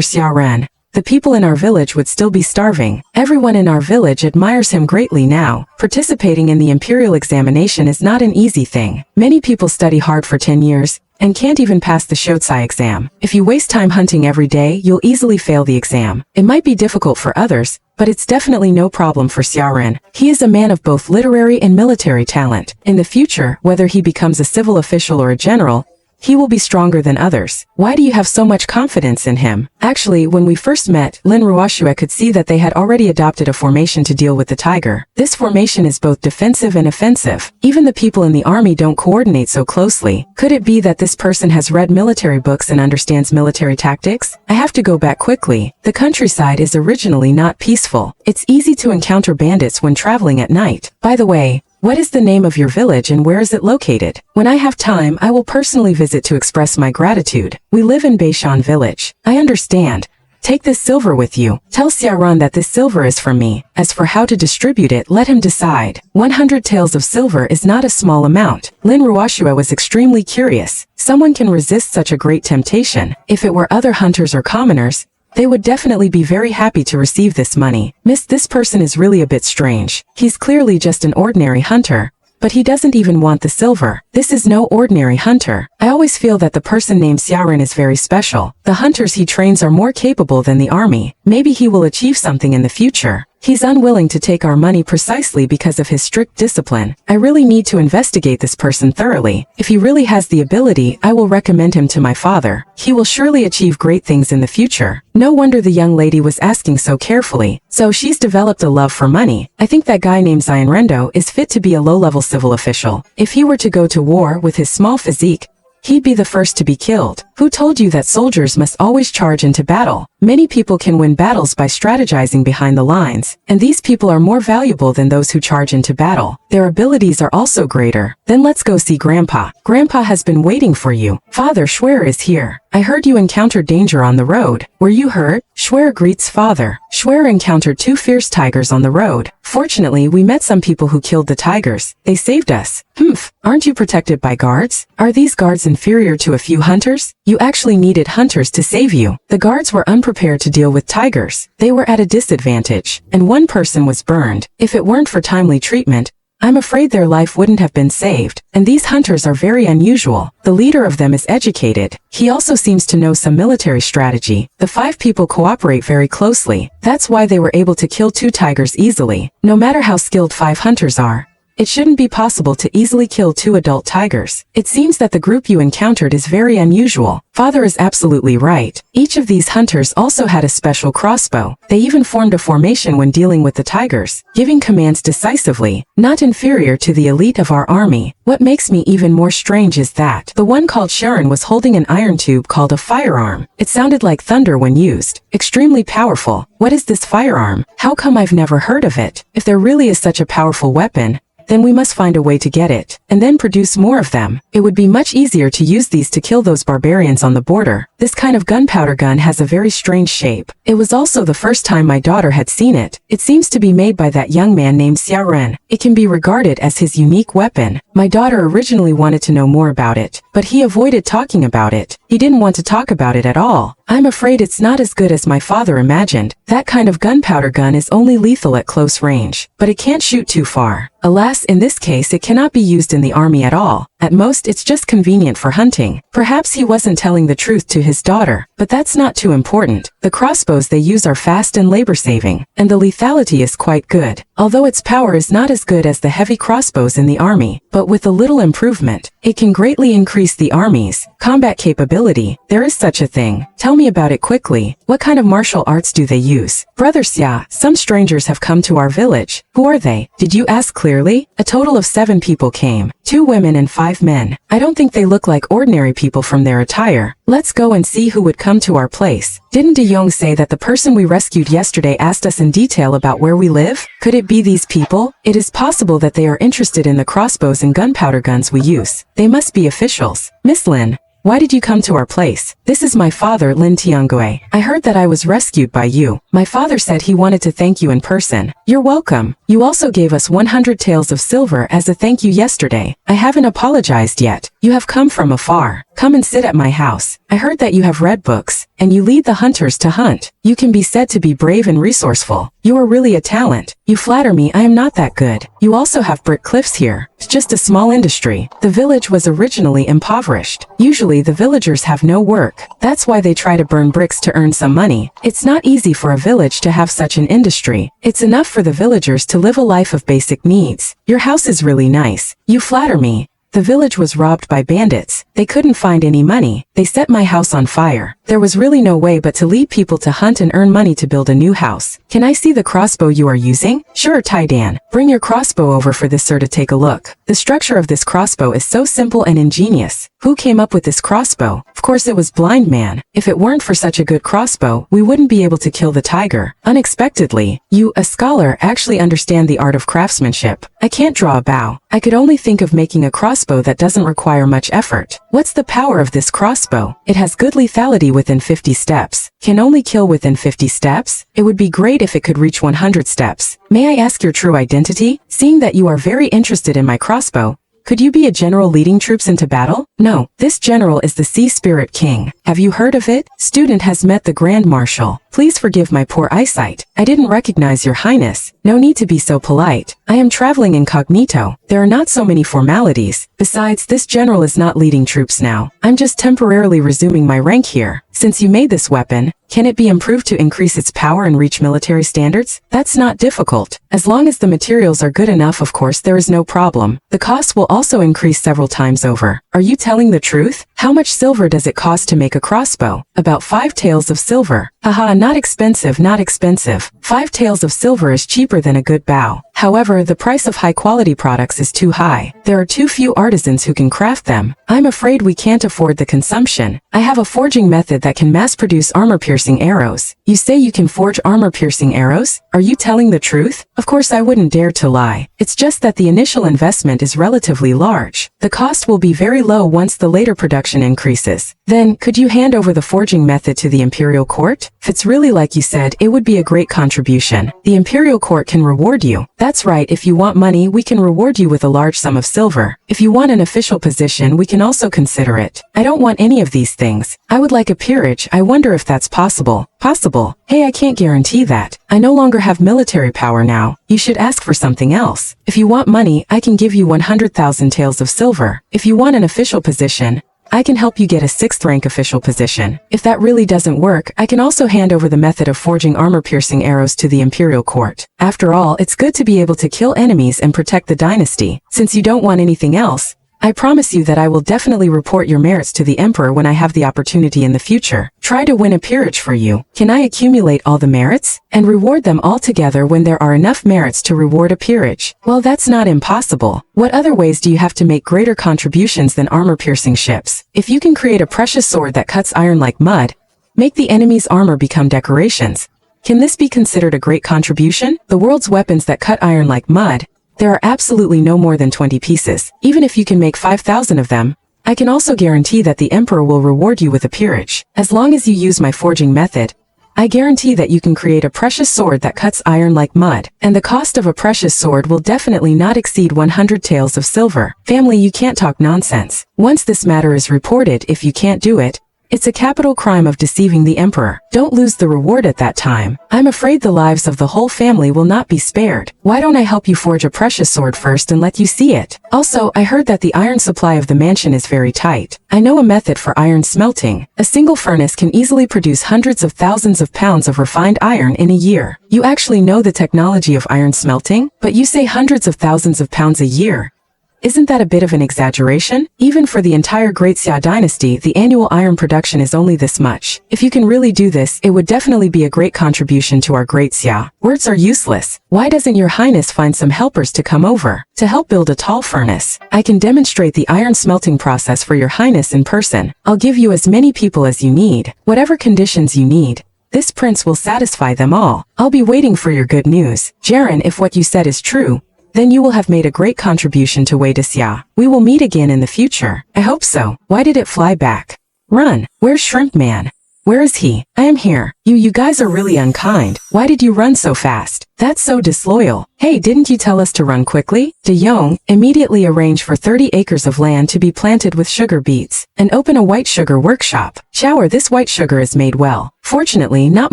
Xiaoran, the people in our village would still be starving. Everyone in our village admires him greatly now. Participating in the imperial examination is not an easy thing. Many people study hard for 10 years, and can't even pass the Shotsai exam. If you waste time hunting every day, you'll easily fail the exam. It might be difficult for others, but it's definitely no problem for Xiaoran. He is a man of both literary and military talent. In the future, whether he becomes a civil official or a general, he will be stronger than others. Why do you have so much confidence in him? Actually, when we first met, Lin Ruoxue could see that they had already adopted a formation to deal with the tiger. This formation is both defensive and offensive. Even the people in the army don't coordinate so closely. Could it be that this person has read military books and understands military tactics? I have to go back quickly. The countryside is originally not peaceful. It's easy to encounter bandits when traveling at night. By the way, what is the name of your village and where is it located? When I have time, I will personally visit to express my gratitude. We live in Beishan village. I understand. Take this silver with you. Tell Xiaoran that this silver is from me. As for how to distribute it, let him decide. 100 taels of silver is not a small amount. Lin Ruoxue was extremely curious. Someone can resist such a great temptation. If it were other hunters or commoners, they would definitely be very happy to receive this money. Miss, this person is really a bit strange. He's clearly just an ordinary hunter, but he doesn't even want the silver. This is no ordinary hunter. I always feel that the person named Xiaoran is very special. The hunters he trains are more capable than the army. Maybe he will achieve something in the future. He's unwilling to take our money precisely because of his strict discipline. I really need to investigate this person thoroughly. If he really has the ability, I will recommend him to my father. He will surely achieve great things in the future. No wonder the young lady was asking so carefully. So she's developed a love for money. I think that guy named Zion Rendo is fit to be a low-level civil official. If he were to go to war with his small physique, he'd be the first to be killed. Who told you that soldiers must always charge into battle? Many people can win battles by strategizing behind the lines, and these people are more valuable than those who charge into battle. Their abilities are also greater. Then let's go see Grandpa. Grandpa has been waiting for you. Father, Schwer is here. I heard you encountered danger on the road. Were you hurt? Schwer greets father. Schwer encountered 2 fierce tigers on the road. Fortunately, we met some people who killed the tigers. They saved us. Humph, aren't you protected by guards? Are these guards inferior to a few hunters? You actually needed hunters to save you. The guards were unprepared to deal with tigers. They were at a disadvantage, and one person was burned. If it weren't for timely treatment, I'm afraid their life wouldn't have been saved, and these hunters are very unusual. The leader of them is educated. He also seems to know some military strategy. The 5 people cooperate very closely. That's why they were able to kill 2 tigers easily. No matter how skilled 5 hunters are, it shouldn't be possible to easily kill 2 adult tigers. It seems that the group you encountered is very unusual. Father is absolutely right. Each of these hunters also had a special crossbow. They even formed a formation when dealing with the tigers, giving commands decisively, not inferior to the elite of our army. What makes me even more strange is that the one called Sharon was holding an iron tube called a firearm. It sounded like thunder when used. Extremely powerful. What is this firearm? How come I've never heard of it? If there really is such a powerful weapon, then we must find a way to get it, and then produce more of them. It would be much easier to use these to kill those barbarians on the border. This kind of gunpowder gun has a very strange shape. It was also the first time my daughter had seen it. It seems to be made by that young man named Xiao Ren. It can be regarded as his unique weapon. My daughter originally wanted to know more about it, but he avoided talking about it. He didn't want to talk about it at all. I'm afraid it's not as good as my father imagined. That kind of gunpowder gun is only lethal at close range, but it can't shoot too far. Alas, in this case it cannot be used in the army at all. At most it's just convenient for hunting. Perhaps he wasn't telling the truth to his daughter, but that's not too important. The crossbows they use are fast and labor-saving, and the lethality is quite good. Although its power is not as good as the heavy crossbows in the army, but with a little improvement, it can greatly increase the army's combat capability. There is such a thing. Tell me about it quickly. What kind of martial arts do they use? Brother Xia, some strangers have come to our village. Who are they? Did you ask clearly? A total of 7 people came. 2 women and 5 men. I don't think they look like ordinary people from their attire. Let's go and see who would come to our place. Didn't De Yong say that the person we rescued yesterday asked us in detail about where we live? Could it be these people? It is possible that they are interested in the crossbows and gunpowder guns we use. They must be officials. Miss Lin, why did you come to our place? This is my father, Lin Tiangui. I heard that I was rescued by you. My father said he wanted to thank you in person. You're welcome. You also gave us 100 taels of silver as a thank you yesterday. I haven't apologized yet. You have come from afar. Come and sit at my house. I heard that you have read books, and you lead the hunters to hunt. You can be said to be brave and resourceful. You are really a talent. You flatter me. I am not that good. You also have brick cliffs here. It's just a small industry. The village was originally impoverished. Usually the villagers have no work. That's why they try to burn bricks to earn some money. It's not easy for a village to have such an industry. It's enough for the villagers to live a life of basic needs. Your house is really nice. You flatter me. The village was robbed by bandits. They couldn't find any money. They set my house on fire. There was really no way but to lead people to hunt and earn money to build a new house. Can I see the crossbow you are using? Sure, Tai Dan. Bring your crossbow over for this sir to take a look. The structure of this crossbow is so simple and ingenious. Who came up with this crossbow? Of course it was Blind Man. If it weren't for such a good crossbow, we wouldn't be able to kill the tiger. Unexpectedly, you, a scholar, actually understand the art of craftsmanship. I can't draw a bow. I could only think of making a crossbow that doesn't require much effort. What's the power of this crossbow? It has good lethality within 50 steps. Can only kill within 50 steps? It would be great if it could reach 100 steps. May I ask your true identity? Seeing that you are very interested in my crossbow, could you be a general leading troops into battle? No, this general is the Sea Spirit King. Have you heard of it? Student has met the Grand Marshal. Please forgive my poor eyesight. I didn't recognize your highness. No need to be so polite. I am traveling incognito. There are not so many formalities. Besides, this general is not leading troops now. I'm just temporarily resuming my rank here. Since you made this weapon, can it be improved to increase its power and reach military standards? That's not difficult. As long as the materials are good enough, of course, there is no problem. The cost will also increase several times over. Are you telling the truth? How much silver does it cost to make a crossbow? About 5 taels of silver. Haha, not expensive, not expensive. 5 taels of silver is cheaper than a good bow. However, the price of high-quality products is too high. There are too few artisans who can craft them. I'm afraid we can't afford the consumption. I have a forging method that can mass-produce armor-piercing arrows. You say you can forge armor-piercing arrows? Are you telling the truth? Of course I wouldn't dare to lie. It's just that the initial investment is relatively large. The cost will be very low once the later production increases. Then, could you hand over the forging method to the imperial court? If it's really like you said, it would be a great contribution. The Imperial Court can reward you. That's right, if you want money, we can reward you with a large sum of silver. If you want an official position, we can also consider it. I don't want any of these things. I would like a peerage. I wonder if that's possible. Possible? Hey, I can't guarantee that. I no longer have military power now. You should ask for something else. If you want money, I can give you 100,000 taels of silver. If you want an official position, I can help you get a 6th rank official position. If that really doesn't work, I can also hand over the method of forging armor-piercing arrows to the Imperial Court. After all, it's good to be able to kill enemies and protect the dynasty. Since you don't want anything else, I promise you that I will definitely report your merits to the Emperor when I have the opportunity in the future. Try to win a peerage for you. Can I accumulate all the merits and reward them all together when there are enough merits to reward a peerage? Well, that's not impossible. What other ways do you have to make greater contributions than armor-piercing ships? If you can create a precious sword that cuts iron like mud, make the enemy's armor become decorations. Can this be considered a great contribution? The world's weapons that cut iron like mud, there are absolutely no more than 20 pieces. Even if you can make 5,000 of them, I can also guarantee that the Emperor will reward you with a peerage. As long as you use my forging method, I guarantee that you can create a precious sword that cuts iron like mud, and the cost of a precious sword will definitely not exceed 100 taels of silver. Family, you can't talk nonsense. Once this matter is reported, if you can't do it, it's a capital crime of deceiving the Emperor. Don't lose the reward at that time. I'm afraid the lives of the whole family will not be spared. Why don't I help you forge a precious sword first and let you see it? Also, I heard that the iron supply of the mansion is very tight. I know a method for iron smelting. A single furnace can easily produce hundreds of thousands of pounds of refined iron in a year. You actually know the technology of iron smelting? But you say hundreds of thousands of pounds a year. Isn't that a bit of an exaggeration? Even for the entire Great Xia dynasty, the annual iron production is only this much. If you can really do this, it would definitely be a great contribution to our Great Xia. Words are useless. Why doesn't your highness find some helpers to come over to help build a tall furnace? I can demonstrate the iron smelting process for your highness in person. I'll give you as many people as you need. Whatever conditions you need, this prince will satisfy them all. I'll be waiting for your good news. Jaren, if what you said is true, then you will have made a great contribution to Wei Xia. We will meet again in the future. I hope so. Why did it fly back? Run. Where's Shrimp Man? Where is he? I am here. You guys are really unkind. Why did you run so fast? That's so disloyal. Hey, didn't you tell us to run quickly? De Jong, immediately arrange for 30 acres of land to be planted with sugar beets, and open a white sugar workshop. Shower, this white sugar is made well. Fortunately, not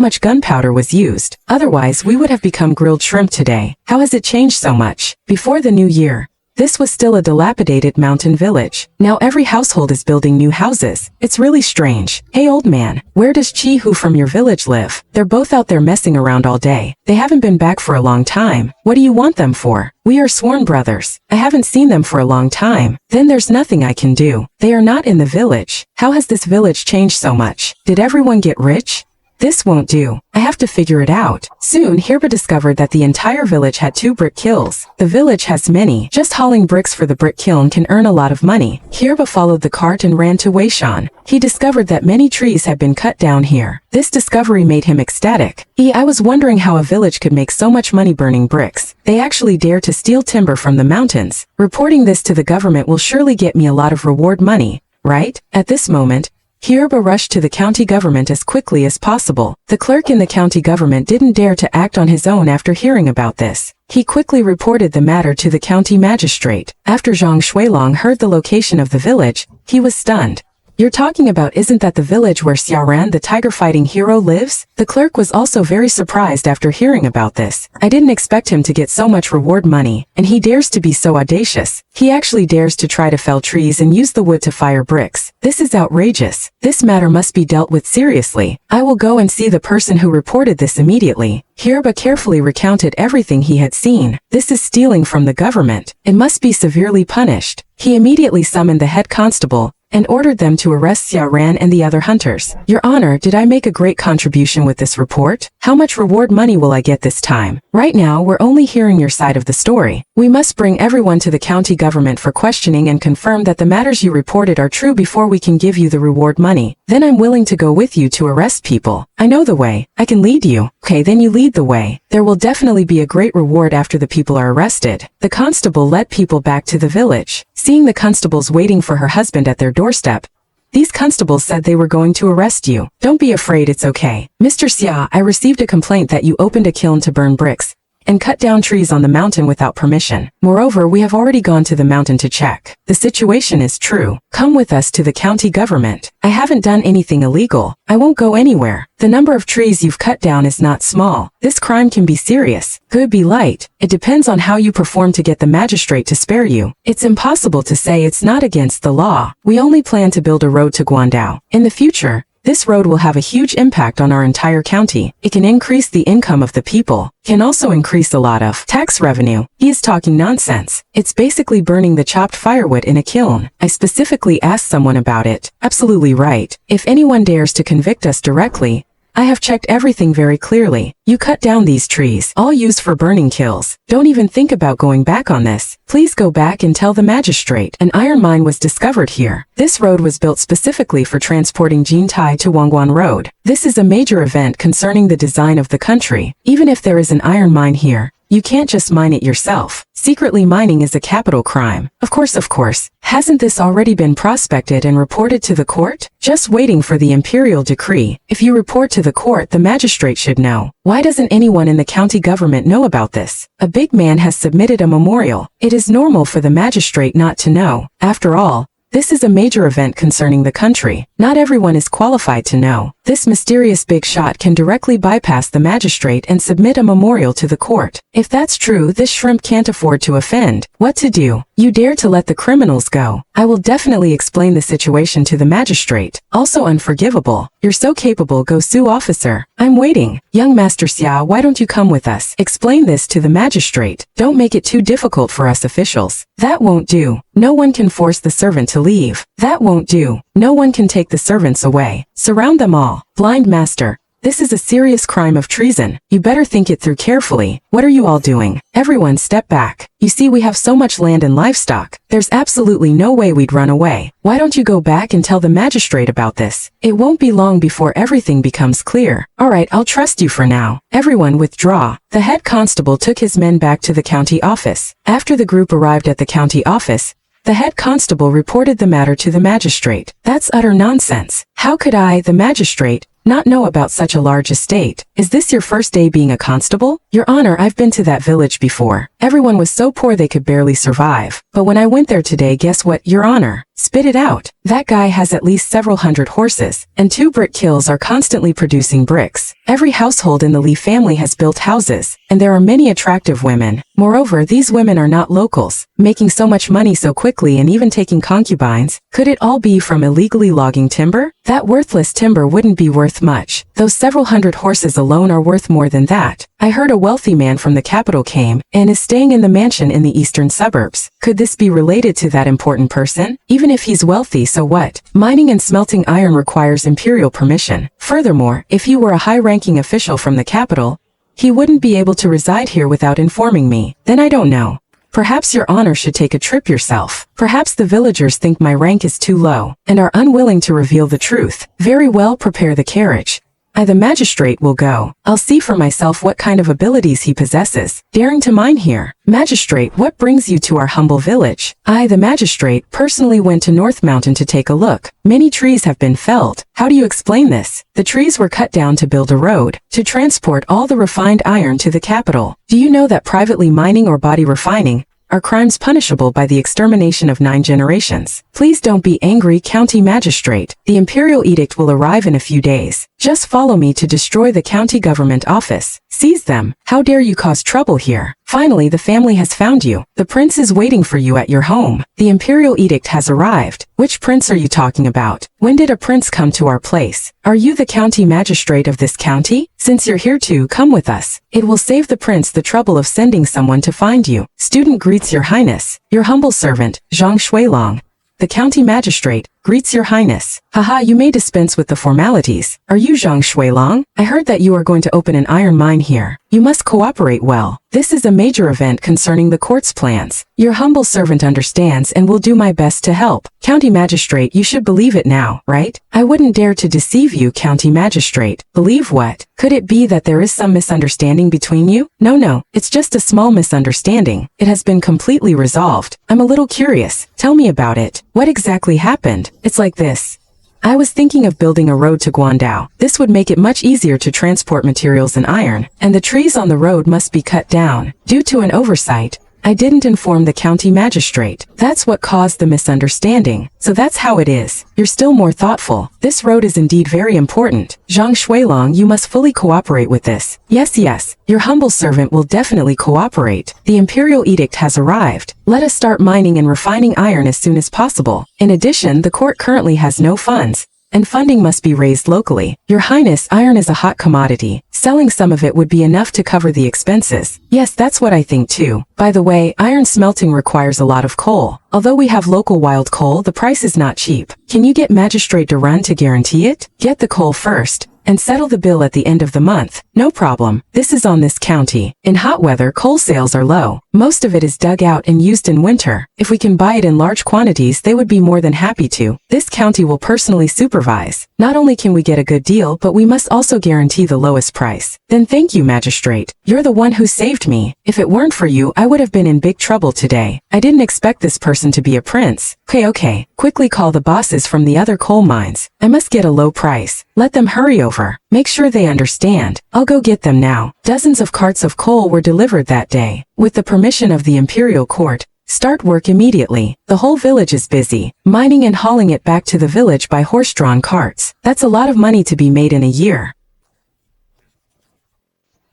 much gunpowder was used. Otherwise, we would have become grilled shrimp today. How has it changed so much? Before the new year, this was still a dilapidated mountain village. Now every household is building new houses. It's really strange. Hey old man, where does Chi Hu from your village live? They're both out there messing around all day. They haven't been back for a long time. What do you want them for? We are sworn brothers. I haven't seen them for a long time. Then there's nothing I can do. They are not in the village. How has this village changed so much? Did everyone get rich? This won't do. I have to figure it out. Soon, Hirba discovered that the entire village had 2 brick kilns. The village has many. Just hauling bricks for the brick kiln can earn a lot of money. Hirba followed the cart and ran to Weishan. He discovered that many trees had been cut down here. This discovery made him ecstatic. I was wondering how a village could make so much money burning bricks. They actually dare to steal timber from the mountains. Reporting this to the government will surely get me a lot of reward money, right? At this moment, Hirba rushed to the county government as quickly as possible. The clerk in the county government didn't dare to act on his own after hearing about this. He quickly reported the matter to the county magistrate. After Zhang Shuilong heard the location of the village, he was stunned. You're talking about, isn't that the village where Xiaoran the tiger-fighting hero lives? The clerk was also very surprised after hearing about this. I didn't expect him to get so much reward money, and he dares to be so audacious. He actually dares to try to fell trees and use the wood to fire bricks. This is outrageous. This matter must be dealt with seriously. I will go and see the person who reported this immediately. Hirba carefully recounted everything he had seen. This is stealing from the government. It must be severely punished. He immediately summoned the head constable and ordered them to arrest Xiaoran and the other hunters. Your Honor, did I make a great contribution with this report? How much reward money will I get this time? Right now, we're only hearing your side of the story. We must bring everyone to the county government for questioning and confirm that the matters you reported are true before we can give you the reward money. Then I'm willing to go with you to arrest people. I know the way. I can lead you. Okay, then you lead the way. There will definitely be a great reward after the people are arrested. The constable led people back to the village. Seeing the constables waiting for her husband at their doorstep, These constables said they were going to arrest you. Don't be afraid, it's okay. Mr. Xia, I received a complaint that you opened a kiln to burn bricks and cut down trees on the mountain without permission. Moreover, we have already gone to the mountain to check. The situation is true. Come with us to the county government. I haven't done anything illegal. I won't go anywhere. The number of trees you've cut down is not small. This crime can be serious. Could be light. It depends on how you perform to get the magistrate to spare you. It's impossible to say it's not against the law. We only plan to build a road to Guandao. In the future, this road will have a huge impact on our entire county. It can increase the income of the people, can also increase a lot of tax revenue. He is talking nonsense. It's basically burning the chopped firewood in a kiln. I specifically asked someone about it. Absolutely right. If anyone dares to convict us directly, I have checked everything very clearly. You cut down these trees, all used for burning kilns. Don't even think about going back on this. Please go back and tell the magistrate. An iron mine was discovered here. This road was built specifically for transporting Jintai to Wangguan Road. This is a major event concerning the design of the country. Even if there is an iron mine here, you can't just mine it yourself. Secretly mining is a capital crime. Of course. Hasn't this already been prospected and reported to the court? Just waiting for the imperial decree. If you report to the court, the magistrate should know. Why doesn't anyone in the county government know about this? A big man has submitted a memorial. It is normal for the magistrate not to know. After all, this is a major event concerning the country. Not everyone is qualified to know. This mysterious big shot can directly bypass the magistrate and submit a memorial to the court. If that's true, this shrimp can't afford to offend. What to do? You dare to let the criminals go? I will definitely explain the situation to the magistrate. Also unforgivable. You're so capable, go sue officer. I'm waiting. Young Master Xia, why don't you come with us? Explain this to the magistrate. Don't make it too difficult for us officials. That won't do. No one can force the servant to leave. That won't do. No one can take the servants away. Surround them all. Blind master, this is a serious crime of treason. You better think it through carefully. What are you all doing? Everyone step back. You see, we have so much land and livestock. There's absolutely no way we'd run away. Why don't you go back and tell the magistrate about this? It won't be long before everything becomes clear. Alright, I'll trust you for now. Everyone withdraw. The head constable took his men back to the county office. After the group arrived at the county office, the head constable reported the matter to the magistrate. That's utter nonsense. How could I, the magistrate, not know about such a large estate? Is this your first day being a constable? Your Honor, I've been to that village before. Everyone was so poor they could barely survive. But when I went there today, guess what, Your Honor? Spit it out. That guy has at least several hundred horses, and 2 brick kilns are constantly producing bricks. Every household in the Li family has built houses, and there are many attractive women. Moreover, these women are not locals, making so much money so quickly and even taking concubines. Could it all be from illegally logging timber? That worthless timber wouldn't be worth much. Those several hundred horses alone are worth more than that. I heard a wealthy man from the capital came and is staying in the mansion in the eastern suburbs. Could this be related to that important person? Even if he's wealthy, so what? Mining and smelting iron requires imperial permission. Furthermore, if he were a high-ranking official from the capital, he wouldn't be able to reside here without informing me. Then I don't know. Perhaps Your Honor should take a trip yourself. Perhaps the villagers think my rank is too low and are unwilling to reveal the truth. Very well, prepare the carriage. I, the magistrate, will go. I'll see for myself what kind of abilities he possesses. Daring to mine here. Magistrate, what brings you to our humble village? I, the magistrate, personally went to North Mountain to take a look. Many trees have been felled. How do you explain this? The trees were cut down to build a road, to transport all the refined iron to the capital. Do you know that privately mining or body refining are crimes punishable by the extermination of 9 generations? Please don't be angry, county magistrate. The imperial edict will arrive in a few days. Just follow me to destroy the county government office. Seize them. How dare you cause trouble here? Finally, the family has found you. The prince is waiting for you at your home. The imperial edict has arrived. Which prince are you talking about? When did a prince come to our place? Are you the county magistrate of this county? Since you're here too, come with us. It will save the prince the trouble of sending someone to find you. Student greets Your Highness. Your humble servant, Zhang Shuilong. The county magistrate greets Your Highness. Haha, you may dispense with the formalities. Are you Zhang Shuilong? I heard that you are going to open an iron mine here. You must cooperate well. This is a major event concerning the court's plans. Your humble servant understands and will do my best to help. County magistrate, you should believe it now, right? I wouldn't dare to deceive you, county magistrate. Believe what? Could it be that there is some misunderstanding between you? No, it's just a small misunderstanding. It has been completely resolved. I'm a little curious. Tell me about it. What exactly happened? It's like this. I was thinking of building a road to Guandao. This would make it much easier to transport materials and iron, and the trees on the road must be cut down. Due to an oversight, I didn't inform the county magistrate. That's what caused the misunderstanding. So that's how it is. You're still more thoughtful. This road is indeed very important. Zhang Shuilong, you must fully cooperate with this. Yes, your humble servant will definitely cooperate. The imperial edict has arrived. Let us start mining and refining iron as soon as possible. In addition, the court currently has no funds, and funding must be raised locally. Your Highness, iron is a hot commodity. Selling some of it would be enough to cover the expenses. Yes, that's what I think too. By the way, iron smelting requires a lot of coal. Although we have local wild coal, the price is not cheap. Can you get Magistrate Duran to guarantee it? Get the coal first, and settle the bill at the end of the month. No problem. This is on this county. In hot weather, coal sales are low. Most of it is dug out and used in winter. If we can buy it in large quantities, they would be more than happy to. This county will personally supervise. Not only can we get a good deal, but we must also guarantee the lowest price. Then thank you, Magistrate. You're the one who saved me. If it weren't for you, I would have been in big trouble today. I didn't expect this person to be a prince. Okay. Quickly call the bosses from the other coal mines. I must get a low price. Let them hurry over. Make sure they understand. I'll go get them now. Dozens of carts of coal were delivered that day. With the permission of the imperial court, start work immediately. The whole village is busy, mining and hauling it back to the village by horse-drawn carts. That's a lot of money to be made in a year.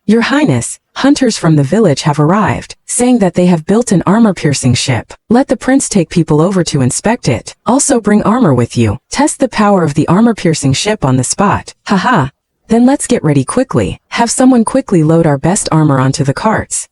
Your Highness, hunters from the village have arrived, saying that they have built an armor-piercing ship. Let the prince take people over to inspect it. Also bring armor with you. Test the power of the armor-piercing ship on the spot. Haha. Then let's get ready quickly. Have someone quickly load our best armor onto the carts.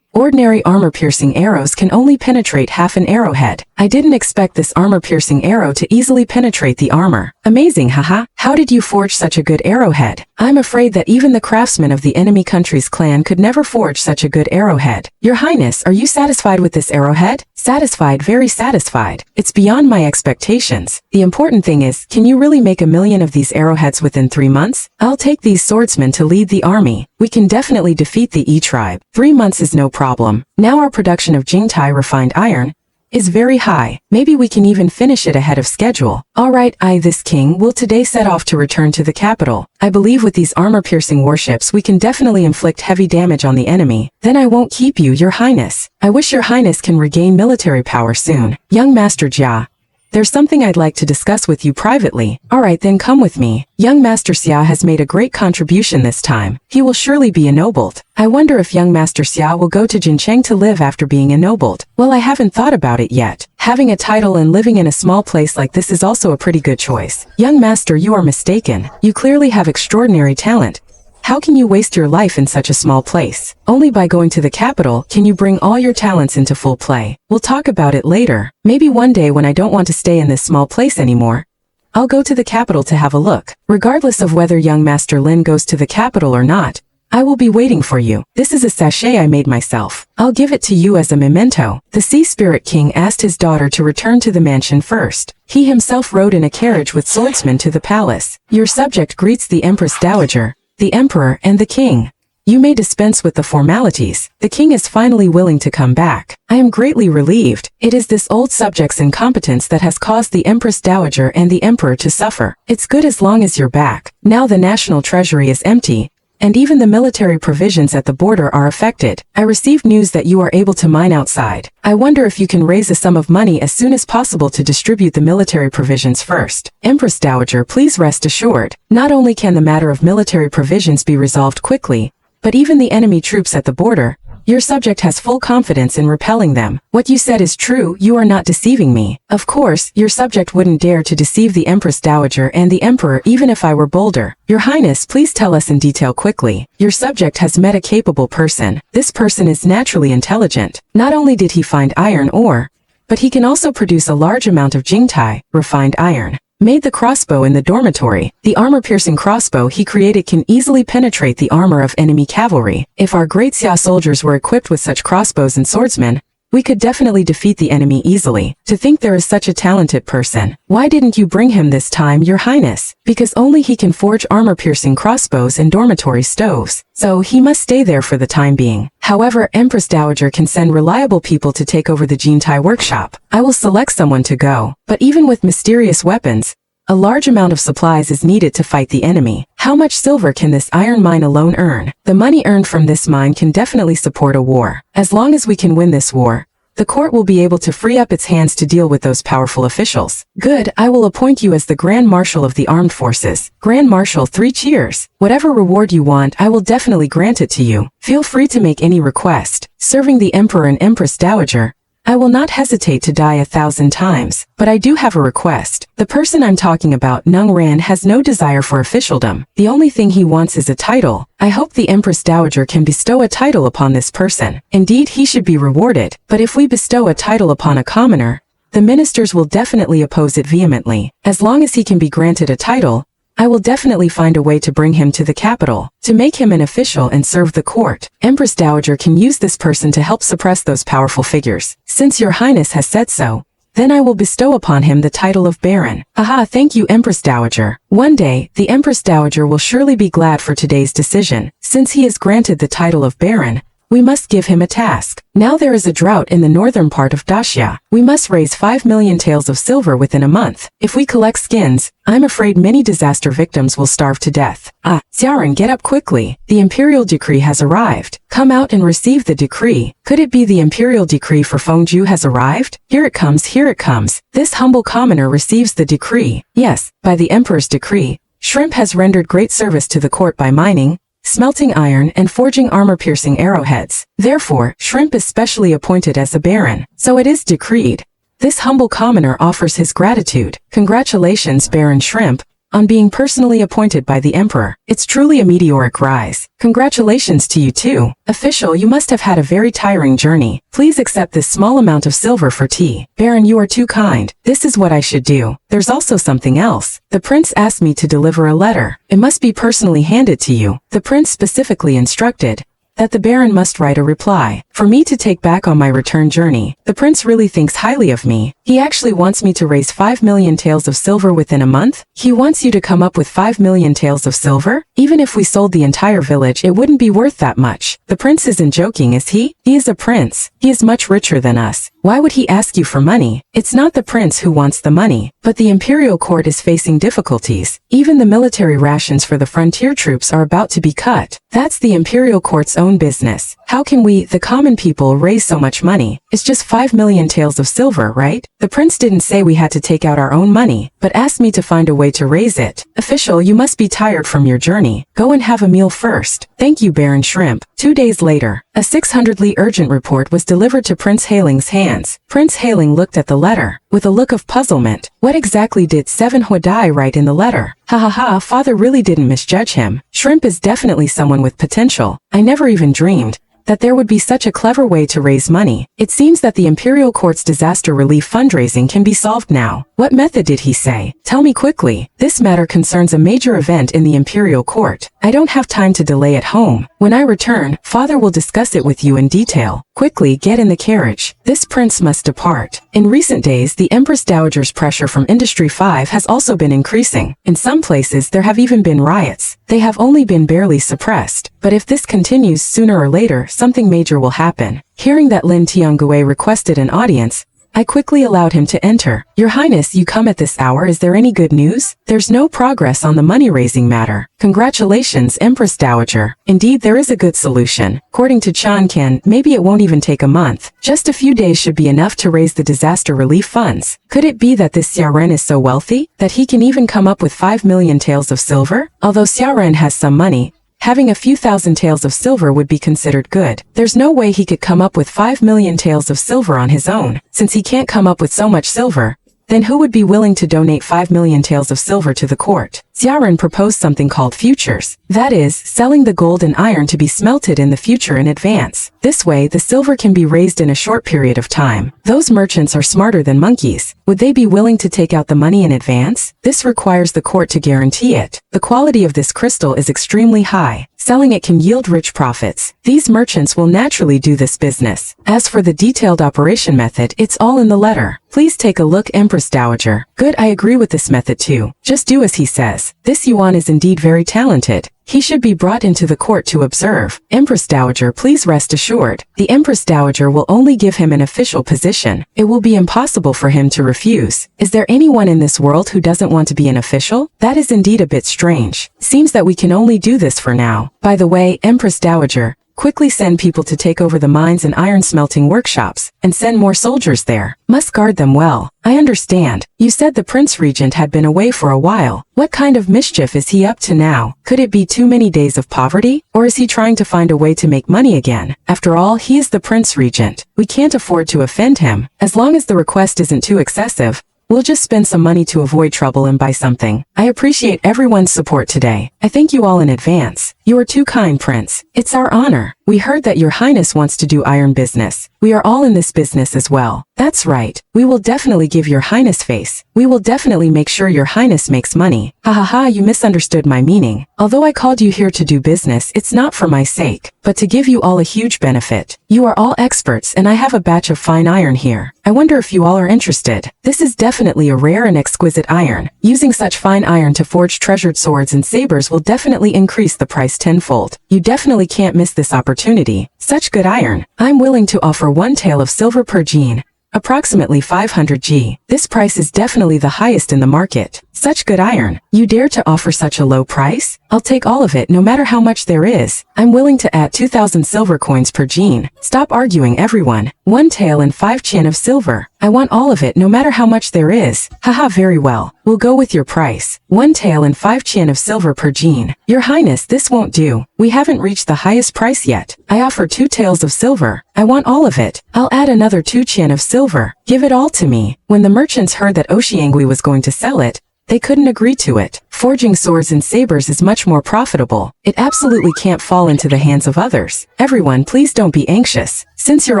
Ordinary armor-piercing arrows can only penetrate half an arrowhead. I didn't expect this armor-piercing arrow to easily penetrate the armor. Amazing, haha. How did you forge such a good arrowhead? I'm afraid that even the craftsmen of the enemy country's clan could never forge such a good arrowhead. Your Highness, are you satisfied with this arrowhead? Satisfied, very satisfied. It's beyond my expectations. The important thing is, can you really make 1,000,000 of these arrowheads within 3 months? I'll take these swordsmen to lead the army. We can definitely defeat the E tribe. 3 months is no problem. Now our production of Jingtai refined iron is very high. Maybe we can even finish it ahead of schedule. Alright, this king will today set off to return to the capital. I believe with these armor-piercing warships we can definitely inflict heavy damage on the enemy. Then I won't keep you, Your Highness. I wish Your Highness can regain military power soon. Young Master Jia, there's something I'd like to discuss with you privately. Alright, then come with me. Young Master Xia has made a great contribution this time. He will surely be ennobled. I wonder if young Master Xia will go to Jincheng to live after being ennobled. Well, I haven't thought about it yet. Having a title and living in a small place like this is also a pretty good choice. Young Master, you are mistaken. You clearly have extraordinary talent. How can you waste your life in such a small place? Only by going to the capital can you bring all your talents into full play. We'll talk about it later. Maybe one day when I don't want to stay in this small place anymore, I'll go to the capital to have a look. Regardless of whether young Master Lin goes to the capital or not, I will be waiting for you. This is a sachet I made myself. I'll give it to you as a memento. The Sea Spirit King asked his daughter to return to the mansion first. He himself rode in a carriage with swordsmen to the palace. Your subject greets the Empress Dowager, the Emperor, and the King. You may dispense with the formalities. The King is finally willing to come back. I am greatly relieved. It is this old subject's incompetence that has caused the Empress Dowager and the Emperor to suffer. It's good as long as you're back. Now the national treasury is empty, and even the military provisions at the border are affected. I received news that you are able to mine outside. I wonder if you can raise a sum of money as soon as possible to distribute the military provisions first. Empress Dowager, please rest assured. Not only can the matter of military provisions be resolved quickly, but even the enemy troops at the border, your subject has full confidence in repelling them. What you said is true, you are not deceiving me. Of course, your subject wouldn't dare to deceive the Empress Dowager and the Emperor even if I were bolder. Your Highness, please tell us in detail quickly. Your subject has met a capable person. This person is naturally intelligent. Not only did he find iron ore, but he can also produce a large amount of Jingtai, refined iron. Made the crossbow in the dormitory. The armor-piercing crossbow he created can easily penetrate the armor of enemy cavalry. If our great Xia soldiers were equipped with such crossbows and swordsmen, We could definitely defeat the enemy easily. To think there is such a talented person. Why didn't you bring him this time, Your Highness? Because only he can forge armor-piercing crossbows and dormitory stoves. So he must stay there for the time being. However, Empress Dowager can send reliable people to take over the Jintai workshop. I will select someone to go. But even with mysterious weapons, a large amount of supplies is needed to fight the enemy. How much silver can this iron mine alone earn? The money earned from this mine can definitely support a war. As long as we can win this war, the court will be able to free up its hands to deal with those powerful officials. Good, I will appoint you as the Grand Marshal of the Armed Forces. Grand Marshal, 3 cheers. Whatever reward you want, I will definitely grant it to you. Feel free to make any request. Serving the Emperor and Empress Dowager, I will not hesitate to die 1,000 times, but I do have a request. The person I'm talking about, Nung Ran, has no desire for officialdom. The only thing he wants is a title. I hope the Empress Dowager can bestow a title upon this person. Indeed, he should be rewarded, but if we bestow a title upon a commoner, the ministers will definitely oppose it vehemently. As long as he can be granted a title, I will definitely find a way to bring him to the capital, to make him an official and serve the court. Empress Dowager can use this person to help suppress those powerful figures. Since Your Highness has said so, then I will bestow upon him the title of Baron. Aha, thank you, Empress Dowager. One day, the Empress Dowager will surely be glad for today's decision. Since he is granted the title of Baron, we must give him a task. Now there is a drought in the northern part of Dacia. We must raise 5 million taels of silver within a month. If we collect skins, I'm afraid many disaster victims will starve to death. Ah, Xiaoran, get up quickly. The imperial decree has arrived. Come out and receive the decree. Could it be the imperial decree for Fengju has arrived? Here it comes, here it comes. This humble commoner receives the decree. Yes, by the emperor's decree, Shrimp has rendered great service to the court by mining, smelting iron and forging armor-piercing arrowheads. Therefore, Shrimp is specially appointed as a baron. So it is decreed. This humble commoner offers his gratitude. Congratulations, Baron Shrimp, on being personally appointed by the emperor. It's truly a meteoric rise. Congratulations to you too. Official, you must have had a very tiring journey. Please accept this small amount of silver for tea. Baron, you are too kind. This is what I should do. There's also something else. The prince asked me to deliver a letter. It must be personally handed to you. The prince specifically instructed that the Baron must write a reply for me to take back on my return journey. The prince really thinks highly of me. He actually wants me to raise 5 million taels of silver within a month. He wants you to come up with 5 million taels of silver? Even if we sold the entire village, it wouldn't be worth that much. The prince isn't joking, is he? He is a prince. He is much richer than us. Why would he ask you for money? It's not the prince who wants the money, but the imperial court is facing difficulties. Even the military rations for the frontier troops are about to be cut. That's the imperial court's own business. How can we, the common people, raise so much money? It's just 5 million taels of silver, right? The prince didn't say we had to take out our own money, but asked me to find a way to raise it. Official, you must be tired from your journey. Go and have a meal first. Thank you, Baron Shrimp. 2 days later, a 600-li urgent report was delivered to Prince Hailing's hands. Prince Hailing looked at the letter with a look of puzzlement. What exactly did 7 Huadai write in the letter? Ha ha ha, father really didn't misjudge him. Shrimp is definitely someone with potential. I never even dreamed that there would be such a clever way to raise money. It seems that the Imperial Court's disaster relief fundraising can be solved now. What method did he say? Tell me quickly. This matter concerns a major event in the Imperial Court. I don't have time to delay at home. When I return, father will discuss it with you in detail. Quickly get in the carriage. This prince must depart. In recent days, the Empress Dowager's pressure from Industry 5 has also been increasing. In some places, there have even been riots. They have only been barely suppressed. But if this continues, sooner or later, something major will happen. Hearing that Lin Tiangue requested an audience, I quickly allowed him to enter. Your Highness, you come at this hour. Is there any good news? There's no progress on the money-raising matter. Congratulations, Empress Dowager. Indeed, there is a good solution. According to Chan Ken, maybe it won't even take a month. Just a few days should be enough to raise the disaster relief funds. Could it be that this Xiaoren is so wealthy that he can even come up with 5 million taels of silver? Although Xiaoren has some money, having a few thousand taels of silver would be considered good. There's no way he could come up with 5 million taels of silver on his own. Since he can't come up with so much silver, then who would be willing to donate 5 million taels of silver to the court? Xiaoren proposed something called futures. That is, selling the gold and iron to be smelted in the future in advance. This way, the silver can be raised in a short period of time. Those merchants are smarter than monkeys. Would they be willing to take out the money in advance? This requires the court to guarantee it. The quality of this crystal is extremely high. selling it can yield rich profits. These merchants will naturally do this business. As for the detailed operation method, it's all in the letter. Please take a look, Empress Dowager. Good, I agree with this method too. Just do as he says. This Yuan is indeed very talented. He should be brought into the court to observe. Empress Dowager, please rest assured. The Empress Dowager will only give him an official position. It will be impossible for him to refuse. Is there anyone in this world who doesn't want to be an official? That is indeed a bit strange. Seems that we can only do this for now. By the way, Empress Dowager, quickly send people to take over the mines and iron smelting workshops, and send more soldiers there. Must guard them well. I understand. You said the Prince Regent had been away for a while. What kind of mischief is he up to now? Could it be too many days of poverty? Or is he trying to find a way to make money again? After all, he is the Prince Regent. We can't afford to offend him. As long as the request isn't too excessive, we'll just spend some money to avoid trouble and buy something. I appreciate everyone's support today. I thank you all in advance. You are too kind, Prince. It's our honor. We heard that your highness wants to do iron business. We are all in this business as well. That's right. We will definitely give your highness face. We will definitely make sure your highness makes money. Ha ha ha, you misunderstood my meaning. Although I called you here to do business, it's not for my sake, but to give you all a huge benefit. You are all experts and I have a batch of fine iron here. I wonder if you all are interested. This is definitely a rare and exquisite iron. Using such fine iron to forge treasured swords and sabers will definitely increase the price tenfold. You definitely can't miss this opportunity. Such good iron. I'm willing to offer 1 tael of silver per gene, approximately 500 G. This price is definitely the highest in the market. Such good iron. You dare to offer such a low price? I'll take all of it no matter how much there is. I'm willing to add 2,000 silver coins per gene. Stop arguing, everyone. 1 tael and 5 chen of silver. I want all of it no matter how much there is. Haha, very well. We'll go with your price. 1 tael and 5 chen of silver per gene. Your highness, this won't do. We haven't reached the highest price yet. I offer 2 taels of silver. I want all of it. I'll add another 2 chen of silver. Give it all to me. When the merchants heard that Oshiangui was going to sell it, they couldn't agree to it. Forging swords and sabers is much more profitable. It absolutely can't fall into the hands of others. Everyone, please don't be anxious. Since you're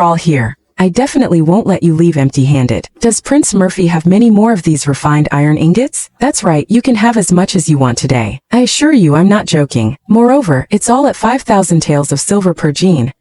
all here, I definitely won't let you leave empty-handed. Does Prince Murphy have many more of these refined iron ingots? That's right, you can have as much as you want today. I assure you I'm not joking. Moreover, it's all at 5,000 taels of silver per gene,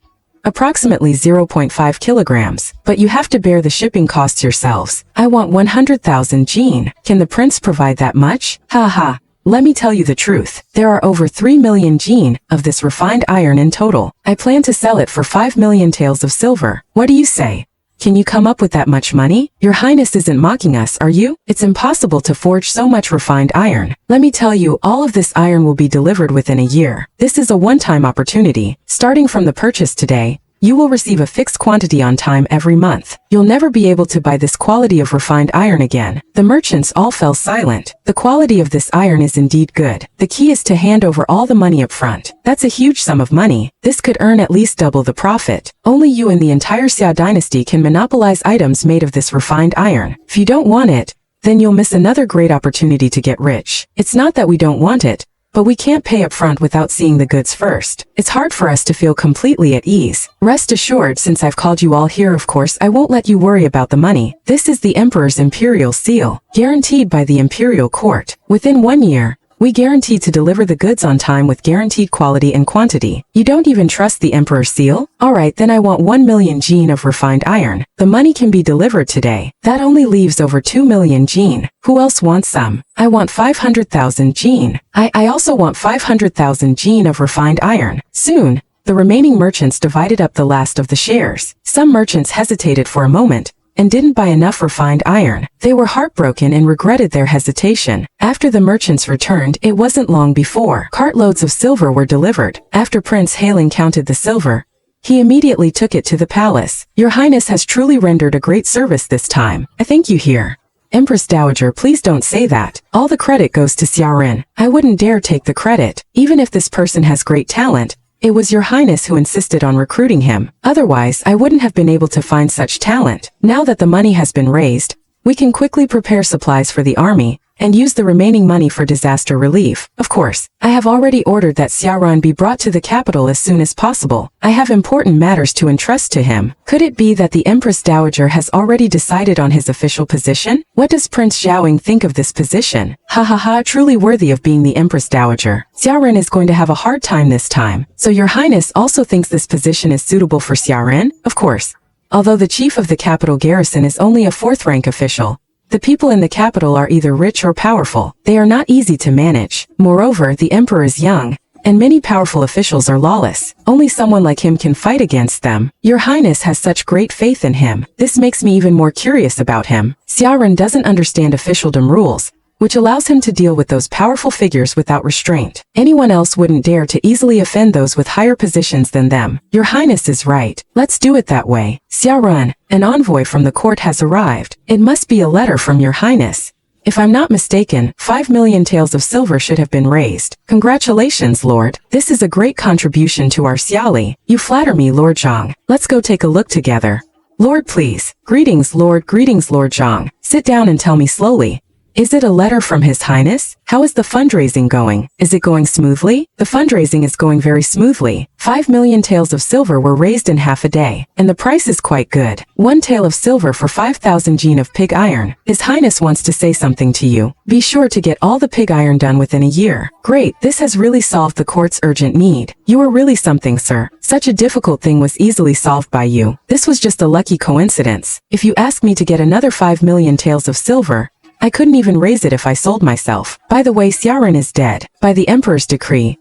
approximately 0.5 kilograms, but you have to bear the shipping costs yourselves. I want 100,000 gene. Can the prince provide that much? Ha ha. Let me tell you the truth. There are over 3 million gene of this refined iron in total. I plan to sell it for 5 million taels of silver. What do you say? Can you come up with that much money? Your highness isn't mocking us, are you? It's impossible to forge so much refined iron. Let me tell you, all of this iron will be delivered within a year. This is a one-time opportunity. Starting from the purchase today, you will receive a fixed quantity on time every month. You'll never be able to buy this quality of refined iron again. The merchants all fell silent. The quality of this iron is indeed good. The key is to hand over all the money up front. That's a huge sum of money. This could earn at least double the profit. Only you and the entire Xia dynasty can monopolize items made of this refined iron. If you don't want it, then you'll miss another great opportunity to get rich. It's not that we don't want it, but we can't pay up front without seeing the goods first. It's hard for us to feel completely at ease. Rest assured, since I've called you all here, of course, I won't let you worry about the money. This is the Emperor's Imperial Seal, guaranteed by the Imperial Court. Within 1 year, we guarantee to deliver the goods on time with guaranteed quality and quantity. You don't even trust the Emperor's Seal? Alright, then I want 1 million gene of refined iron. The money can be delivered today. That only leaves over 2 million gene. Who else wants some? I want 500,000 gene. I also want 500,000 gene of refined iron. Soon, the remaining merchants divided up the last of the shares. Some merchants hesitated for a moment and didn't buy enough refined iron. They were heartbroken and regretted their hesitation. After the merchants returned, it wasn't long before cartloads of silver were delivered. After Prince Hailing counted the silver, he immediately took it to the palace. Your Highness has truly rendered a great service this time. I thank you here. Empress Dowager, please don't say that. All the credit goes to Xiaoren. I wouldn't dare take the credit. Even if this person has great talent, it was your highness who insisted on recruiting him. Otherwise, I wouldn't have been able to find such talent. Now that the money has been raised, we can quickly prepare supplies for the army and use the remaining money for disaster relief. Of course, I have already ordered that Xiaoran be brought to the capital as soon as possible. I have important matters to entrust to him. Could it be that the Empress Dowager has already decided on his official position? What does Prince Xiaoying think of this position? Ha ha ha, truly worthy of being the Empress Dowager. Xiaoran is going to have a hard time this time. So your highness also thinks this position is suitable for Xiaoran? Of course. Although the chief of the capital garrison is only a fourth-rank official, the people in the capital are either rich or powerful. They are not easy to manage. Moreover, the emperor is young, and many powerful officials are lawless. Only someone like him can fight against them. Your highness has such great faith in him. This makes me even more curious about him. Xiaoran doesn't understand officialdom rules, which allows him to deal with those powerful figures without restraint. Anyone else wouldn't dare to easily offend those with higher positions than them. Your highness is right. Let's do it that way. Xiaoran, an envoy from the court has arrived. It must be a letter from your highness. If I'm not mistaken, 5 million taels of silver should have been raised. Congratulations, Lord. This is a great contribution to our Xiaoli. You flatter me, Lord Zhang. Let's go take a look together. Lord, please. Greetings, Lord Zhang. Sit down and tell me slowly. Is it a letter from His Highness? How is the fundraising going? Is it going smoothly? The fundraising is going very smoothly. 5 million taels of silver were raised in half a day, and the price is quite good. 1 tael of silver for 5,000 gene of pig iron. His Highness wants to say something to you. Be sure to get all the pig iron done within a year. Great, this has really solved the court's urgent need. You are really something, sir. Such a difficult thing was easily solved by you. This was just a lucky coincidence. If you ask me to get another 5 million taels of silver, I couldn't even raise it if I sold myself. By the way, Xiaoran is dead. By the Emperor's decree,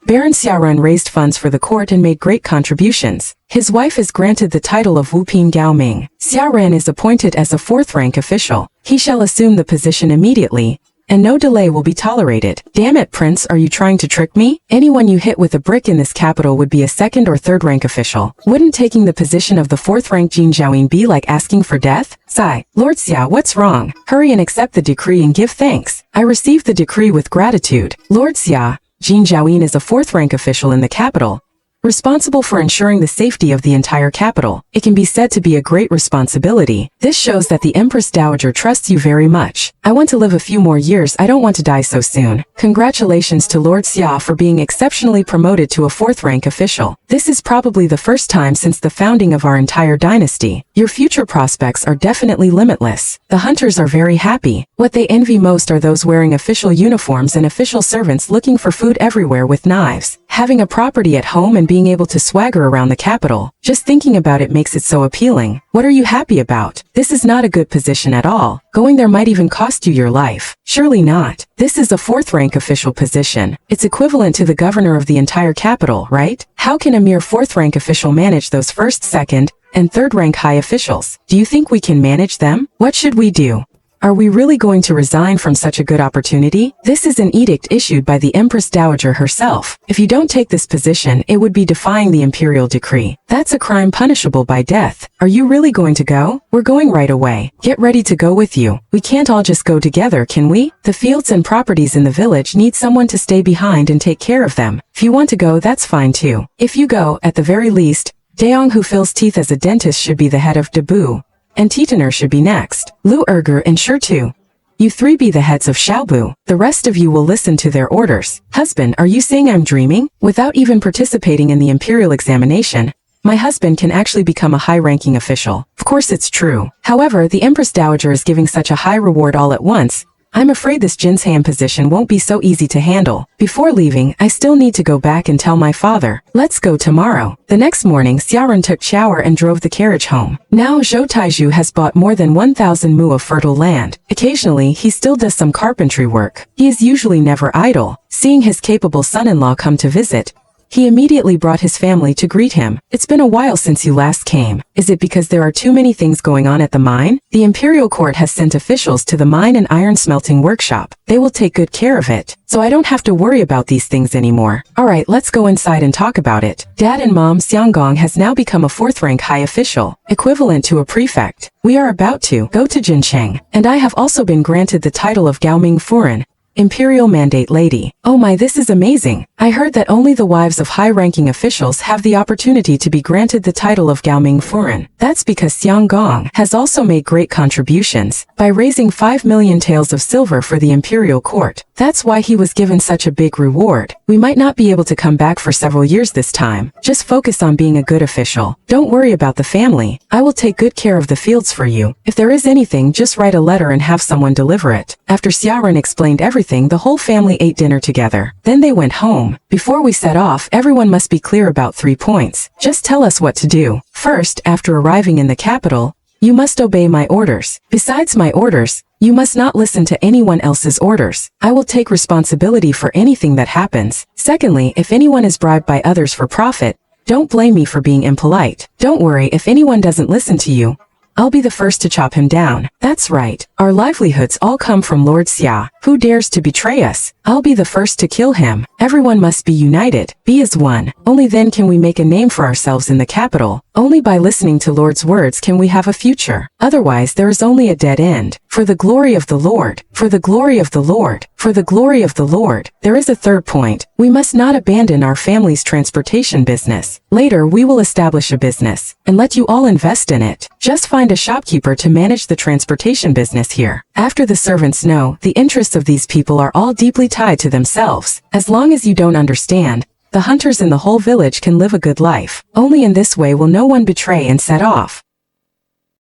Baron Xiaoran raised funds for the court and made great contributions. His wife is granted the title of Wuping Gaoming. Xiaoran is appointed as a 4th-rank official. He shall assume the position immediately, and no delay will be tolerated. Damn it, Prince, are you trying to trick me? Anyone you hit with a brick in this capital would be a 2nd or 3rd-rank official. Wouldn't taking the position of the 4th-rank Jin Zhaoyin be like asking for death? Sigh. Lord Xia, what's wrong? Hurry and accept the decree and give thanks. I received the decree with gratitude. Lord Xia, Jin Zhaoyin is a 4th-rank official in the capital, responsible for ensuring the safety of the entire capital. It can be said to be a great responsibility. This shows that the Empress Dowager trusts you very much. I want to live a few more years. I don't want to die so soon. Congratulations to Lord Xia for being exceptionally promoted to a 4th-rank official. This is probably the first time since the founding of our entire dynasty. Your future prospects are definitely limitless. The hunters are very happy. What they envy most are those wearing official uniforms and official servants looking for food everywhere with knives. Having a property at home and being able to swagger around the capital. Just thinking about it makes it so appealing. What are you happy about? This is not a good position at all. Going there might even cost you your life. Surely not. This is a 4th-rank official position. It's equivalent to the governor of the entire capital, right? How can a mere 4th-rank official manage those 1st, 2nd, and 3rd-rank high officials? Do you think we can manage them? What should we do? Are we really going to resign from such a good opportunity? This is an edict issued by the Empress Dowager herself. If you don't take this position, it would be defying the imperial decree. That's a crime punishable by death. Are you really going to go? We're going right away. Get ready to go with you. We can't all just go together, can we? The fields and properties in the village need someone to stay behind and take care of them. If you want to go, that's fine too. If you go, at the very least, Daong, who fills teeth as a dentist, should be the head of Dabu, and Titaner should be next. Lu Erger and Shurtu. You 3 be the heads of Xiaobu. The rest of you will listen to their orders. Husband, are you saying I'm dreaming? Without even participating in the imperial examination, my husband can actually become a high-ranking official. Of course it's true. However, the Empress Dowager is giving such a high reward all at once. I'm afraid this Jinshan position won't be so easy to handle. Before leaving, I still need to go back and tell my father. Let's go tomorrow. The next morning, Xiaoran took shower and drove the carriage home. Now Zhou Taizhu has bought more than 1,000 mu of fertile land. Occasionally, he still does some carpentry work. He is usually never idle. Seeing his capable son-in-law come to visit, he immediately brought his family to greet him. It's been a while since you last came. Is it because there are too many things going on at the mine? The imperial court has sent officials to the mine and iron smelting workshop. They will take good care of it, so I don't have to worry about these things anymore. Alright, let's go inside and talk about it. Dad and Mom, Xianggong has now become a 4th-rank high official, equivalent to a prefect. We are about to go to Jincheng, and I have also been granted the title of Gaoming Furen, Imperial Mandate Lady. Oh my, this is amazing. I heard that only the wives of high-ranking officials have the opportunity to be granted the title of Gaoming Furen. That's because Xiang Gong has also made great contributions by raising 5 million taels of silver for the imperial court. That's why he was given such a big reward. We might not be able to come back for several years this time. Just focus on being a good official. Don't worry about the family. I will take good care of the fields for you. If there is anything, just write a letter and have someone deliver it. After Xiaoren explained everything, the whole family ate dinner together. Then they went home. Before we set off, everyone must be clear about 3 points. Just tell us what to do. First, after arriving in the capital, you must obey my orders. Besides my orders, you must not listen to anyone else's orders. I will take responsibility for anything that happens. Secondly, if anyone is bribed by others for profit, don't blame me for being impolite. Don't worry if anyone doesn't listen to you. I'll be the first to chop him down. That's right. Our livelihoods all come from Lord Xia. Who dares to betray us? I'll be the first to kill him. Everyone must be united. Be as one. Only then can we make a name for ourselves in the capital. Only by listening to Lord's words can we have a future. Otherwise there is only a dead end. For the glory of the Lord. For the glory of the Lord. For the glory of the Lord. There is a third point. We must not abandon our family's transportation business. Later we will establish a business and let you all invest in it. Just find a shopkeeper to manage the transportation business here. After the servants know, the interests of these people are all deeply tied to themselves. As long as you don't understand, the hunters in the whole village can live a good life. Only in this way will no one betray and set off.